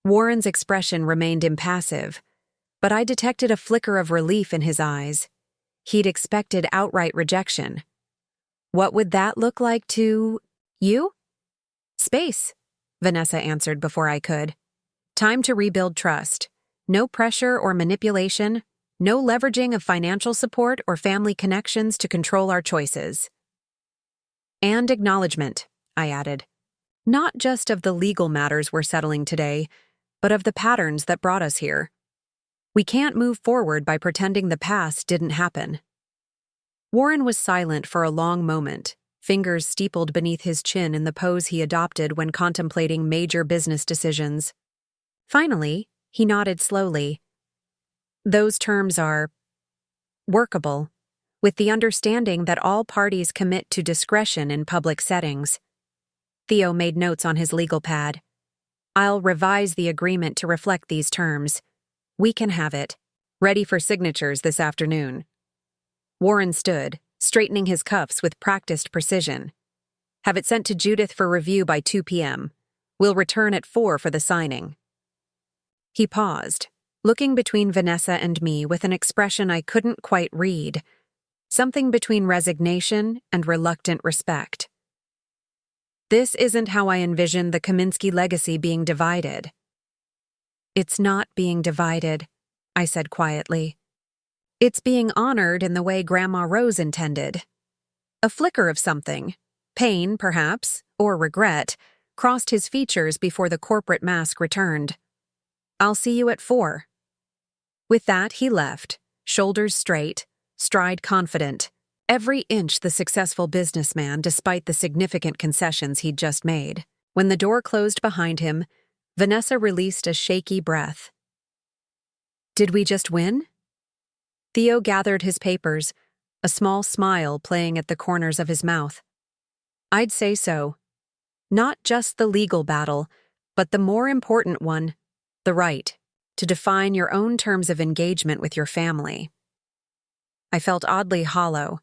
Warren's expression remained impassive, but I detected a flicker of relief in his eyes. He'd expected outright rejection. What would that look like to you? Space, Vanessa answered before I could. Time to rebuild trust. No pressure or manipulation, no leveraging of financial support or family connections to control our choices. And acknowledgement, I added. Not just of the legal matters we're settling today, but of the patterns that brought us here. We can't move forward by pretending the past didn't happen. Warren was silent for a long moment, fingers steepled beneath his chin in the pose he adopted when contemplating major business decisions. Finally, he nodded slowly. Those terms are workable, with the understanding that all parties commit to discretion in public settings. Theo made notes on his legal pad. I'll revise the agreement to reflect these terms. We can have it, ready for signatures this afternoon. Warren stood, straightening his cuffs with practiced precision. Have it sent to Judith for review by 2 p.m. We'll return at 4 for the signing. He paused, looking between Vanessa and me with an expression I couldn't quite read, something between resignation and reluctant respect. This isn't how I envisioned the Kaminsky legacy being divided. It's not being divided, I said quietly. It's being honored in the way Grandma Rose intended. A flicker of something, pain perhaps, or regret, crossed his features before the corporate mask returned. I'll see you at 4. With that, he left, shoulders straight, stride confident, every inch the successful businessman despite the significant concessions he'd just made. When the door closed behind him, Vanessa released a shaky breath. Did we just win? Theo gathered his papers, a small smile playing at the corners of his mouth. I'd say so. Not just the legal battle, but the more important one, the right to define your own terms of engagement with your family. I felt oddly hollow,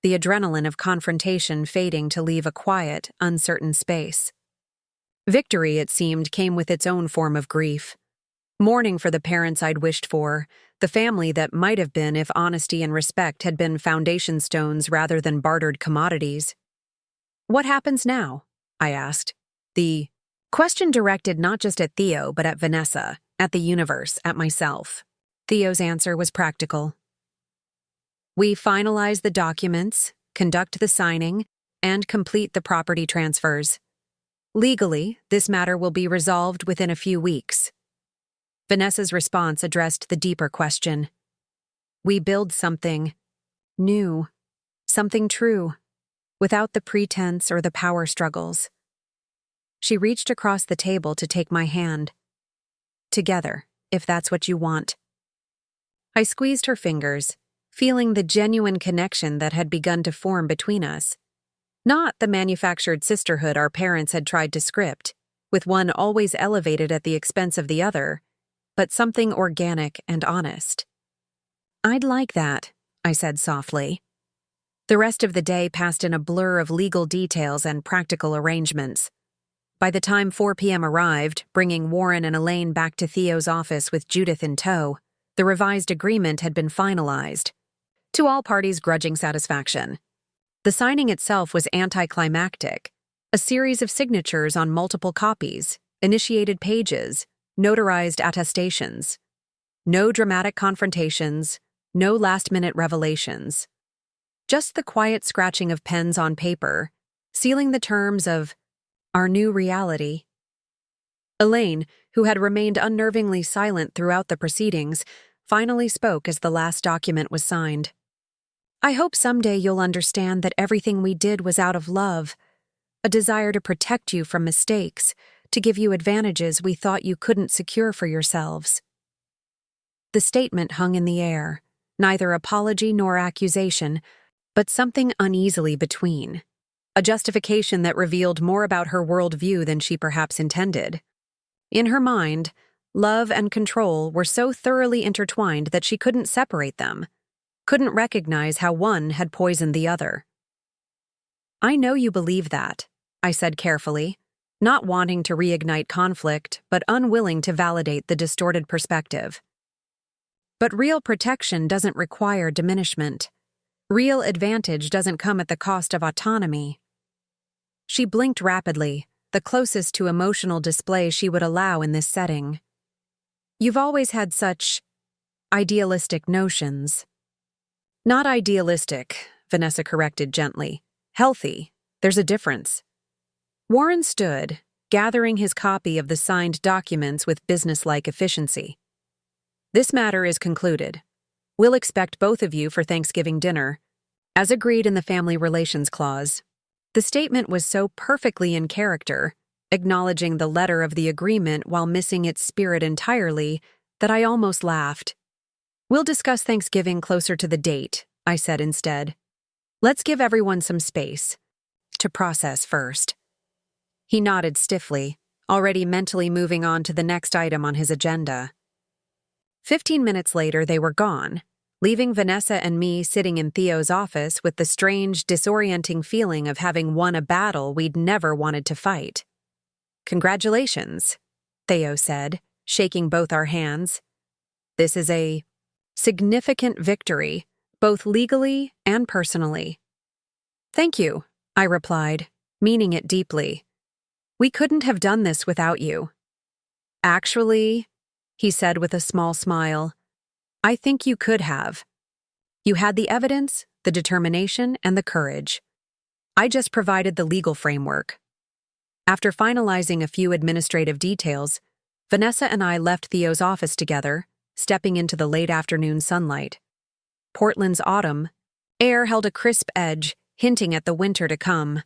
the adrenaline of confrontation fading to leave a quiet, uncertain space. Victory, it seemed, came with its own form of grief. Mourning for the parents I'd wished for, the family that might have been if honesty and respect had been foundation stones rather than bartered commodities. What happens now? I asked. The question directed not just at Theo, but at Vanessa, at the universe, at myself. Theo's answer was practical. We finalize the documents, conduct the signing, and complete the property transfers. Legally, this matter will be resolved within a few weeks. Vanessa's response addressed the deeper question. We build something new, something true, without the pretense or the power struggles. She reached across the table to take my hand. Together, if that's what you want. I squeezed her fingers, feeling the genuine connection that had begun to form between us. Not the manufactured sisterhood our parents had tried to script, with one always elevated at the expense of the other, but something organic and honest. I'd like that, I said softly. The rest of the day passed in a blur of legal details and practical arrangements. By the time 4 p.m. arrived, bringing Warren and Elaine back to Theo's office with Judith in tow, the revised agreement had been finalized, to all parties' grudging satisfaction. The signing itself was anticlimactic, a series of signatures on multiple copies, initiated pages, notarized attestations. No dramatic confrontations, no last-minute revelations. Just the quiet scratching of pens on paper, sealing the terms of our new reality. Elaine, who had remained unnervingly silent throughout the proceedings, finally spoke as the last document was signed. I hope someday you'll understand that everything we did was out of love, a desire to protect you from mistakes, to give you advantages we thought you couldn't secure for yourselves. The statement hung in the air, neither apology nor accusation, but something uneasily between. A justification that revealed more about her worldview than she perhaps intended. In her mind, love and control were so thoroughly intertwined that she couldn't separate them, couldn't recognize how one had poisoned the other. I know you believe that, I said carefully, not wanting to reignite conflict, but unwilling to validate the distorted perspective. But real protection doesn't require diminishment. Real advantage doesn't come at the cost of autonomy. She blinked rapidly, the closest to emotional display she would allow in this setting. You've always had such idealistic notions. Not idealistic, Vanessa corrected gently. Healthy. There's a difference. Warren stood, gathering his copy of the signed documents with businesslike efficiency. This matter is concluded. We'll expect both of you for Thanksgiving dinner, as agreed in the Family Relations Clause. The statement was so perfectly in character, acknowledging the letter of the agreement while missing its spirit entirely, that I almost laughed. We'll discuss Thanksgiving closer to the date, I said instead. Let's give everyone some space to process first. He nodded stiffly, already mentally moving on to the next item on his agenda. 15 minutes later, they were gone, leaving Vanessa and me sitting in Theo's office with the strange, disorienting feeling of having won a battle we'd never wanted to fight. Congratulations, Theo said, shaking both our hands. This is a significant victory, both legally and personally. Thank you, I replied, meaning it deeply. We couldn't have done this without you. Actually, he said with a small smile. I think you could have. You had the evidence, the determination, and the courage. I just provided the legal framework. After finalizing a few administrative details, Vanessa and I left Theo's office together, stepping into the late afternoon sunlight. Portland's autumn air held a crisp edge, hinting at the winter to come.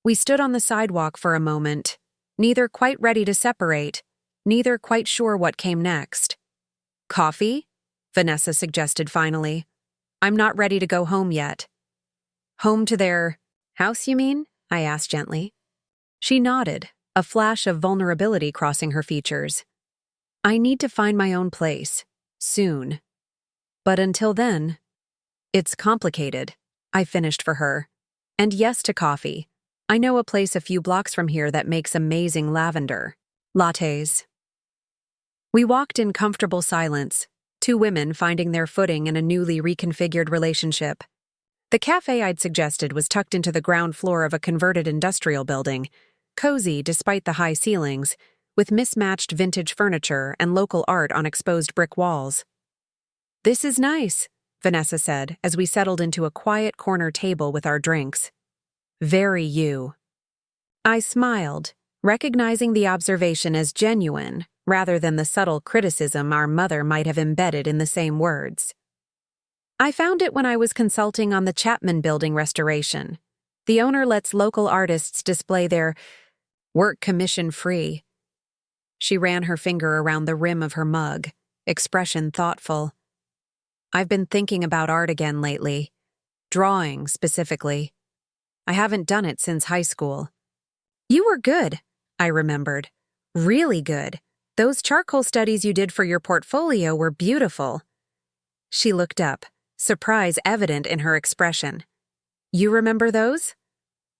We stood on the sidewalk for a moment, neither quite ready to separate, neither quite sure what came next. Coffee? Vanessa suggested finally. I'm not ready to go home yet. Home to their house, you mean? I asked gently. She nodded, a flash of vulnerability crossing her features. I need to find my own place, soon. But until then, it's complicated, I finished for her. And yes to coffee. I know a place a few blocks from here that makes amazing lavender lattes. We walked in comfortable silence, two women finding their footing in a newly reconfigured relationship. The cafe I'd suggested was tucked into the ground floor of a converted industrial building, cozy despite the high ceilings, with mismatched vintage furniture and local art on exposed brick walls. This is nice, Vanessa said as we settled into a quiet corner table with our drinks. Very you. I smiled, recognizing the observation as genuine, rather than the subtle criticism our mother might have embedded in the same words. I found it when I was consulting on the Chapman Building restoration. The owner lets local artists display their work commission-free. She ran her finger around the rim of her mug, expression thoughtful. I've been thinking about art again lately. Drawing, specifically. I haven't done it since high school. You were good, I remembered. Really good. Those charcoal studies you did for your portfolio were beautiful. She looked up, surprise evident in her expression. You remember those?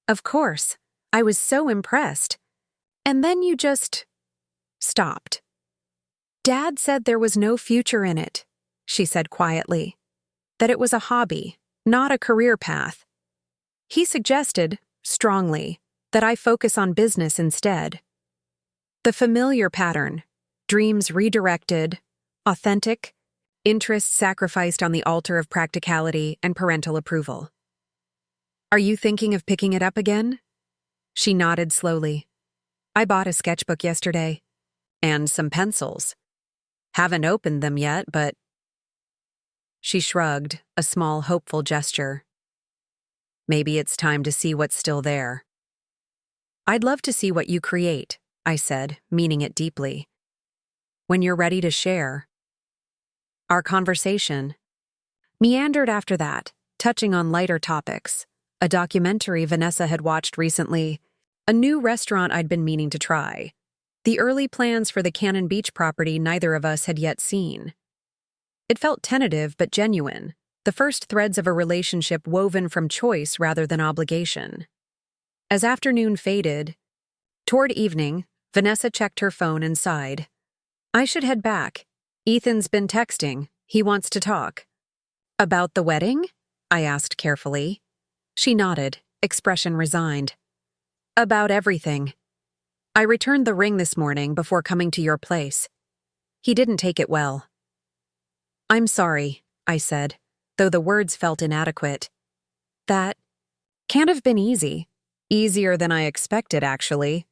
Of course. I was so impressed. And then you just stopped. Dad said there was no future in it, she said quietly. That it was a hobby, not a career path. He suggested, strongly, that I focus on business instead. The familiar pattern, dreams redirected, authentic, interests sacrificed on the altar of practicality and parental approval. Are you thinking of picking it up again? She nodded slowly. I bought a sketchbook yesterday. And some pencils. Haven't opened them yet, but... She shrugged, a small, hopeful gesture. Maybe it's time to see what's still there. I'd love to see what you create, I said, meaning it deeply. When you're ready to share. Our conversation meandered after that, touching on lighter topics. A documentary Vanessa had watched recently, a new restaurant I'd been meaning to try, the early plans for the Cannon Beach property neither of us had yet seen. It felt tentative but genuine, the first threads of a relationship woven from choice rather than obligation. As afternoon faded, toward evening, Vanessa checked her phone and sighed. I should head back. Ethan's been texting. He wants to talk. About the wedding? I asked carefully. She nodded, expression resigned. About everything. I returned the ring this morning before coming to your place. He didn't take it well. I'm sorry, I said, though the words felt inadequate. That can't have been easy. Easier than I expected, actually.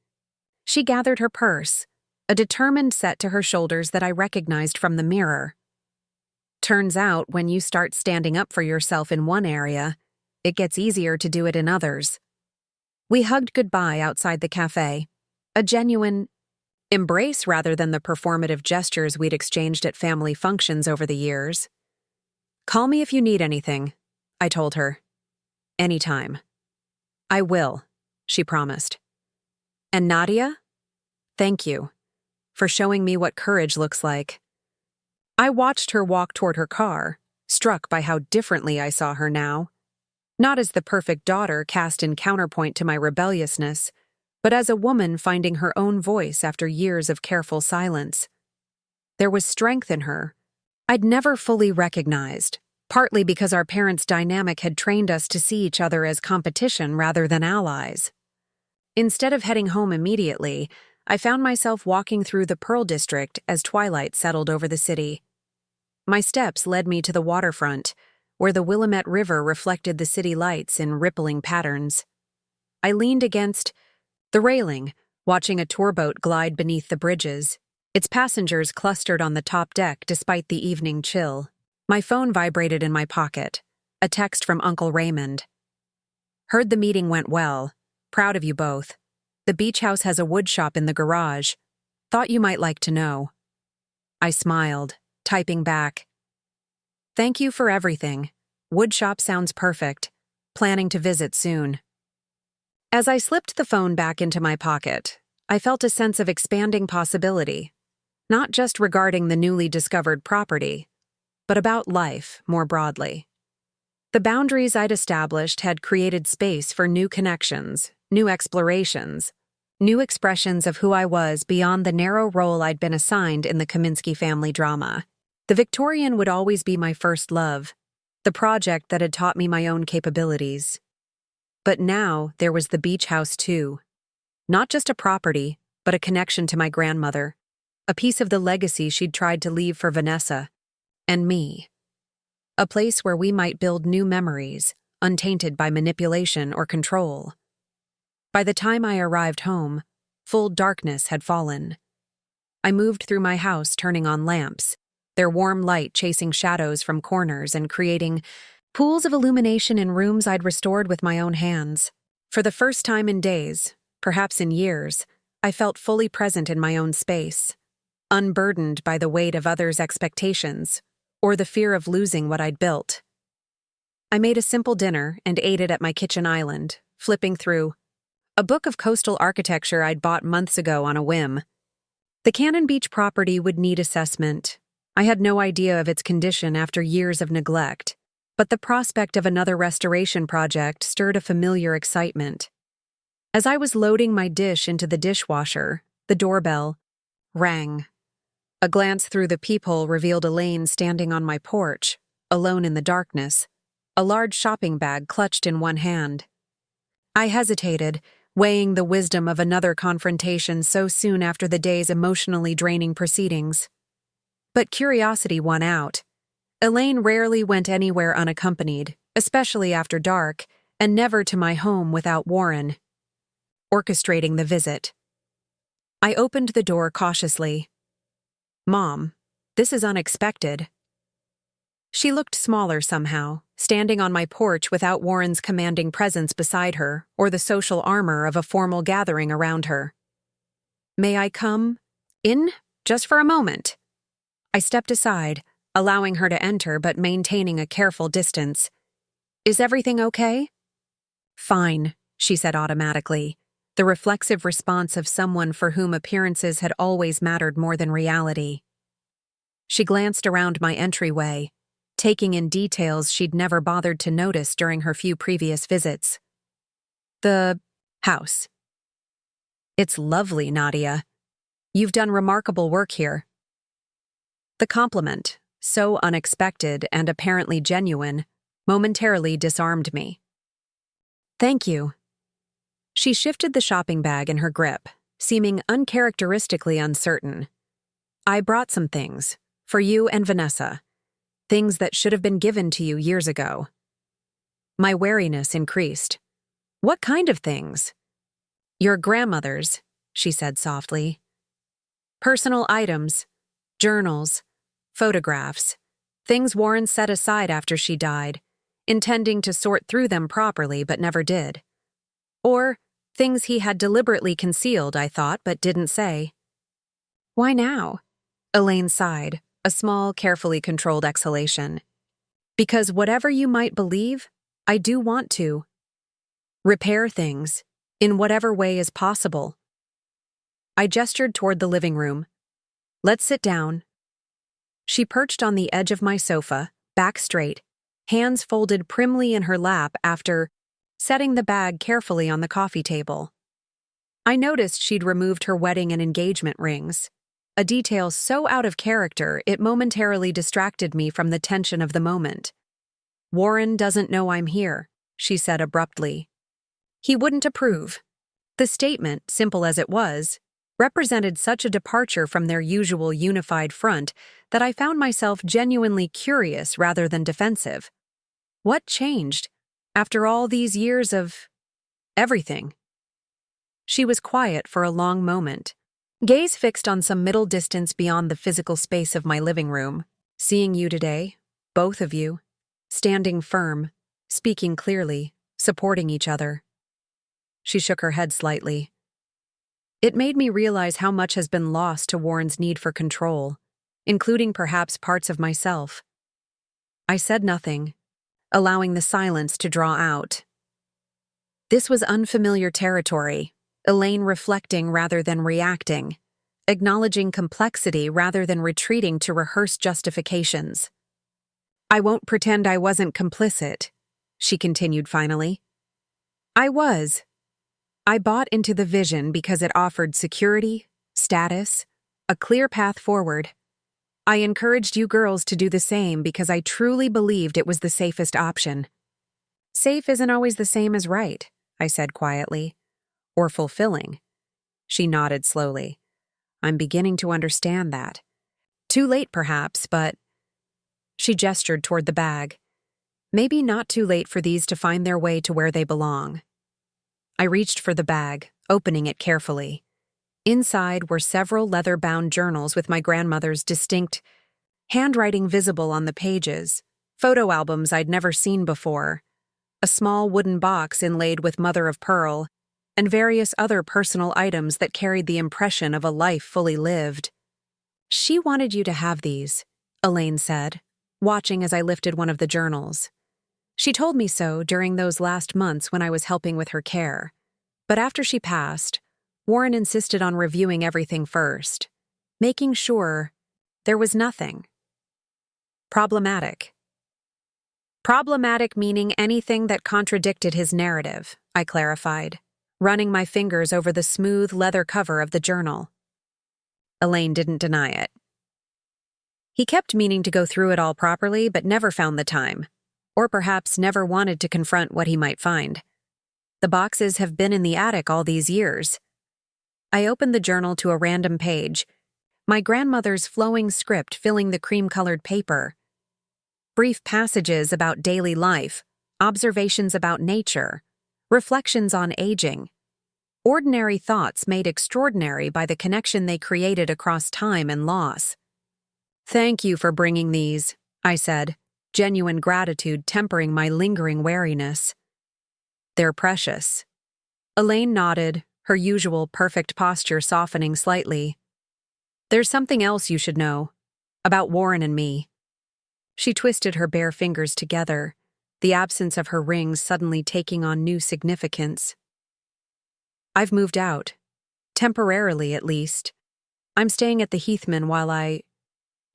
She gathered her purse, a determined set to her shoulders that I recognized from the mirror. Turns out, when you start standing up for yourself in one area, it gets easier to do it in others. We hugged goodbye outside the cafe, a genuine embrace rather than the performative gestures we'd exchanged at family functions over the years. Call me if you need anything, I told her. Anytime. I will, she promised. And Nadia? Thank you for showing me what courage looks like. I watched her walk toward her car, struck by how differently I saw her now. Not as the perfect daughter cast in counterpoint to my rebelliousness, but as a woman finding her own voice after years of careful silence. There was strength in her I'd never fully recognized, partly because our parents' dynamic had trained us to see each other as competition rather than allies. Instead of heading home immediately, I found myself walking through the Pearl District as twilight settled over the city. My steps led me to the waterfront, where the Willamette River reflected the city lights in rippling patterns. I leaned against the railing, watching a tour boat glide beneath the bridges, its passengers clustered on the top deck despite the evening chill. My phone vibrated in my pocket, a text from Uncle Raymond. Heard the meeting went well. Proud of you both. The beach house has a wood shop in the garage. Thought you might like to know. I smiled, typing back. Thank you for everything. Wood shop sounds perfect. Planning to visit soon. As I slipped the phone back into my pocket, I felt a sense of expanding possibility, not just regarding the newly discovered property, but about life more broadly. The boundaries I'd established had created space for new connections, new explorations, new expressions of who I was beyond the narrow role I'd been assigned in the Kaminsky family drama. The Victorian would always be my first love, the project that had taught me my own capabilities. But now there was the beach house too. Not just a property, but a connection to my grandmother, a piece of the legacy she'd tried to leave for Vanessa and me. A place where we might build new memories, untainted by manipulation or control. By the time I arrived home, full darkness had fallen. I moved through my house, turning on lamps, their warm light chasing shadows from corners and creating pools of illumination in rooms I'd restored with my own hands. For the first time in days, perhaps in years, I felt fully present in my own space, unburdened by the weight of others' expectations or the fear of losing what I'd built. I made a simple dinner and ate it at my kitchen island, flipping through a book of coastal architecture I'd bought months ago on a whim. The Cannon Beach property would need assessment. I had no idea of its condition after years of neglect, but the prospect of another restoration project stirred a familiar excitement. As I was loading my dish into the dishwasher, the doorbell rang. A glance through the peephole revealed Elaine standing on my porch, alone in the darkness, a large shopping bag clutched in one hand. I hesitated, weighing the wisdom of another confrontation so soon after the day's emotionally draining proceedings. But curiosity won out. Elaine rarely went anywhere unaccompanied, especially after dark, and never to my home without Warren orchestrating the visit. I opened the door cautiously. Mom, this is unexpected. She looked smaller somehow, standing on my porch without Warren's commanding presence beside her or the social armor of a formal gathering around her. May I come in just for a moment? I stepped aside, allowing her to enter but maintaining a careful distance. Is everything okay? Fine, she said automatically, the reflexive response of someone for whom appearances had always mattered more than reality. She glanced around my entryway, taking in details she'd never bothered to notice during her few previous visits. The house. It's lovely, Nadia. You've done remarkable work here. The compliment, so unexpected and apparently genuine, momentarily disarmed me. Thank you. She shifted the shopping bag in her grip, seeming uncharacteristically uncertain. I brought some things, for you and Vanessa. Things that should have been given to you years ago. My wariness increased. What kind of things? Your grandmother's, she said softly. Personal items, journals, photographs, things Warren set aside after she died, intending to sort through them properly but never did. Or things he had deliberately concealed, I thought, but didn't say. Why now? Elaine sighed, a small, carefully controlled exhalation. Because whatever you might believe, I do want to. Repair things, in whatever way is possible. I gestured toward the living room. Let's sit down. She perched on the edge of my sofa, back straight, hands folded primly in her lap after setting the bag carefully on the coffee table. I noticed she'd removed her wedding and engagement rings, a detail so out of character it momentarily distracted me from the tension of the moment. Warren doesn't know I'm here, she said abruptly. He wouldn't approve. The statement, simple as it was, represented such a departure from their usual unified front that I found myself genuinely curious rather than defensive. What changed after all these years of everything? She was quiet for a long moment, gaze fixed on some middle distance beyond the physical space of my living room. Seeing you today, both of you, standing firm, speaking clearly, supporting each other. She shook her head slightly. It made me realize how much has been lost to Warren's need for control, including perhaps parts of myself. I said nothing, allowing the silence to draw out. This was unfamiliar territory, Elaine reflecting rather than reacting, acknowledging complexity rather than retreating to rehearse justifications. I won't pretend I wasn't complicit, she continued finally. I was. I bought into the vision because it offered security, status, a clear path forward. I encouraged you girls to do the same because I truly believed it was the safest option. Safe isn't always the same as right, I said quietly. Or fulfilling. She nodded slowly. I'm beginning to understand that. Too late, perhaps, but... She gestured toward the bag. Maybe not too late for these to find their way to where they belong. I reached for the bag, opening it carefully. Inside were several leather-bound journals with my grandmother's distinct handwriting visible on the pages, photo albums I'd never seen before, a small wooden box inlaid with mother-of-pearl, and various other personal items that carried the impression of a life fully lived. She wanted you to have these, Elaine said, watching as I lifted one of the journals. She told me so during those last months when I was helping with her care. But after she passed, Warren insisted on reviewing everything first, making sure there was nothing problematic. Problematic meaning anything that contradicted his narrative, I clarified, running my fingers over the smooth leather cover of the journal. Elaine didn't deny it. He kept meaning to go through it all properly but never found the time. Or perhaps never wanted to confront what he might find. The boxes have been in the attic all these years. I opened the journal to a random page, my grandmother's flowing script filling the cream-colored paper. Brief passages about daily life, observations about nature, reflections on aging. Ordinary thoughts made extraordinary by the connection they created across time and loss. Thank you for bringing these, I said, genuine gratitude tempering my lingering wariness. They're precious. Elaine nodded, her usual perfect posture softening slightly. There's something else you should know, about Warren and me. She twisted her bare fingers together, the absence of her rings suddenly taking on new significance. I've moved out. Temporarily, at least. I'm staying at the Heathman while I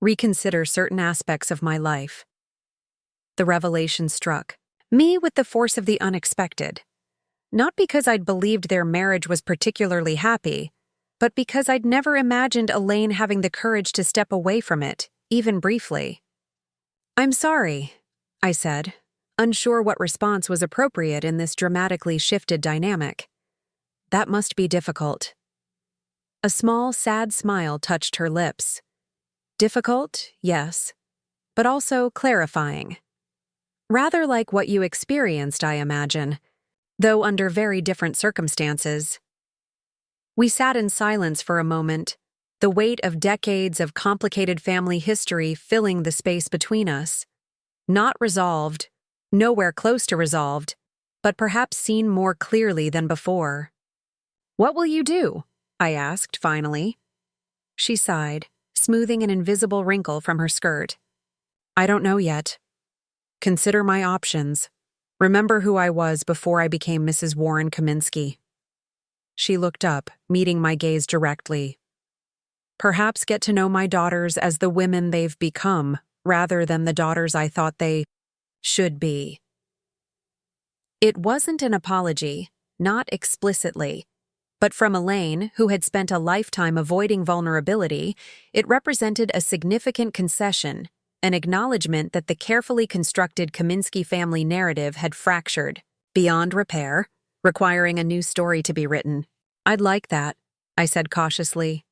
reconsider certain aspects of my life. The revelation struck me with the force of the unexpected. Not because I'd believed their marriage was particularly happy, but because I'd never imagined Elaine having the courage to step away from it, even briefly. I'm sorry, I said, unsure what response was appropriate in this dramatically shifted dynamic. That must be difficult. A small, sad smile touched her lips. Difficult, yes, but also clarifying. Rather like what you experienced, I imagine, though under very different circumstances. We sat in silence for a moment, the weight of decades of complicated family history filling the space between us. Not resolved, nowhere close to resolved, but perhaps seen more clearly than before. What will you do? I asked, finally. She sighed, smoothing an invisible wrinkle from her skirt. I don't know yet. Consider my options. Remember who I was before I became Mrs. Warren Kaminsky. She looked up, meeting my gaze directly. Perhaps get to know my daughters as the women they've become, rather than the daughters I thought they should be. It wasn't an apology, not explicitly. But from Elaine, who had spent a lifetime avoiding vulnerability, it represented a significant concession, an acknowledgement that the carefully constructed Kaminsky family narrative had fractured, beyond repair, requiring a new story to be written. I'd like that, I said cautiously.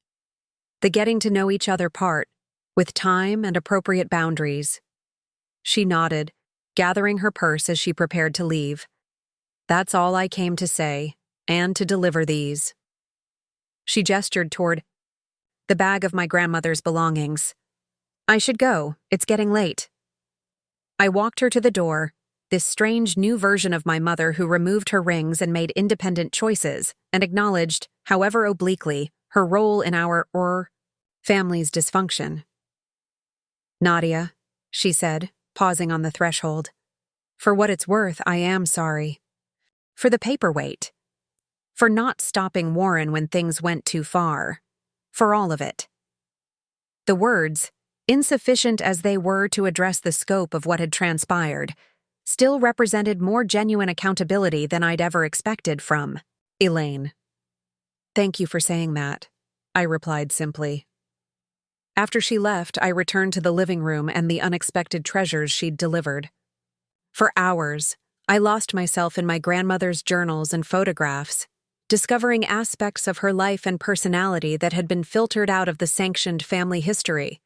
The getting to know each other part, with time and appropriate boundaries. She nodded, gathering her purse as she prepared to leave. That's all I came to say, and to deliver these. She gestured toward the bag of my grandmother's belongings. I should go, it's getting late. I walked her to the door, this strange new version of my mother who removed her rings and made independent choices, and acknowledged, however obliquely, her role in our family's dysfunction. Nadia, she said, pausing on the threshold. For what it's worth, I am sorry. For the paperweight. For not stopping Warren when things went too far. For all of it. The words, insufficient as they were to address the scope of what had transpired, still represented more genuine accountability than I'd ever expected from Elaine. Thank you for saying that, I replied simply. After she left, I returned to the living room and the unexpected treasures she'd delivered. For hours, I lost myself in my grandmother's journals and photographs, discovering aspects of her life and personality that had been filtered out of the sanctioned family history.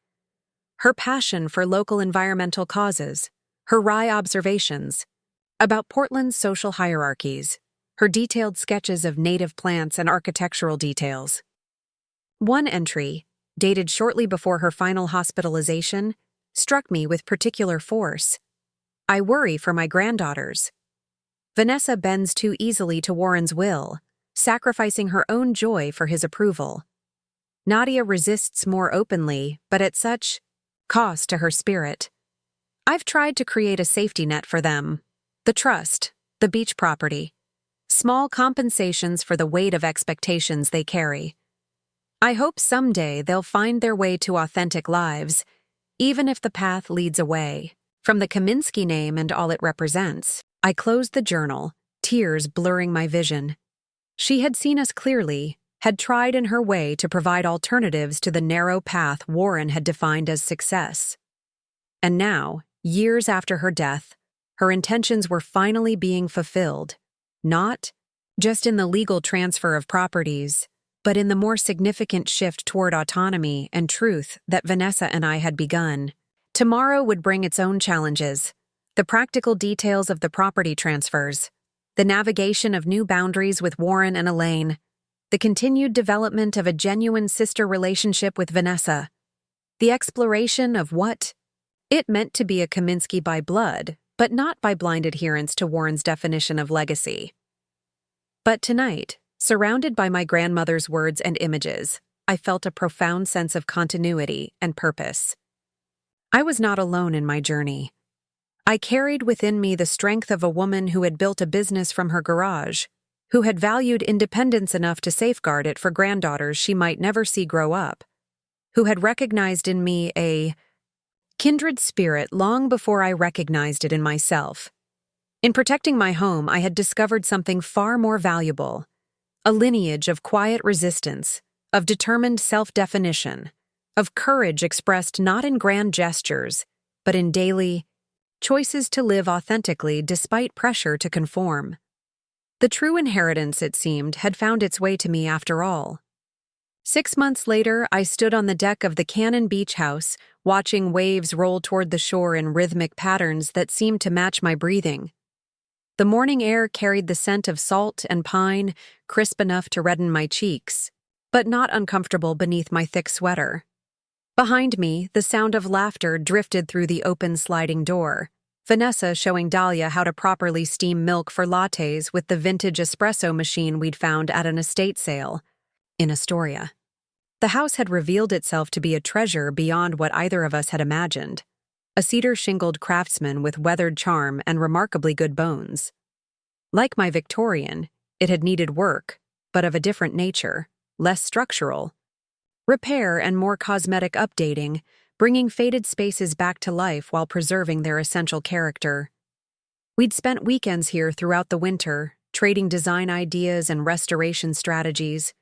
Her passion for local environmental causes, her wry observations about Portland's social hierarchies, her detailed sketches of native plants and architectural details. One entry, dated shortly before her final hospitalization, struck me with particular force. I worry for my granddaughters. Vanessa bends too easily to Warren's will, sacrificing her own joy for his approval. Nadia resists more openly, but at such cost to her spirit. I've tried to create a safety net for them. The trust, the beach property. Small compensations for the weight of expectations they carry. I hope someday they'll find their way to authentic lives, even if the path leads away from the Kaminsky name and all it represents. I closed the journal, tears blurring my vision. She had seen us clearly, had tried in her way to provide alternatives to the narrow path Warren had defined as success. And now, years after her death, her intentions were finally being fulfilled, not just in the legal transfer of properties, but in the more significant shift toward autonomy and truth that Vanessa and I had begun. Tomorrow would bring its own challenges, the practical details of the property transfers, the navigation of new boundaries with Warren and Elaine, the continued development of a genuine sister relationship with Vanessa, the exploration of what it meant to be a Kaminsky by blood, but not by blind adherence to Warren's definition of legacy. But tonight, surrounded by my grandmother's words and images, I felt a profound sense of continuity and purpose. I was not alone in my journey. I carried within me the strength of a woman who had built a business from her garage, who had valued independence enough to safeguard it for granddaughters she might never see grow up, who had recognized in me a kindred spirit long before I recognized it in myself. In protecting my home, I had discovered something far more valuable, a lineage of quiet resistance, of determined self-definition, of courage expressed not in grand gestures, but in daily choices to live authentically despite pressure to conform. The true inheritance, it seemed, had found its way to me after all. 6 months later, I stood on the deck of the Cannon Beach house, watching waves roll toward the shore in rhythmic patterns that seemed to match my breathing. The morning air carried the scent of salt and pine, crisp enough to redden my cheeks, but not uncomfortable beneath my thick sweater. Behind me, the sound of laughter drifted through the open sliding door, Vanessa showing Dahlia how to properly steam milk for lattes with the vintage espresso machine we'd found at an estate sale in Astoria. The house had revealed itself to be a treasure beyond what either of us had imagined, a cedar-shingled craftsman with weathered charm and remarkably good bones. Like my Victorian, it had needed work, but of a different nature, less structural. Repair and more cosmetic updating, bringing faded spaces back to life while preserving their essential character. We'd spent weekends here throughout the winter, trading design ideas and restoration strategies,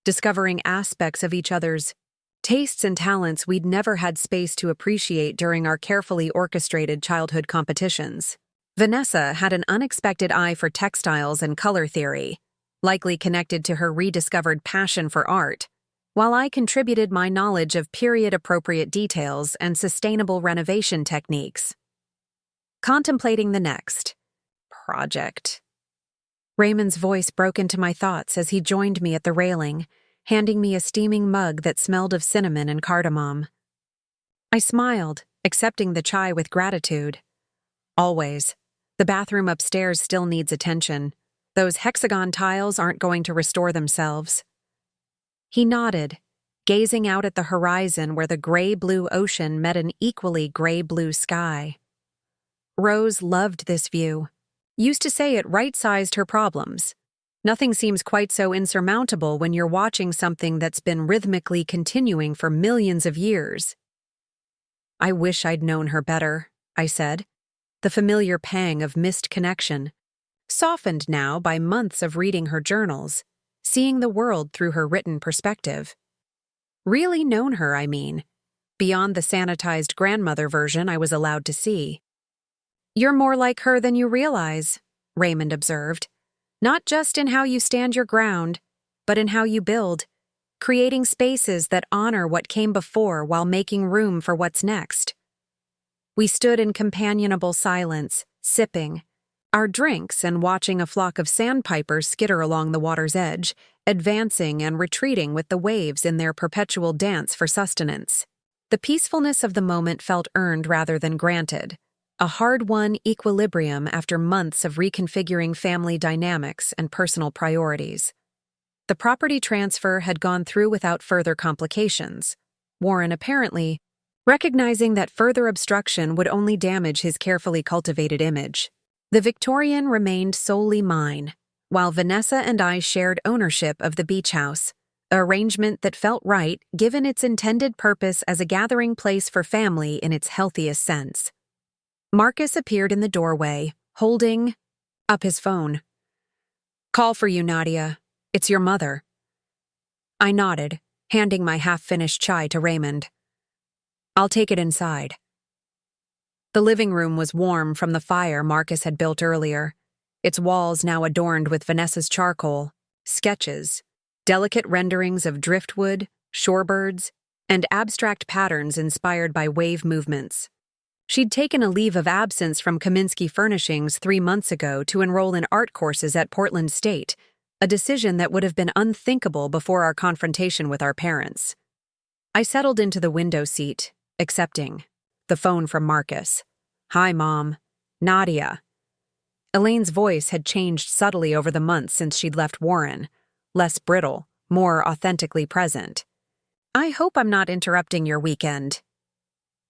discovering aspects of each other's tastes and talents we'd never had space to appreciate during our carefully orchestrated childhood competitions. Vanessa had an unexpected eye for textiles and color theory, likely connected to her rediscovered passion for art, while I contributed my knowledge of period-appropriate details and sustainable renovation techniques. Contemplating the next project. Raymond's voice broke into my thoughts as he joined me at the railing, handing me a steaming mug that smelled of cinnamon and cardamom. I smiled, accepting the chai with gratitude. Always. The bathroom upstairs still needs attention. Those hexagon tiles aren't going to restore themselves. He nodded, gazing out at the horizon where the gray-blue ocean met an equally gray-blue sky. Rose loved this view. Used to say it right-sized her problems. Nothing seems quite so insurmountable when you're watching something that's been rhythmically continuing for millions of years. I wish I'd known her better, I said, the familiar pang of missed connection, softened now by months of reading her journals, seeing the world through her written perspective. Really known her, I mean, beyond the sanitized grandmother version I was allowed to see. You're more like her than you realize, Raymond observed, not just in how you stand your ground, but in how you build, creating spaces that honor what came before while making room for what's next. We stood in companionable silence, sipping our drinks and watching a flock of sandpipers skitter along the water's edge, advancing and retreating with the waves in their perpetual dance for sustenance. The peacefulness of the moment felt earned rather than granted, a hard-won equilibrium after months of reconfiguring family dynamics and personal priorities. The property transfer had gone through without further complications. Warren apparently recognizing that further obstruction would only damage his carefully cultivated image. The Victorian remained solely mine, while Vanessa and I shared ownership of the beach house, an arrangement that felt right given its intended purpose as a gathering place for family in its healthiest sense. Marcus appeared in the doorway, holding up his phone. "Call for you, Nadia. It's your mother." I nodded, handing my half-finished chai to Raymond. "I'll take it inside." The living room was warm from the fire Marcus had built earlier, its walls now adorned with Vanessa's charcoal, sketches, delicate renderings of driftwood, shorebirds, and abstract patterns inspired by wave movements. She'd taken a leave of absence from Kaminsky Furnishings 3 months ago to enroll in art courses at Portland State, a decision that would have been unthinkable before our confrontation with our parents. I settled into the window seat, accepting the phone from Marcus. "Hi, Mom. Nadia." Elaine's voice had changed subtly over the months since she'd left Warren, less brittle, more authentically present. "I hope I'm not interrupting your weekend."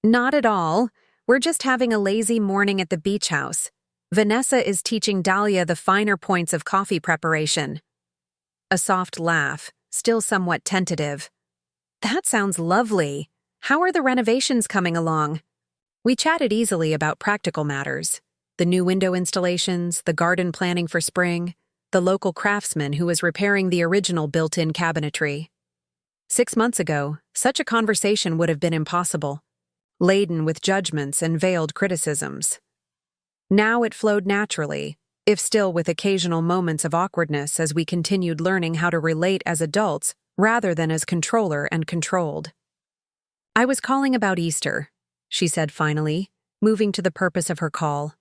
"Not at all. We're just having a lazy morning at the beach house. Vanessa is teaching Dahlia the finer points of coffee preparation." A soft laugh, still somewhat tentative. "That sounds lovely. How are the renovations coming along?" We chatted easily about practical matters, the new window installations, the garden planning for spring, the local craftsman who was repairing the original built-in cabinetry. 6 months ago, such a conversation would have been impossible, laden with judgments and veiled criticisms. Now it flowed naturally, if still with occasional moments of awkwardness as we continued learning how to relate as adults rather than as controller and controlled. "I was calling about Easter," she said finally, moving to the purpose of her call.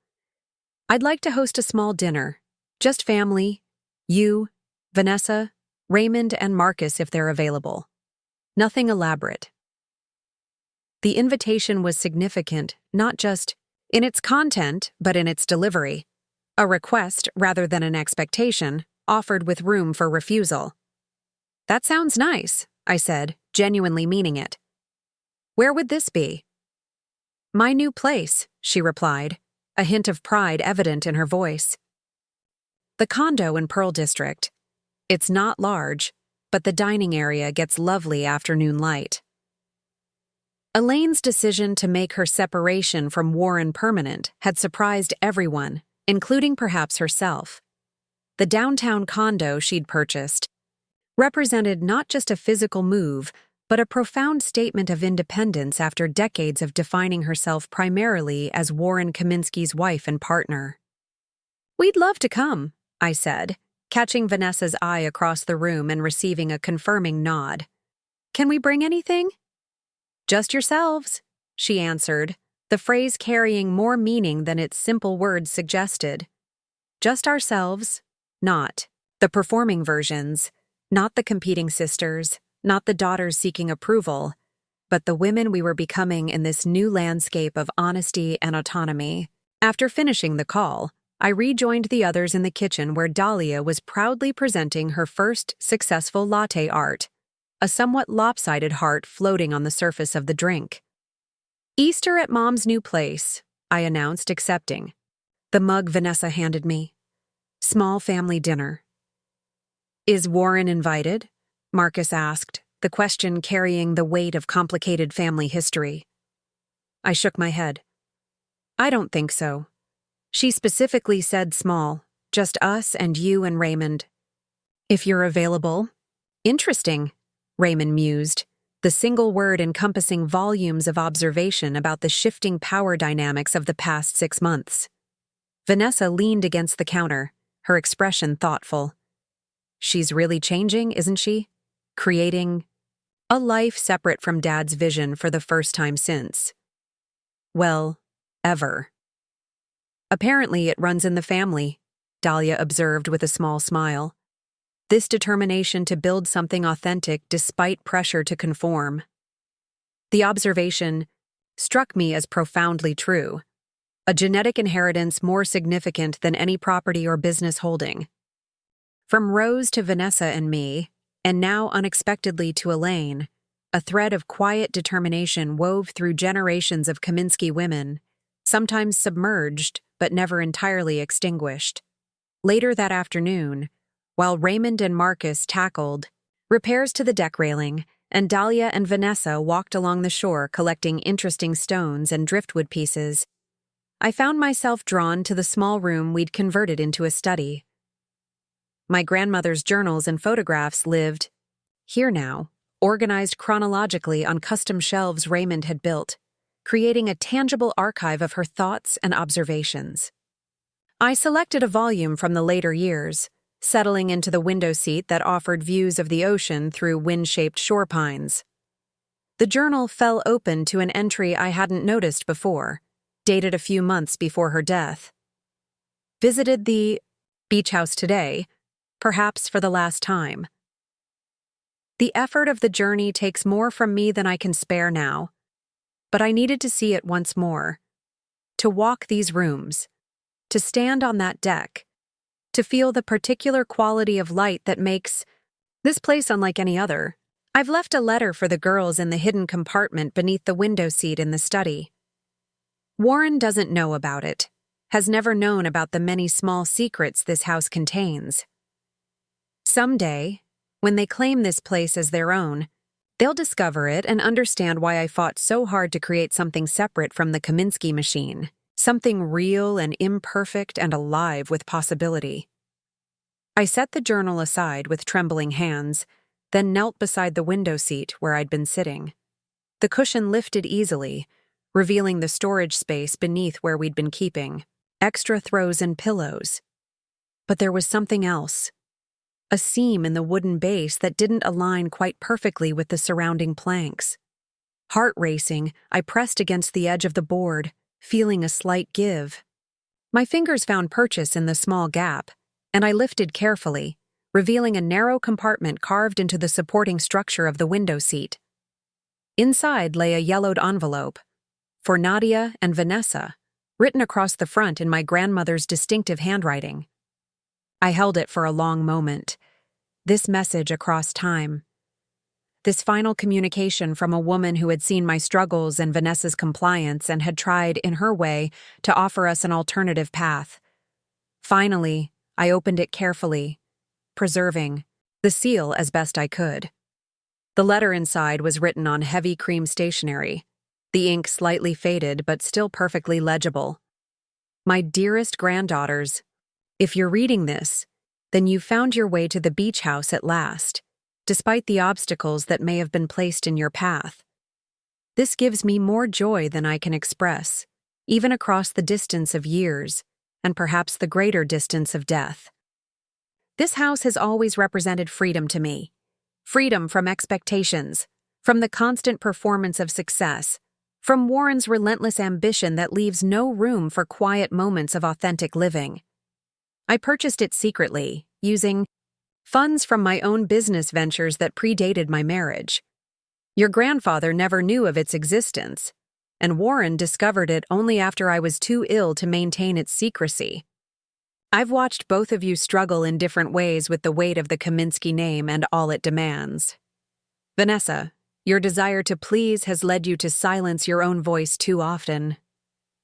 "I'd like to host a small dinner. Just family, you, Vanessa, Raymond, and Marcus if they're available. Nothing elaborate." The invitation was significant, not just in its content, but in its delivery. A request rather than an expectation, offered with room for refusal. "That sounds nice," I said, genuinely meaning it. "Where would this be?" "My new place," she replied, a hint of pride evident in her voice. "The condo in Pearl District. It's not large, but the dining area gets lovely afternoon light." Elaine's decision to make her separation from Warren permanent had surprised everyone, including perhaps herself. The downtown condo she'd purchased represented not just a physical move, but a profound statement of independence after decades of defining herself primarily as Warren Kaminsky's wife and partner. "We'd love to come," I said, catching Vanessa's eye across the room and receiving a confirming nod. "Can we bring anything?" "Just yourselves," she answered, the phrase carrying more meaning than its simple words suggested. Just ourselves, not the performing versions, not the competing sisters, not the daughters seeking approval, but the women we were becoming in this new landscape of honesty and autonomy. After finishing the call, I rejoined the others in the kitchen where Dahlia was proudly presenting her first successful latte art, a somewhat lopsided heart floating on the surface of the drink. "Easter at Mom's new place," I announced, accepting. The mug Vanessa handed me. "Small family dinner." "Is Warren invited?" Marcus asked, the question carrying the weight of complicated family history. I shook my head. "I don't think so. She specifically said small, just us and you and Raymond." "If you're available." "Interesting," Raymond mused, the single word encompassing volumes of observation about the shifting power dynamics of the past 6 months. Vanessa leaned against the counter, her expression thoughtful. "She's really changing, isn't she? Creating a life separate from Dad's vision for the first time since, well, ever." "Apparently it runs in the family," Dahlia observed with a small smile. "This determination to build something authentic despite pressure to conform." The observation struck me as profoundly true, a genetic inheritance more significant than any property or business holding. From Rose to Vanessa and me, and now unexpectedly to Elaine, a thread of quiet determination wove through generations of Kaminsky women, sometimes submerged but never entirely extinguished. Later that afternoon, while Raymond and Marcus tackled repairs to the deck railing, and Dahlia and Vanessa walked along the shore collecting interesting stones and driftwood pieces, I found myself drawn to the small room we'd converted into a study. My grandmother's journals and photographs lived here now, organized chronologically on custom shelves Raymond had built, creating a tangible archive of her thoughts and observations. I selected a volume from the later years, settling into the window seat that offered views of the ocean through wind-shaped shore pines. The journal fell open to an entry I hadn't noticed before, dated a few months before her death. "Visited the beach house today, perhaps for the last time." The effort of the journey takes more from me than I can spare now, but I needed to see it once more, to walk these rooms, to stand on that deck, to feel the particular quality of light that makes this place unlike any other. I've left a letter for the girls in the hidden compartment beneath the window seat in the study. Warren doesn't know about it, has never known about the many small secrets this house contains. Someday, when they claim this place as their own, they'll discover it and understand why I fought so hard to create something separate from the Kaminsky machine, something real and imperfect and alive with possibility. I set the journal aside with trembling hands, then knelt beside the window seat where I'd been sitting. The cushion lifted easily, revealing the storage space beneath where we'd been keeping extra throws and pillows. But there was something else. A seam in the wooden base that didn't align quite perfectly with the surrounding planks. Heart racing, I pressed against the edge of the board, feeling a slight give. My fingers found purchase in the small gap, and I lifted carefully, revealing a narrow compartment carved into the supporting structure of the window seat. Inside lay a yellowed envelope, for Nadia and Vanessa, written across the front in my grandmother's distinctive handwriting. I held it for a long moment. This message across time. This final communication from a woman who had seen my struggles and Vanessa's compliance and had tried, in her way, to offer us an alternative path. Finally, I opened it carefully, preserving the seal as best I could. The letter inside was written on heavy cream stationery, the ink slightly faded but still perfectly legible. "My dearest granddaughters, if you're reading this, then you found your way to the beach house at last, despite the obstacles that may have been placed in your path. This gives me more joy than I can express, even across the distance of years, and perhaps the greater distance of death. This house has always represented freedom to me. Freedom from expectations, from the constant performance of success, from Warren's relentless ambition that leaves no room for quiet moments of authentic living. I purchased it secretly, using funds from my own business ventures that predated my marriage. Your grandfather never knew of its existence, and Warren discovered it only after I was too ill to maintain its secrecy. I've watched both of you struggle in different ways with the weight of the Kaminsky name and all it demands. Vanessa, your desire to please has led you to silence your own voice too often.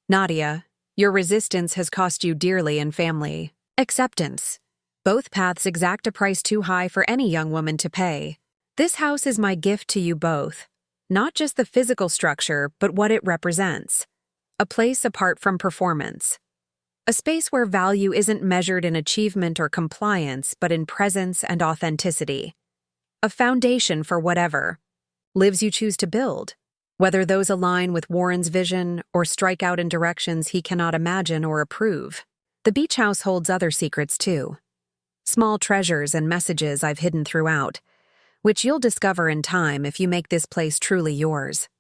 Nadia, your resistance has cost you dearly in family acceptance. Both paths exact a price too high for any young woman to pay. This house is my gift to you both, not just the physical structure, but what it represents. A place apart from performance. A space where value isn't measured in achievement or compliance, but in presence and authenticity. A foundation for whatever lives you choose to build, whether those align with Warren's vision or strike out in directions he cannot imagine or approve. The beach house holds other secrets too. Small treasures and messages I've hidden throughout, which you'll discover in time if you make this place truly yours.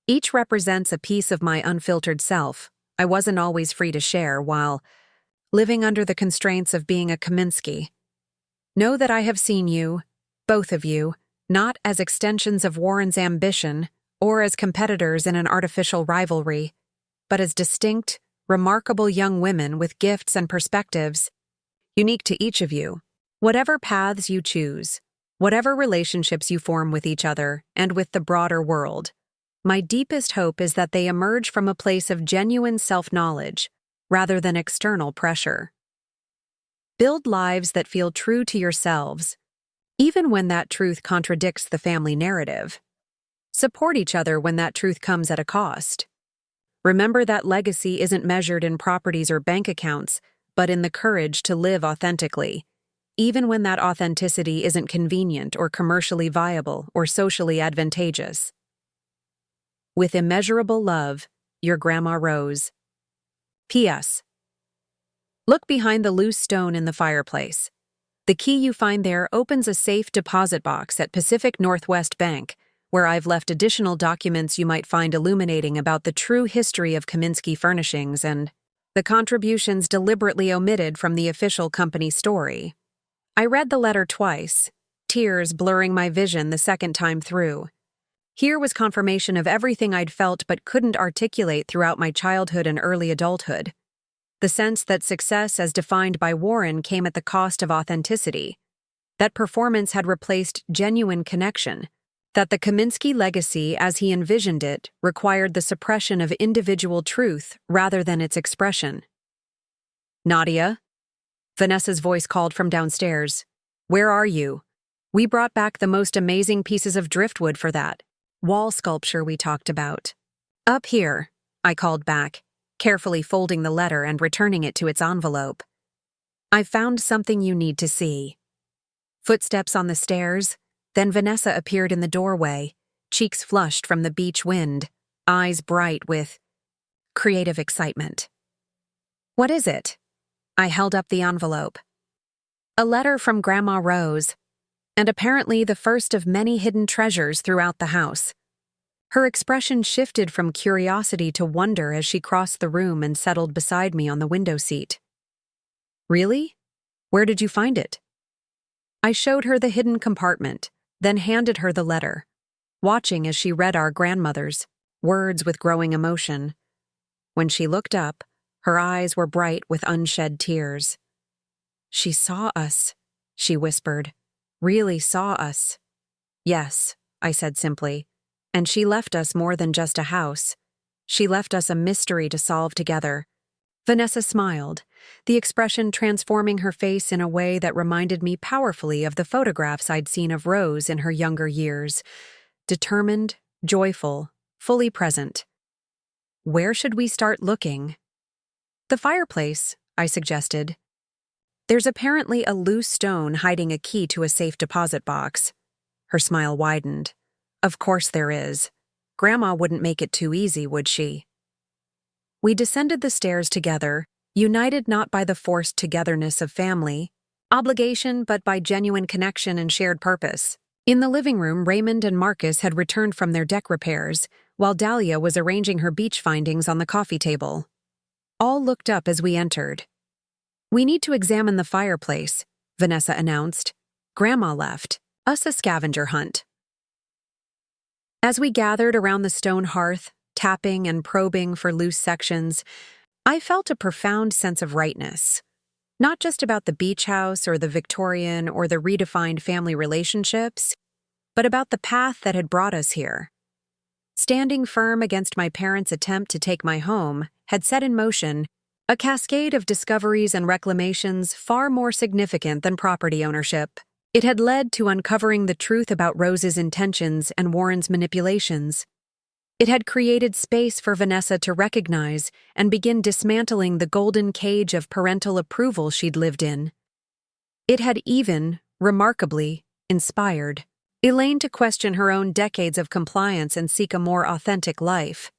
Each represents a piece of my unfiltered self I wasn't always free to share while living under the constraints of being a Kaminsky. Know that I have seen you, both of you, not as extensions of Warren's ambition or as competitors in an artificial rivalry, but as distinct, remarkable young women with gifts and perspectives, unique to each of you. Whatever paths you choose, whatever relationships you form with each other and with the broader world, my deepest hope is that they emerge from a place of genuine self-knowledge rather than external pressure. Build lives that feel true to yourselves, even when that truth contradicts the family narrative. Support each other when that truth comes at a cost. Remember that legacy isn't measured in properties or bank accounts, but in the courage to live authentically, even when that authenticity isn't convenient or commercially viable or socially advantageous. With immeasurable love, your Grandma Rose. P.S. Look behind the loose stone in the fireplace. The key you find there opens a safe deposit box at Pacific Northwest Bank, where I've left additional documents you might find illuminating about the true history of Kaminsky Furnishings and the contributions deliberately omitted from the official company story. I read the letter twice, tears blurring my vision the second time through. Here was confirmation of everything I'd felt but couldn't articulate throughout my childhood and early adulthood. The sense that success as defined by Warren came at the cost of authenticity, that performance had replaced genuine connection, that the Kaminsky legacy as he envisioned it required the suppression of individual truth rather than its expression. Nadia? Vanessa's voice called from downstairs. Where are you? We brought back the most amazing pieces of driftwood for that wall sculpture we talked about. Up here, I called back, carefully folding the letter and returning it to its envelope. I found something you need to see. Footsteps on the stairs, then Vanessa appeared in the doorway, cheeks flushed from the beach wind, eyes bright with creative excitement. What is it? I held up the envelope. A letter from Grandma Rose, and apparently the first of many hidden treasures throughout the house. Her expression shifted from curiosity to wonder as she crossed the room and settled beside me on the window seat. Really? Where did you find it? I showed her the hidden compartment, then handed her the letter, watching as she read our grandmother's words with growing emotion. When she looked up, her eyes were bright with unshed tears. She saw us, she whispered. Really saw us. Yes, I said simply, and she left us more than just a house. She left us a mystery to solve together. Vanessa smiled, the expression transforming her face in a way that reminded me powerfully of the photographs I'd seen of Rose in her younger years. Determined, joyful, fully present. Where should we start looking? The fireplace, I suggested. There's apparently a loose stone hiding a key to a safe deposit box. Her smile widened. Of course there is. Grandma wouldn't make it too easy, would she? We descended the stairs together, united not by the forced togetherness of family, obligation but by genuine connection and shared purpose. In the living room, Raymond and Marcus had returned from their deck repairs, while Dahlia was arranging her beach findings on the coffee table. All looked up as we entered. "We need to examine the fireplace," Vanessa announced. "Grandma left us a scavenger hunt." As we gathered around the stone hearth, tapping and probing for loose sections, I felt a profound sense of rightness. Not just about the beach house or the Victorian or the redefined family relationships, but about the path that had brought us here. Standing firm against my parents' attempt to take my home had set in motion a cascade of discoveries and reclamations far more significant than property ownership. It had led to uncovering the truth about Rose's intentions and Warren's manipulations. It had created space for Vanessa to recognize and begin dismantling the golden cage of parental approval she'd lived in. It had even, remarkably, inspired Elaine to question her own decades of compliance and seek a more authentic life.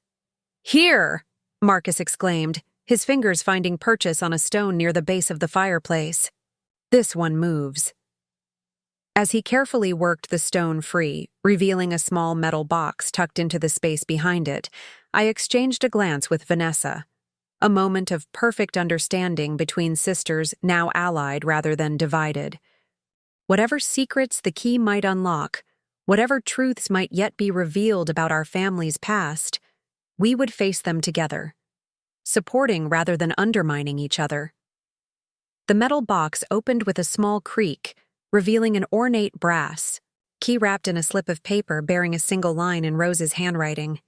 "Here!" Marcus exclaimed, his fingers finding purchase on a stone near the base of the fireplace. "This one moves." As he carefully worked the stone free, revealing a small metal box tucked into the space behind it, I exchanged a glance with Vanessa. A moment of perfect understanding between sisters now allied rather than divided. Whatever secrets the key might unlock, whatever truths might yet be revealed about our family's past, we would face them together, supporting rather than undermining each other. The metal box opened with a small creak, revealing an ornate brass key wrapped in a slip of paper bearing a single line in Rose's handwriting.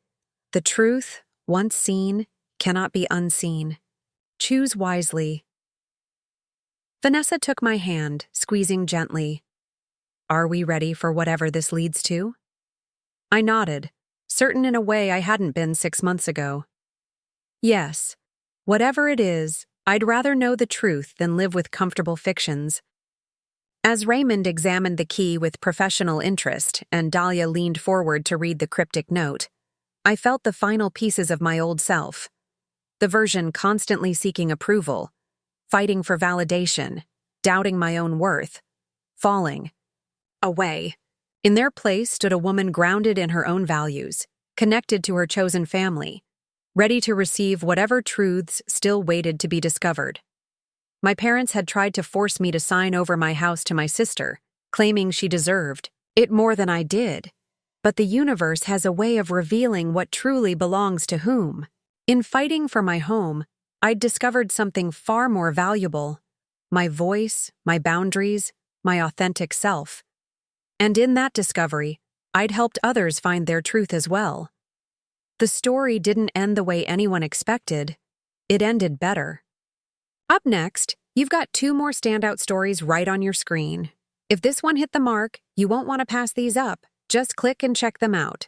"The truth, once seen, cannot be unseen. Choose wisely." Vanessa took my hand, squeezing gently. "Are we ready for whatever this leads to?" I nodded, certain in a way I hadn't been 6 months ago. "Yes. Whatever it is, I'd rather know the truth than live with comfortable fictions." As Raymond examined the key with professional interest and Dahlia leaned forward to read the cryptic note, I felt the final pieces of my old self. The version constantly seeking approval, fighting for validation, doubting my own worth, falling away. In their place stood a woman grounded in her own values, connected to her chosen family, ready to receive whatever truths still waited to be discovered. My parents had tried to force me to sign over my house to my sister, claiming she deserved it more than I did. But the universe has a way of revealing what truly belongs to whom. In fighting for my home, I'd discovered something far more valuable: my voice, my boundaries, my authentic self. And in that discovery, I'd helped others find their truth as well. The story didn't end the way anyone expected. It ended better. Up next, you've got 2 more standout stories right on your screen. If this one hit the mark, you won't want to pass these up. Just click and check them out.